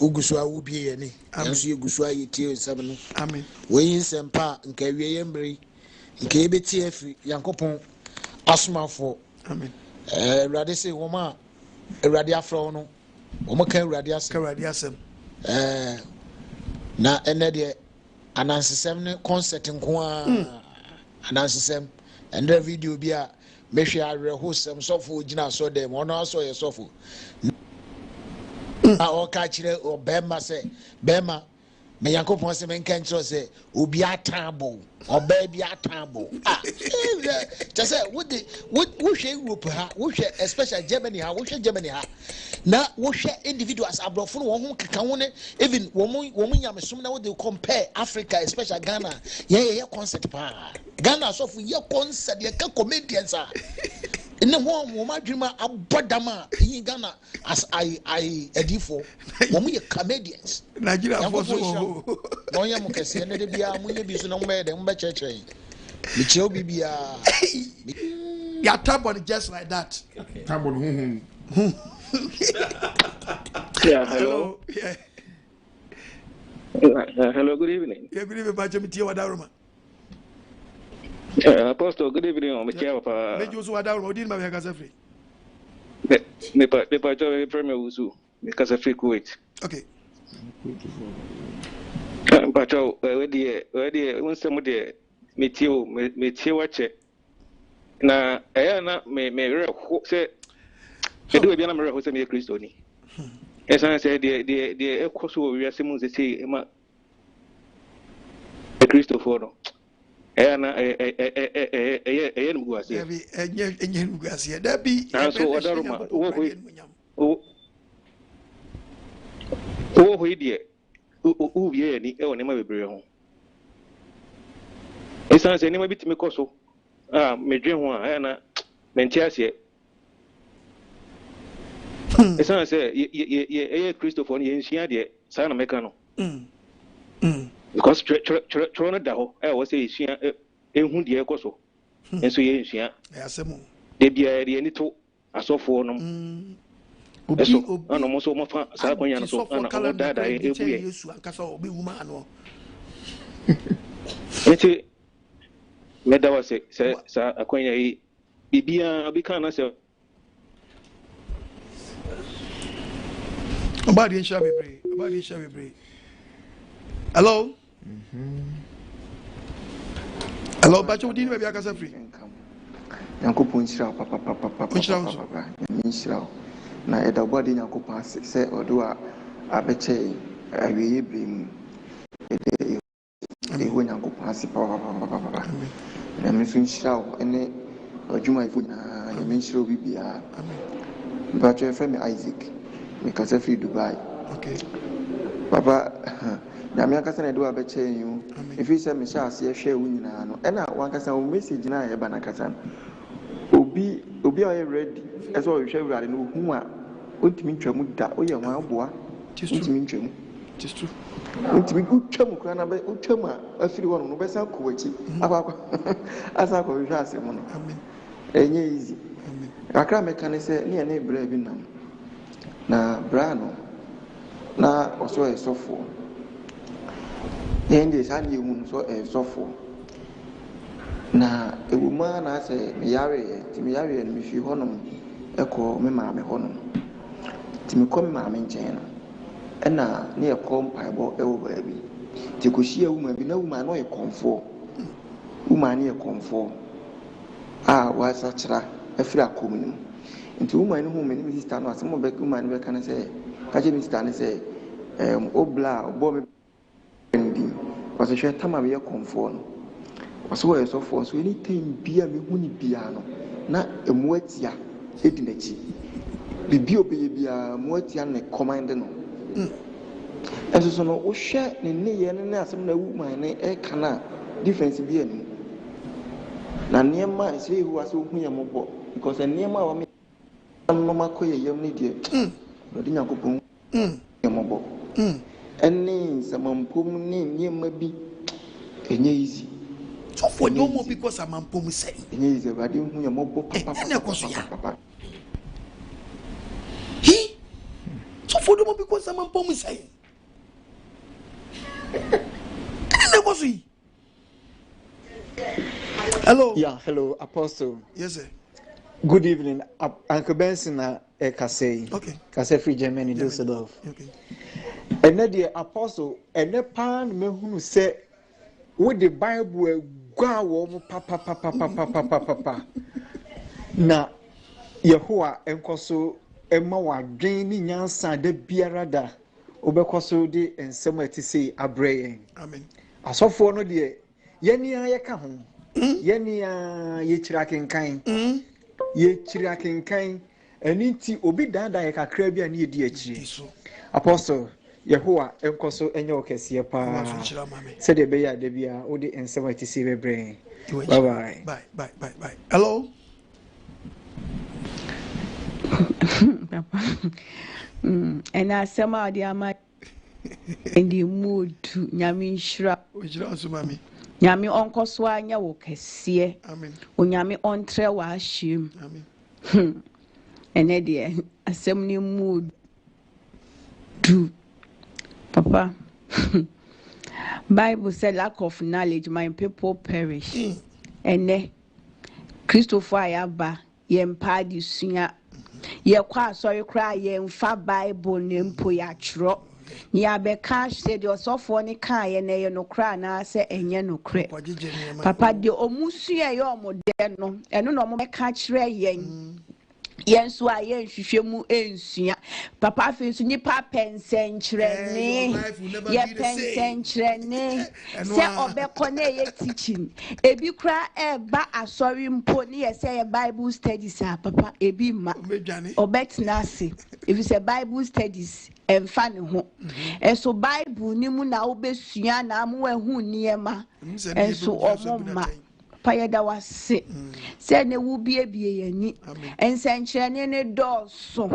Uguswa ubi any, and so you guswa you tear 7. Amen. We in Sempa, and carry embry, and KBTF, Yankopon, Asma for. Amen. Radisse Woma, a radia frono, Omaka radiasem. Na Enedia, an answer 7 concert in Kwa, an answer 7, and the video be a. Make sure I rehearse some software. Jina saw them. One also a software. Or catch it or Bema say Bema. Me yanko ponse men kencho say ubi a tambo or baby a tambo. Just say what share group ha? What share especially Germany ha? What share Germany ha? Na what share individuals abroad for one who even woman yam assume now they compare Africa, especially Ghana. Yeah, concert pa. Ghana so for your concert, your comedians are. In the one woman dreamer abodama in Ghana as I edifo. When we are comedians. Nigeria for so. No ya mukesi ene de bia munye bi so no mbe de mbe cheche. Mi che obi bia. Ya tabon just like that. Tabon Yeah, hello. Yeah. Hello, good evening. Yeah, good evening, Bajo Miti Wadaruma. Apostle, good evening. I'm here. Make you so Wadaruma. Odin ma because free. Me Bajo Premier Usu because free Kuwait. Okay. Bajo, where the when somebody meet you watch it. Na na me say me do be na me say me Christo ni. Esa say the ekoso we asemu say ma Christo for no. Na nuguasie. Enye nuguasie. Da bi so Wadaruma wo die o wie ni e woni ma bebre ho. Esa say ni ma bitimi koso. Medwe ho a na mentiasie. Esa say ye Christopher ye nhia de sa na meka no. Because tro da ho wo say nhia ehu de ekoso. Enso ye nhia. Asemu. De bia de ni to asofo no. Eso ano mo so mo fa sa kwanya no so ana o da ebu ye. Yesu ankasa obi wuma ano. Eti meda wase sa akwanya yi bibia obika na se Obadi nshabebre. Hello. Hello, Bacho Udini baby akasa free. Yankopon shira papa. Shira. Na eda body Yankopon se odo a abeche awiye brim. Ede eho Yankopon ase papa. Na me so shira ene adwuma ifo na me shira obi bia. Bacho efe me Isaac. Me kasa free Dubai. Okay. Papa na me akasa na do abeche yu. Ifi se me sha ase ehwe wu nyina no. Ena wankasa o message na ye ba na kasa. Obi are ready. As all you share with no who are ultimate tramu da o ye wan aboa. Ultimate tramu. It is true. Ultimate good tramu kana be utama afiri wono no be san ko wachi. Akwa asa ko hwe asem no. Amen. Enye easy. Amen. Akra me kan se ne ne bra bi nam. Na bra no na oso esofo. Ende sa ni hu so esofo. Na ewuma na se me yare no me fi honom eko me maame honom ti me kom maame nchen no na ne ekɔ mpaebɔ ewo baabi ti ko hia ewuma bi na ewuma no e konfo woman ye comfort was a chra a free community. Into woman whom many minister no some of woman we can say catch minister and say obla obo was a short time we comfort was where so for so anything bia me huni bia no na emwatia edinachi bibi obi bia mwatia na command no and so no wo share ne ye ne asem na woman ne e kana difference bia ni na niema say who was hu ye mobo because niema wa me mama koye yam ni die no di nyakopon ye mobo eni samampom ni niema bi enye easy so for no more because samampom say enye easy ba di hu ye mobo papa ene koso ya he so for no more because samampom say ene koso yi. Hello. Yeah, hello, Apostle. Yes, sir. Good evening. Uncle Benson Kasei. Okay. Kasei Free Germany, Düsseldorf. Okay. And then the Apostle, and the pan me who say, with the Bible, go papa. Na Yehoah enkoso ema wadwen ni nyansa de biarada obekoso de ensema ti sei abrayen. Amen. Asofo no de yenia yeka ho. Yenia yechira kenkan. Yechira kenkan. Eni obi dada ye kakra bia na yedi akire. Apostle Yehoah enkoso enye okese pa. Said de beya de bia odi ensema ti sei bebrayen. Bye. Bye. Hello. Papa. And I somehow they are in the mood to Nyami Shra. Mami. Nyami Uncle Swanya Wokesie. Amen. Unyami on tre washim. Amen. And Eddie, a semi mood to Papa. Bible said lack of knowledge, my people perish. And ne Christopher Ayaba, Yempa di sunya. Ye kwa sorry cry ye mfa Bible nempo ya chro ni abeka se de osofo ne kan ye na ye no kra na se enye no kre papa de omusua ye omode no eno no mo beka kire yen yenso a yen hwehwe mu ensua papa afi so nipa pensenkyerene ye pensenkyerene se obeko na ye teaching ebi kra eba asori mpo ni ye say Bible studies papa ebi ma obetna ase if you say Bible studies emfa ne ho enso Bible ni mu na obesua na mo ehu niema enso omoma payeda wase se ne wu biebie yani ensenkyerene ne doso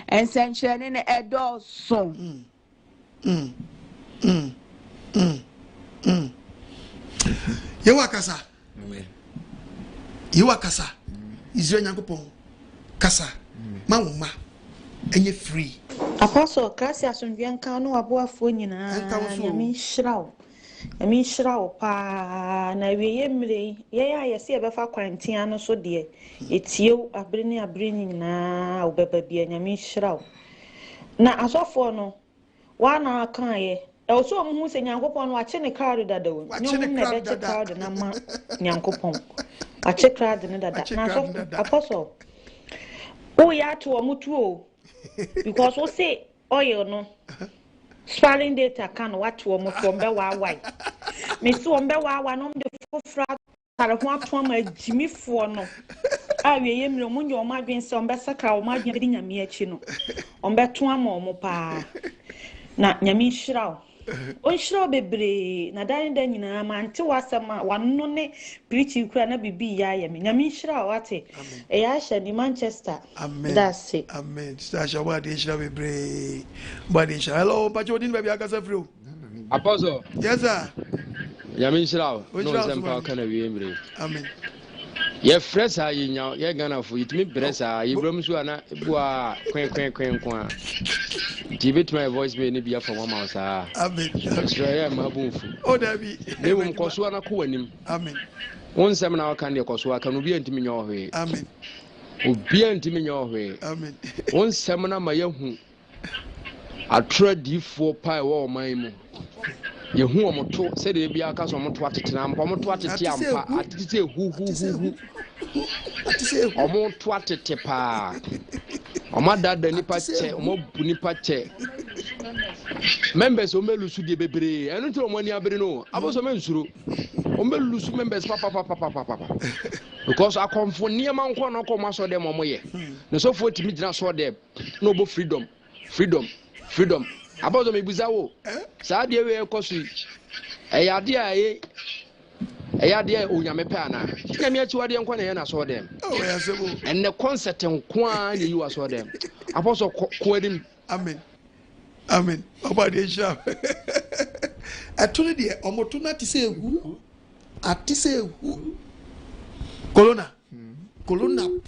ensenkyerene ne edoso yewa kasa Israel Nyankopon kasa mawuma enye free Apostle kasi asundwe kan no aboafo nyina nyame hyirawo Emi shirawo pa na wiye mre ye ya yesi ebefa quarantine no so de etie abreni na obeba bia nyame shirawo na asofo no wana kan ye e o so mu se Nyankopon no ache ne card dada wo nyo na be che card na ma Nyankopon ache card ne dada na asofo Apostle o ya to o mutu o because o say oil no Spelling data can what to almost from Bewa. Miss Wombewa, no, the full frat, what from a Jimmy for no. I will when your might be some better cow, might be a mere chino. On Betuamo mopa. Not Yami Shrow. O shrow be na then you know, man, to us one nonne pretty cranna be yami. Yami Shrow, what a Asha in Manchester. Amen. That's it. Amen. Stasha, what is shall be brave? Body hello, but you didn't maybe I got through. Apostle. Yes, sir. Yamin Shrow. No, some power can be. Amen. Ye fresh are you now? You're gonna for it, me bressa, you bromsuana, bois, quen. Give it my voice, may be a for 1 month. Amen. My boom. Oh, there be. They won't cost one a coin. Amen. One seminar can you cost one can be in your way. Amen. Be in your way. Amen. One seminar, my young. I tried you for pie or my mo. ye hu omoto se de bia ka so omoto atetena ampa omoto atete ampa atete hu omoto atete pa omadada nipa che omobu nipa che members omelusu de bebre enu to omani abere no aboso mensuro omelusu members papa because akomfo niema nko no ko maso dem omoye no so fo timi gina so dem no bo freedom aboso me buza wo sa de we ekosu eyade aye eyade onyame pe ana nyame achiwade nko na ye na so dem and the concert nko an ye you so dem aboso ko edim amen obade sha atuni de omoto na tise egu atise egu corona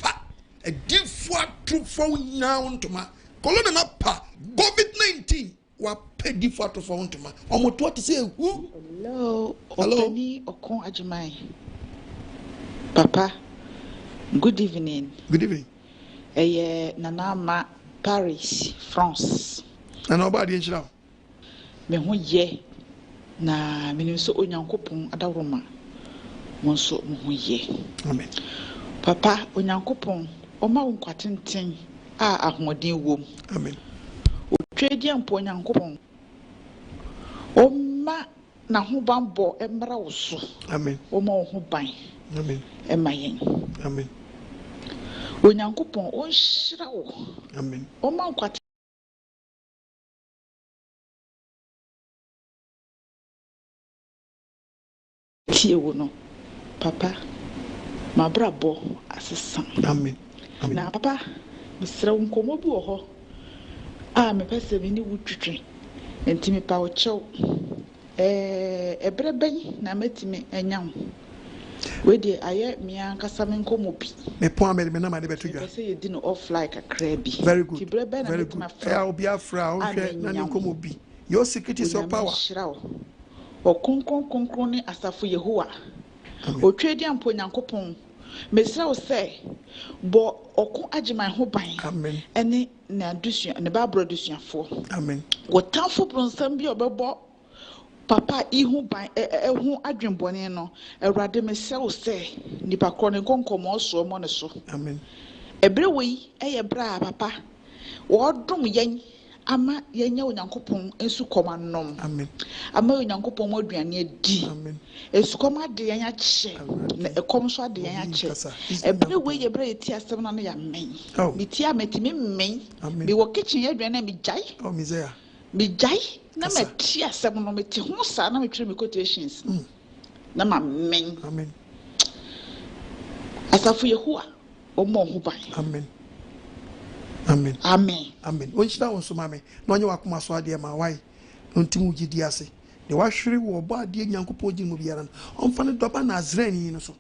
pa a different true for now ntoma corona na pa covid-19 wa pe different for ntoma omoto atise egu hello Openi Okon Ajimai papa good evening Nanama Paris France na nobody in shira me ho ye na me so onyankopon adawroma mo so mo ho ye amen papa onyankopon o ma wo kwatenten a ahoden wom amen o twedi ampo onyankopon o ma na ho bambo emra wo so amen o ma wo ho ban amen emayen amen onyankopon o nhira wo amen o ma kwat tiewo no papa mabrabo asesa amen na papa misra nkomo bi wo ho a me pese me ni wutwetwe enti me pa wo chew ebreben na metime anyam we de aye me ankasa me nkomo bi me point me na ma de betudwa pese ye di no off like a crabby very good tibreben na metime fra obi afra o hwe na ni nkomo bi your secret is your power okonkon ni asafo Yehowa otwedi ampo nyankopon mesra wo se bo okon agiman ho ban amen ene na adusua ne ba brodusuafo amen wotamfo bronsam bi obebo papa ihu ban ehu adwenbone no awurade mesra wo se nipa kro ne konkomo so mo ne so amen ebre wei eye bra papa wodom yen ama yenya onyankopon ensu komanom amen ama onyankopon aduane adi amen ensu koma de yenya che na ekom so de yenya che ebre we ye bre eti asem na ya men mi ti ametimi men bi wo kitchen aduane mi jai misea mi jai na meti asem no meti ho sa na metwe mi quotations na ma men amen asafu Yehowa o mo ho ban amen onchira won so mame na onye wakoma so ade ma wai ntimu gidi ase ne wahwere wo ba ade nyankopon gi mu biara no onfa ne doba Nazarene no so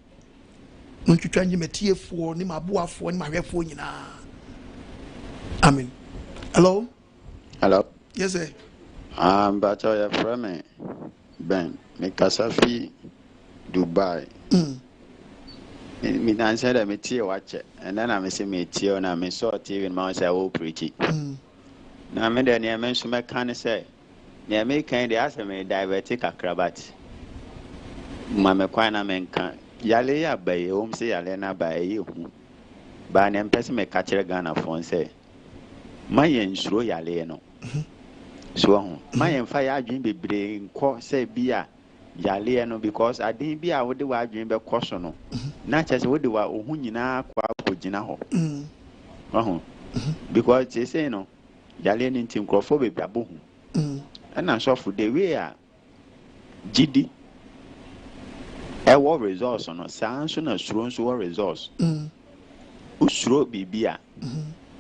ntwitwa nyi metiefuo ne maboafo ne mahwefuo nyina amen hello yes sir but I am from Ben me kasafi Dubai me dan said me tie watch and then I say me tie na me saw TV and my say I will preach it na me then me so me kan say na me kan dey ask me divertic acrobat ma me kwan na me kan yale ya baye o say yale na baye hu ba na mpese me ka kire Ghana fon say ma yen suro yale no so hu ma yen fa ya adwin bebre nko say bia yale no because adin bia wo de wa adwin be koso no na chese wo de wa ohu nyina kwa kogina ho because they say no yale ni ntim krofo be biabo hu na so for the way a gidi e wo results no sanso na suro nso wo results usuro bibia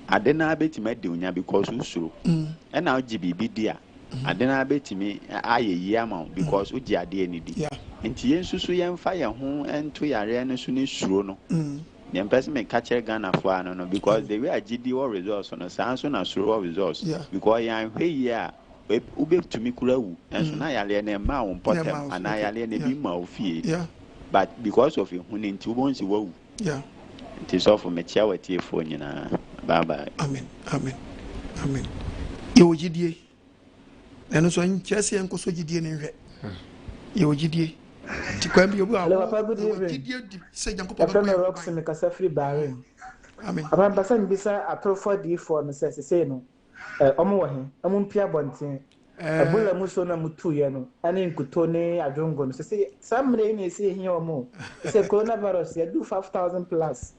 ade na betima de onya because usuro e na ogi bibi dia ade na betimi ayeyi ama because ogi ade ani di enti yensusu yemfa ye ho ento yare no so ne suro no the person me catch Ghana for no because the way agidi wo results no sanso na suro results because yan hwe yi a ube tumi kura wu enso na yale na ma wo potem ana yale na bi ma ofie but because of him nti wo bonsi wo wu it is of me chia wati efo nyina bye bye amen ye ogidie eno so nkyese enko so gidie ne hwe You GD. Tikwambi you are. Papa, good evening. Say, Rocks in the Casafri Baron. I mean, I'm passing beside a pro 4D for Mrs. Seno. Omo, Pia Bontin. A bulla musona mutu yano, and in Kutone, a jungle. Say, some rain is here or more. Say, coronavirus, you do 5,000 plus.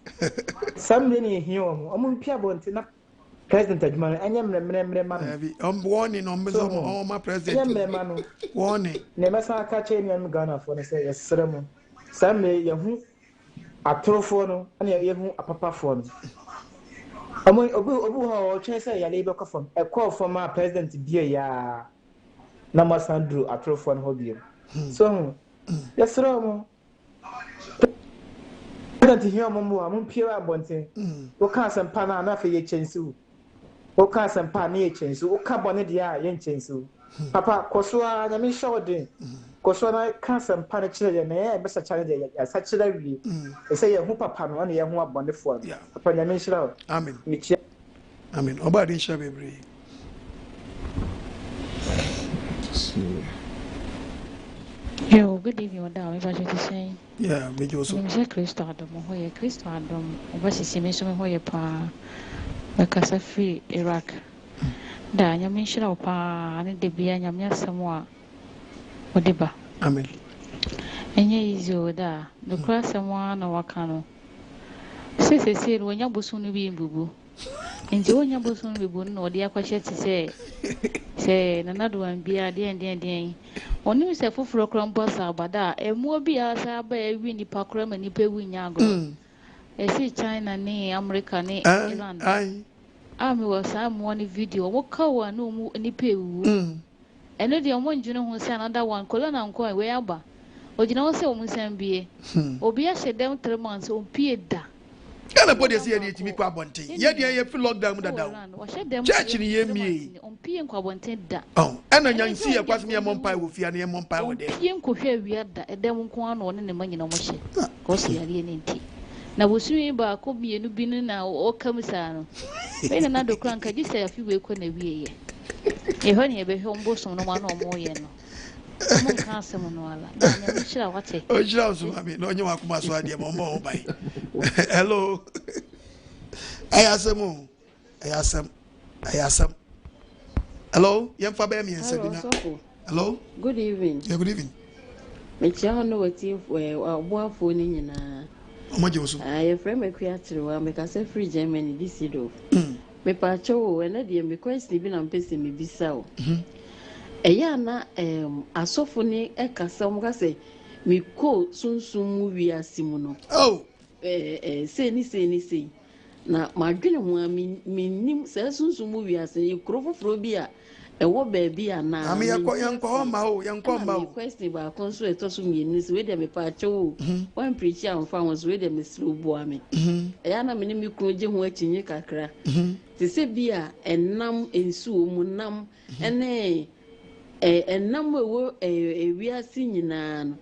Some rain here or more. Pia Bontina. President Adman, I am the warning on my president. Warning. Never saw a catch any Ghana for the say, ceremony. Some may you a trophone and you a papa phone. Among Obu Chase, a labor from a call from my president, dear ya. Nama Sandro, a trophone hobby. So, yes, Romo. President here, Momo, I'm pure abonting. What can't some pana enough for your chance? Oka sampa na echensu oka bone dia ye nchensu papa kosoa na me show de kosoa na ka sampa na kire na e besa chare de ya sa kire wi e say ye hu papa no na ye hu abone fo papa na me shira amen michi amen oba de sha bebre Yo, good evening, madam. If I should say, yeah, me also. I'm Christo Adam. Christo Adam. Obasi sime so me hoye pa. Because free Iraq. Da nyame shira opa ne de bia nyame asemo a odeba. Amen. Enye izo da no kra asemo na waka no. Se wonya bosu no bi mbubu. Nje wonya bosu no bibu no ode akwahye ti se nanado an bia de oni se foforo kra mbosa abada emu obi asa ba ewi ni pakra ma ni pewi nyago. Esi China ni America ni Iran. Ami was one video. What kawa no mu ni pewu. Eno de omo njune ho se another one kolona nko we aba. Ojina wo se o musam bie. Obi a shedem 3 months o pie da. Kana body se ye timi kwa bonten. Ye de ye fi lockdown da dawo. Church ni ye mie. On pie kwa bonten da. Oh, ena nyansi ye kwasem ye mompai wo fia na ye mompai wo de. Pie nko hwe wi da edem nko ano one ne manyina mo hye. Ko se yare ne nti. Na wosumi ba ko mienu bi na o kamisa no be na do kran ka gisa afi we ko na wiye e ho ne be hombo so no ma no mo ye no mo kan asem no ala na nya mi shira wate o shira so ma mi no nya wa kuma so ade mo mo bai hello ayasem hello yem fa be mi ensa bi na hello good evening yeah good evening me chia no wati oboafo ni nyina your friend me kwatrewa me ka say free Germany this do me pa cho na de me question bi na mpese me bisa o eya na asofo ni e kasa mo ka say me ko sunsun mu wi asimu no oh say ni na madwene ho a me nim say sunsun mu wi ase krofoforo bi a ewo baabi a na ami yanko ma o question ba konso etoso mi ni se we de me pa cho one preach am fa won so we de me slow bo ame eya na me ni mi kun je ho achinye kakra te se bia enam ensu mu nam ene enam ewo ewiase nyina no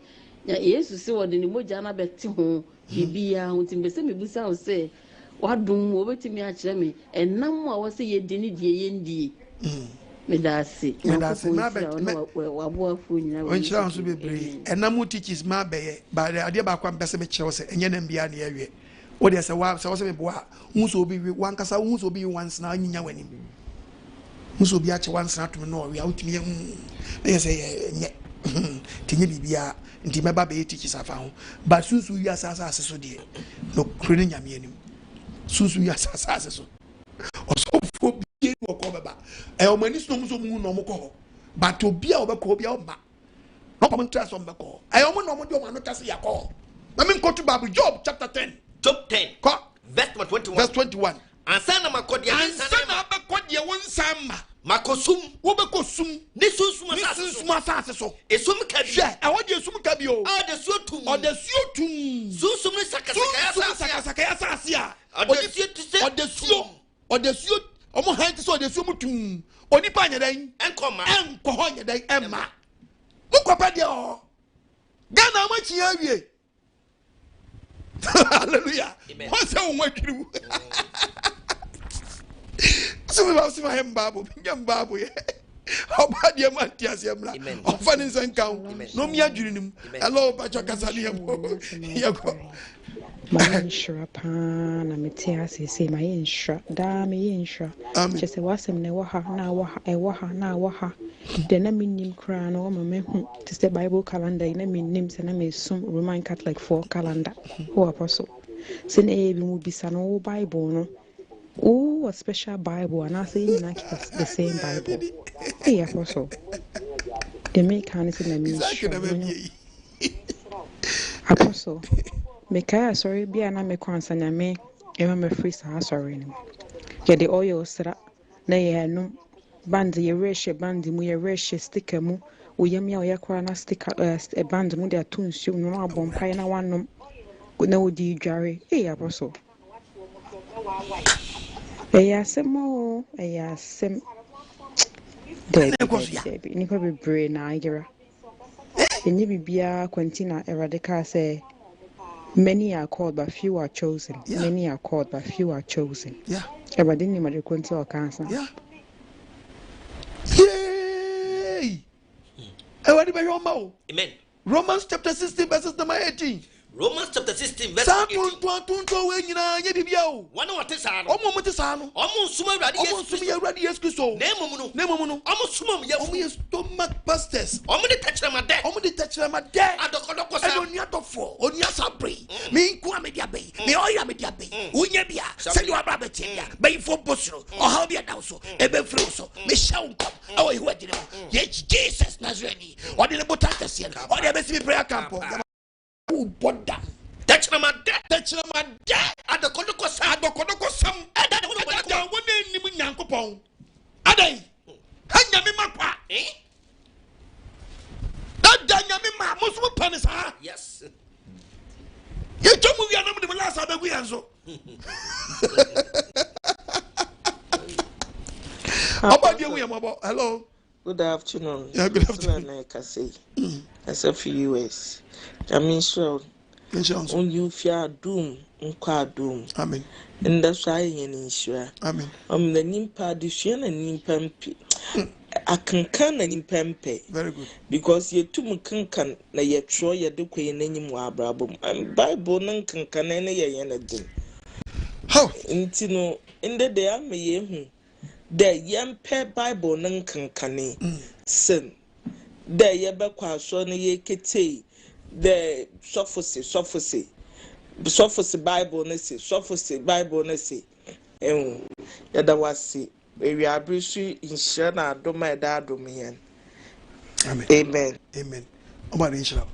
yesu se wo de ni moja na beti ho bibia ho timbese me busa ho se wadum wo betimi a kire me enam a wo se ye de ni die ye ndie medasi ma be waboafo nyina o nchira nso bebre enamu teaches ma be ba ade ba kwa mpese me kire se enye na mbia na yewe o de se wa se me boa hunso obi wi wankasa hunso obi once na anyinya wani hunso obi a che once na to no wi outimi ye se nye tinye bibia nti meba be teaches afa ho ba susu wi asasa so de no krene nyame anim susu wi asasa so osofo bi wo ko beba o mani so mu no mo ko but obi a obeko obi a ma no come trust on beko o mo no mo de o ma no tase yakọ na me go to Bible Job chapter 10 verse 21 ansa na makodia wonsama makosum wo bekosum ni susum asase so esum ka bi e wo de esum ka bi o de suotum susum ni sakasaka ya asase a odesuo omo hanti so odesuo mutum onipa nyedan enko ho nyedan emma mukopa de o Ghana ma chi awie hallelujah wọ́n sẹ́ wọ́n adwiri mu sọ́mi bá sọ́mi ahẹ́ mbaabu nyẹ́ mbaabu yẹ Oba dia manti asiamla. Ofa ni nsanka. No mi adwiri nim. Hello Pacho Kasani yebo. My insura pan, I'm a tear, say my insura, damn insura. Just a wasm, ne waha, na waha, a waha, na waha. Then I mean him crown or my to the Bible calendar, and I mean names and I may some Roman Catholic for calendar. Oh, apostle. Send a will be son old Bible, no. Oh, a special Bible, and I say you like the same Bible. Hey, apostle. The make hands in the ministry. Apostle. Mekaya sorry be na me kwansa nyame e me free sa sorry ni ye the oil sra na ye no band ye reshe band mu ye reshe sticker mu wo yam ya yakora na sticker band mu de atunsu no abom pai na wanom na odi dware apostle asemo asem de ni ko be brain na agira enye bibia kwantina eradika say many are called but few are chosen. Yeah. Many are called but few are chosen. Yeah. Everybody need to consider or cancer. Yeah. Yay! Everybody by your mouth. Amen. Romans chapter 16 verses number 18. Romans chapter 16 verse 18. One what is our stomach pastors. Touch them at death. Touch them at death. I don't need to fall. On your sabri. Me Kuamedia Bay. Me Oya Media Bay. Unyabia. Send you a rabbit. Bay for Bosro. Or how be an also. Ebe Fruso. Me shall come. Oh, you want to know. Yes, Jesus Nazarene. Or the Botatasian. Or the best prayer camp. Boda. Touch them at death. Touch them at death. At the Kodokos. At the Kodokosam. And I don't know what name in Yankopon. Aday. Hanya me mapa. Eh? That Danyami ma Muslim panis, huh? Yes. You told me we are not the last other we answer. How about you, hello. Good afternoon. Yeah, good afternoon. As a few years. I mean, so when you fear doom, doom. Amen. And that's why in sure. Amen. The Nimpa, the Shan and Nimpampi. I can and Nimpampe. Very good. Because you two can na ye tro ye do queen any more brabum. And Bible none can any yenadin. How? Intino in the day I may the young pair Bible none can sin. There ye bakwa so ye kete. The sophocy Bible nesi sophocy Bible nesi yada wasi we abrisu inshira na adoma eda adoma yen. Amen. Amen. Amen. Oba inshira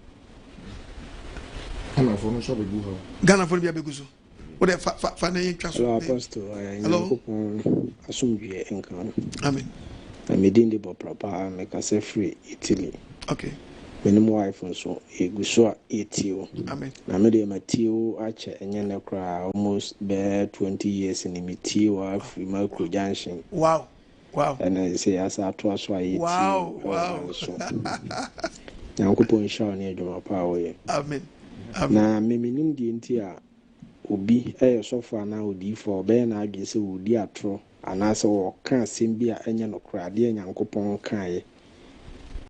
Ghana for no so be go Ghana for be abeguso what the fa na yen twaso. Hello apostle hello asumdue enkan. Amen. I made in the papa make us free Italy. Okay. Minimum wife so egusua etio. Amen. Na me de matio ache enye ne kra almost be 20 years in metio of Macro Junction. Wow. Wow. And I say as ato so etio. Wow. Yankopon sha na edwuma pa we. Amen. Na me minim di enti a obi sofo na odi for be na adwe se odi atro anase wo kan asem bi a enye no kra de Yankopon kan ye.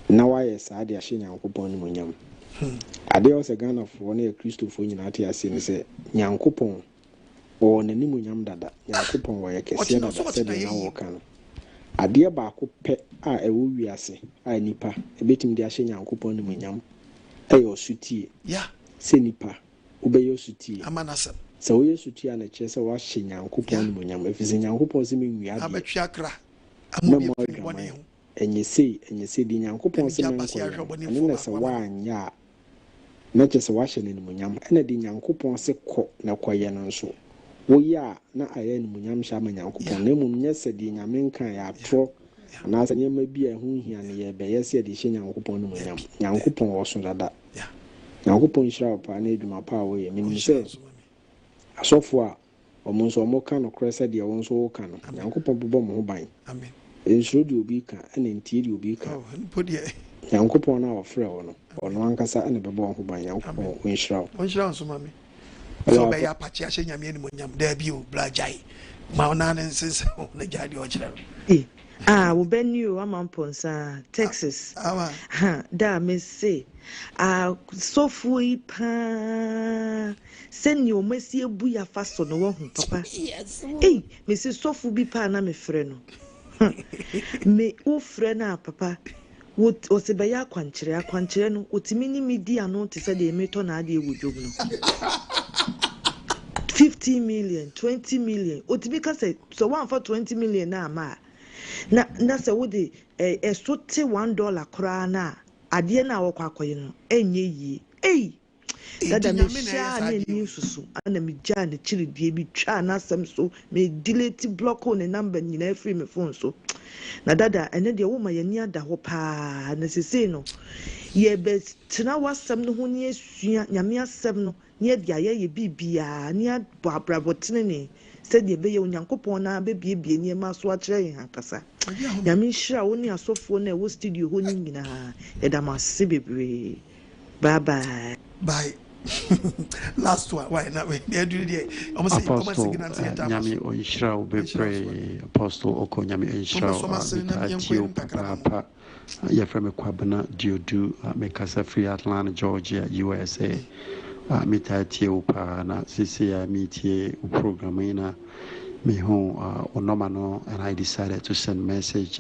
Na why saa de ahye Nyankopon ni monyam ade o se Ghana fo na Christopher nyina ate ase ni se Nyankopon o na ni monyam dada Nyankopon wo ye kese na se de na wo kan ade ba ko pe a ewo wiase a nipa ebetim de ahye Nyankopon ni monyam ayo sutie ya se nipa obeyo sutie amanasa se wo ye sutie na che se wo ahye Nyankopon ni monyam efisi Nyankopon se me nwia de abatwa akra amudi bone enyese di Nyankopon se menko ane na se wanya na che se wahye ne munyam ene di Nyankopon se kɔ na kɔye no nso wo ya na aye ne munyam sha ma Nyankopon na mum nye se di nyame nkan ya tro na se nyema bi ehun hia ne ye be ye se di hye Nyankopon ne munyam Nyankopon wo so dada Nyankopon shira pa na eduma pa wo ye minim se asofo a omo nso omo ka no krese de wo nso wo ka no Nyankopon bobɔ mo ho ban amen. Ensuro di obi ka ene ntiri obi ka Nyankopon na ofre wo no ono ankasa ene bebo ho ban Nyankopon wonhyira so mame so be ya pachi ahye nyame ni monyam da bi o blajai ma ona ne nsense na jadi o kire we been you I'm Ponsa, Texas. Da me say. Sofu pa send you mercy buya fast on the one papa. Yes. Hey, Mrs. Sofu bi pa na me frɛ no. Me o frɛ na papa. What was be ya kwankyere no otimi ni media no te say de me to na ade wodwom no. 50 million, 20 million. Otimi ka say so one for 20 million na ma. Na say wo de so te $1 kra na ade na wo kwakoye no enye yi. Dada me sha na ni susu ana me ja na chiridie bi twa na asem so me delete block on the number nyina free me phone so. Na dada ene de wo ma ye ni ada ho pa na sese no ye be tena wasem no ho ni asua nyame asem no ni dia ye bibia ni abrabotene ni said ye be ye onyankopon na be biebie ni ma so akere ye hankasa nyame hira wo ni asofo na wo studio ho ni nyina ye da ma se bebre bye bye last one why not we do there almost nyame onhira wo bebre apostle oko nyame onhira wo papa ya from Kwabana Diodu Mekasa Free Atlanta Georgia USA mitatie upa na sisi ya mitie program ina me home onomano and I decided to send message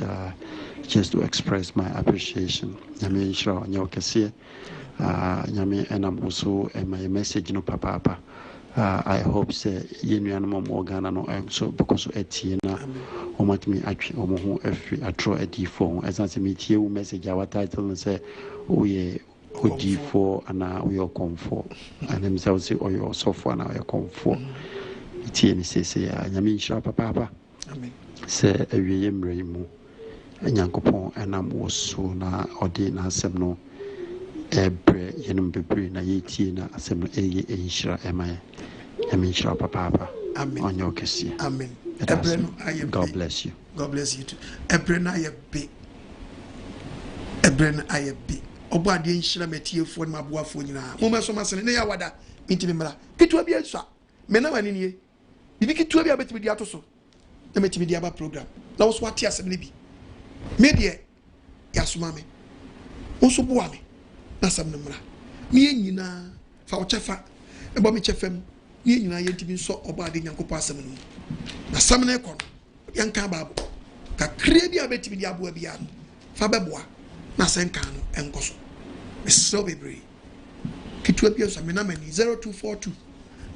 just to express my appreciation nyame onhira nyokese nyame enam also my message no papa I hope say yenu no mo Ghana no so because etie na o matimi atwe o mo ho afri atro adi4 as an metie wo message our title say we odi4 ana we comfort and himself say o your software na we comfort itie ni say nyame nshira papa amen say awiye mre mu nyankopon enam wo so na odi na asem no ebre yenum bebre na yetie na asem no eye nshira emaye nyame nshira papa amen onyo kesi amen. God bless you. God bless you too. Ebren ayebe. Ebren ayebe. Obo ade nhyira metiefo na maboafo nyina. Mo meso masene ne ya wada. Intimi mra. Kitua bia nsa. Me na wani nie. Bibi kitua bia betimi dia to so. Na metimi dia ba program. Na wo so ate asem ne bi. Me de ya soma me. Wo so boa me. Na asem ne mra. Me nyina fa wo chefa. Ebo me chefam. Me nyina yentimi so obo ade nyankopɔ asem no. Na samne kono yanka babo ka kredi abetimi dia bo bia no fa beboa na senka no enkoso so bebre kitu bia so me na mani 0242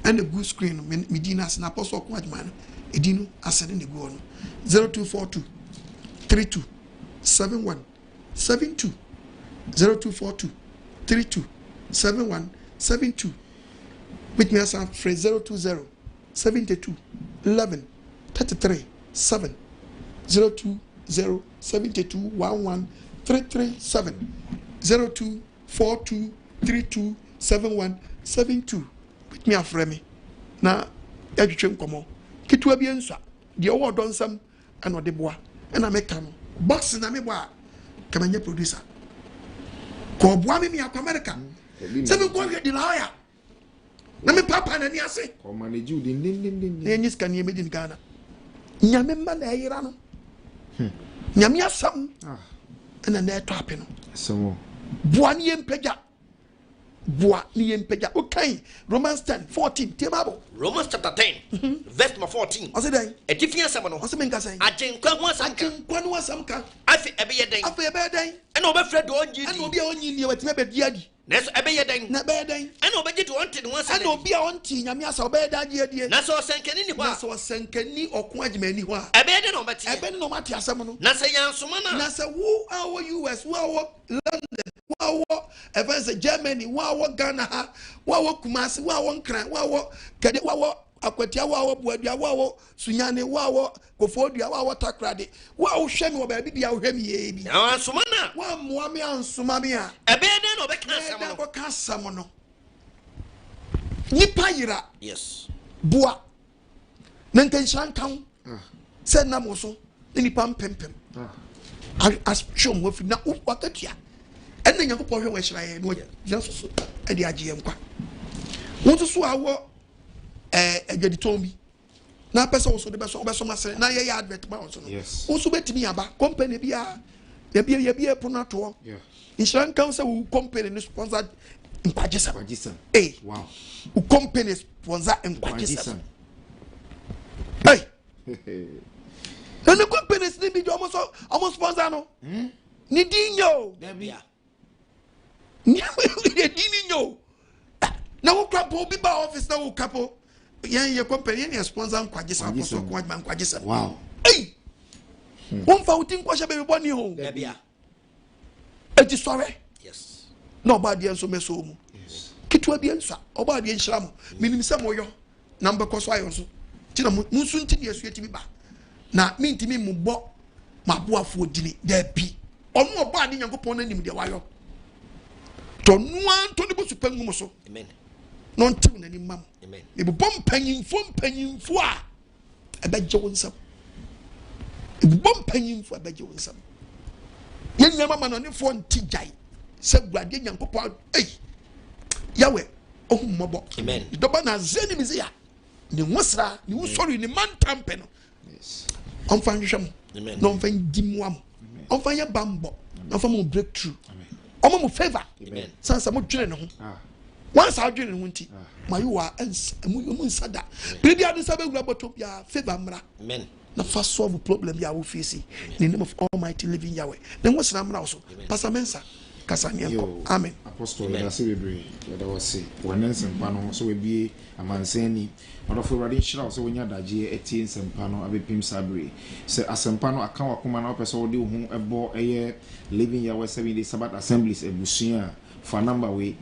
and the good screen medina as na apostle ko adwuma no edinu asene ne go no 0242 32 71 72 0242 32 71 72 with me as a phrase 020 72 11 33 7 020 72 11 337 02 42 32 71 72 with me afremi na yadwetwe nkomo kitua bi ensa de owo donsam and ode boa na meka no box na me boa kamanya producer ko boa me akwa America se me ko get the lawyer na me papa na ni ase o manage u din enyis kan ye medin Ghana nyame ma na yira no nyame asam na na eto ape no so boa ni empagya boa ni empagya okay Romans 10:14 tie Bible Romans chapter 10 verse number 14 o se dan edifia asam no o se men ka san ajenkwa ho asam ka ajenkwa no asam ka afi ebeye den ena obefre do onji ena obi a onyi ni watime be diadi Neso ebeye den na be den ena obeje to onti ne wansa ena obi a onti nyame asa obeye da die na so senkani ni ho na so senkani okun agimani ho a ebeye den no beti ebe no mate asem no na se yansoma na se wo our US wo our London wo our events Germany wo our Ghana ha wo our Kumasi wo our Nkran wo our kede wo our akwatia wo our Buadua wo our Sunyane wo our Kofodua wo our Takrade wo hwe me wo ba bibia wo hwe me ye bi na ansoma na wo moa me ansoma me a ebeye den no be kan asem no ko ka asem no nipa yira yes boa nankan shankan se na mo so nipa mpempem as chom wo fi na wakatua enne nyankopɔ hwe wo hyira ye no Jesus ade agye nkwa wo so awo adwaditon bi na person also the best masere na ye advert ba also no also betimi aba company bia ye bia pronato insurance council company no sponsor Nkwajisa. Hey, wow. U company sponsor Nkwajisa. Hey. And the company still be almost sponsor no. Ni dinyo. Debia. Ni dinyo. Na wo kapo bi ba office na wo kapo. Ye company ni sponsor Nkwajisa apostle Nkwajisa. Wow. Hey. Won fa utin kwasha be boni ho. Debia. Eti sorry. No bad yen so meso mu kitwa bi ensa oba de enhira mu minim se moyo na mbekọ so ayo so ti na munsu nti de asu eti bi ba na mintimi mu bo maboafo dini da bi onu oba de Nyankopon na nim de wayo to nuan to ne bo supangu mo so amen no nti na ni mam amen e bo panyimfo a abeje wonsam e bo panyimfo abeje wonsam yen nyama ma no ne fo nti jai se guade Nyankopon yawe ohummobo amen doba na zeni mizia ni nwosra ni wusori ni mantampe no yes on fan hwem amen no fan dimuam on fan ya bambo on fan mo breakthrough on mo favor amen sansa mo dwene ne ho once I dwene ne ho nti mayiwa mu nsada bibia de sabe gura boto bia favor mra amen na fa solve problem ya wo face in the name of Almighty living Yahweh then what's na mra so pastor Mensa amen apostle na se bebre da wose wonen sempa no so we bie amansani odofo radio shira so wonya daje etie sempa no abepim sabre se asempa no aka wakoma na opese wo de hu ebo eye living Yahweh 7 day Sabbath assemblies ebusia fa number we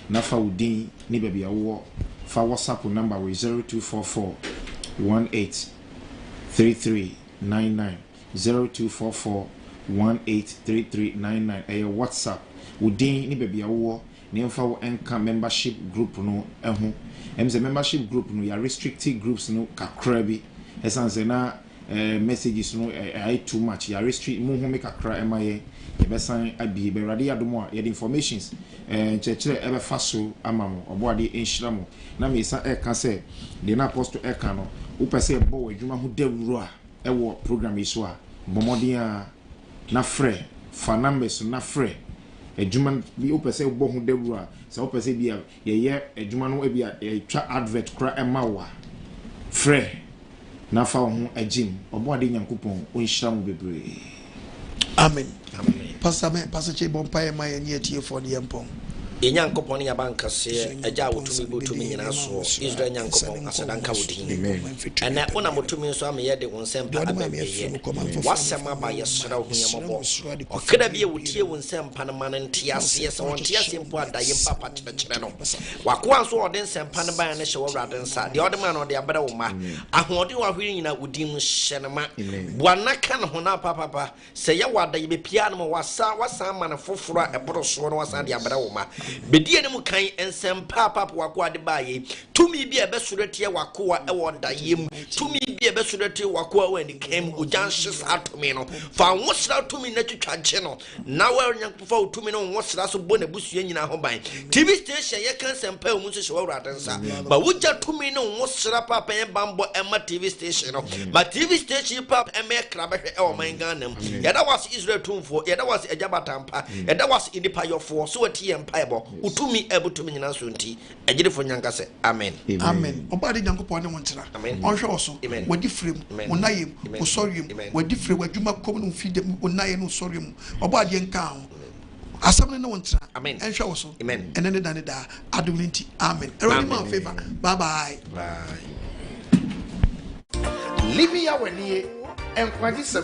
na fa udin ni bebia wo fa WhatsApp number we 0244 183399 0244 183399 eye WhatsApp udin ni bebia wo ne mfa wo enka membership group no eho emze membership group no ya restricted groups no kakra bi esanse na messages no ai too much ya restrict mu hu me kakra emaye e besan abi be rade adomo a ye informations chechire ebe faso amamo oboade enhiramo na me isa e ka se de na apostle e ka no wo pese bo adwuma hu dawuro a e wo program iso a bomodin a na frɛ fa numbers na frɛ adwuma bi opese bo hu dawura se opese bia ye adwuma no bia twa advert kra emawa frɛ na fa ho agim obo ade Nyankopon onhyira mu bebre amen amen pastor che bompa e maye ni etie for de empon Nyankopon ya banka se agya wotumi botumi nyina so Israel Nyankopon asadanka wodin ana ona motumi so amye de wonsempa ababeye wasema ba yesra hu yambo okada bie wotie wonsempa na man ntiase se wontiase mpo adaye papa kyerɛ no wakoa so ɔden sempa na ban na hye wowrade nsa de ɔde ma no de abada wo ma ahode wa hwiri nyina wodin hyenema buanaka na hona papa se ya wadaye be pia no wasa ma na foforo eboro so no wasa de abada wo ma bedie ne mu kan ensem papa wako ade baaye tumi bi ebesurete wako e wonda yem tumi bi ebesurete wako we ni kem ojanhye atumi no fa nwosra tumi na twitwa gye no na wa Nyankopon tumi no nwosra so bo na busua nyina ho ban TV station ye kan sempa mu so hye wawrade nsa ba wugya tumi no nwosra papa ye bambo ema TV station no ma TV station papa ema krabehwe e o man ganam ye da was Israel tumfo ye da was ejabatampa ye da was inipa yofo so wati empa ebo utumi ebutumi nyina so nti agire fo nyanka se amen amen oba de Nyankopon ne wontira onhwe oso wadi frem onayem osoriem wadi frem wadwuma kom no fide onaye no osoriem oba de nka ho asamne ne wontira enhwe oso ene ne dane da adulinti amen everybody my favor bye bye Living Yahweh Enkwajisa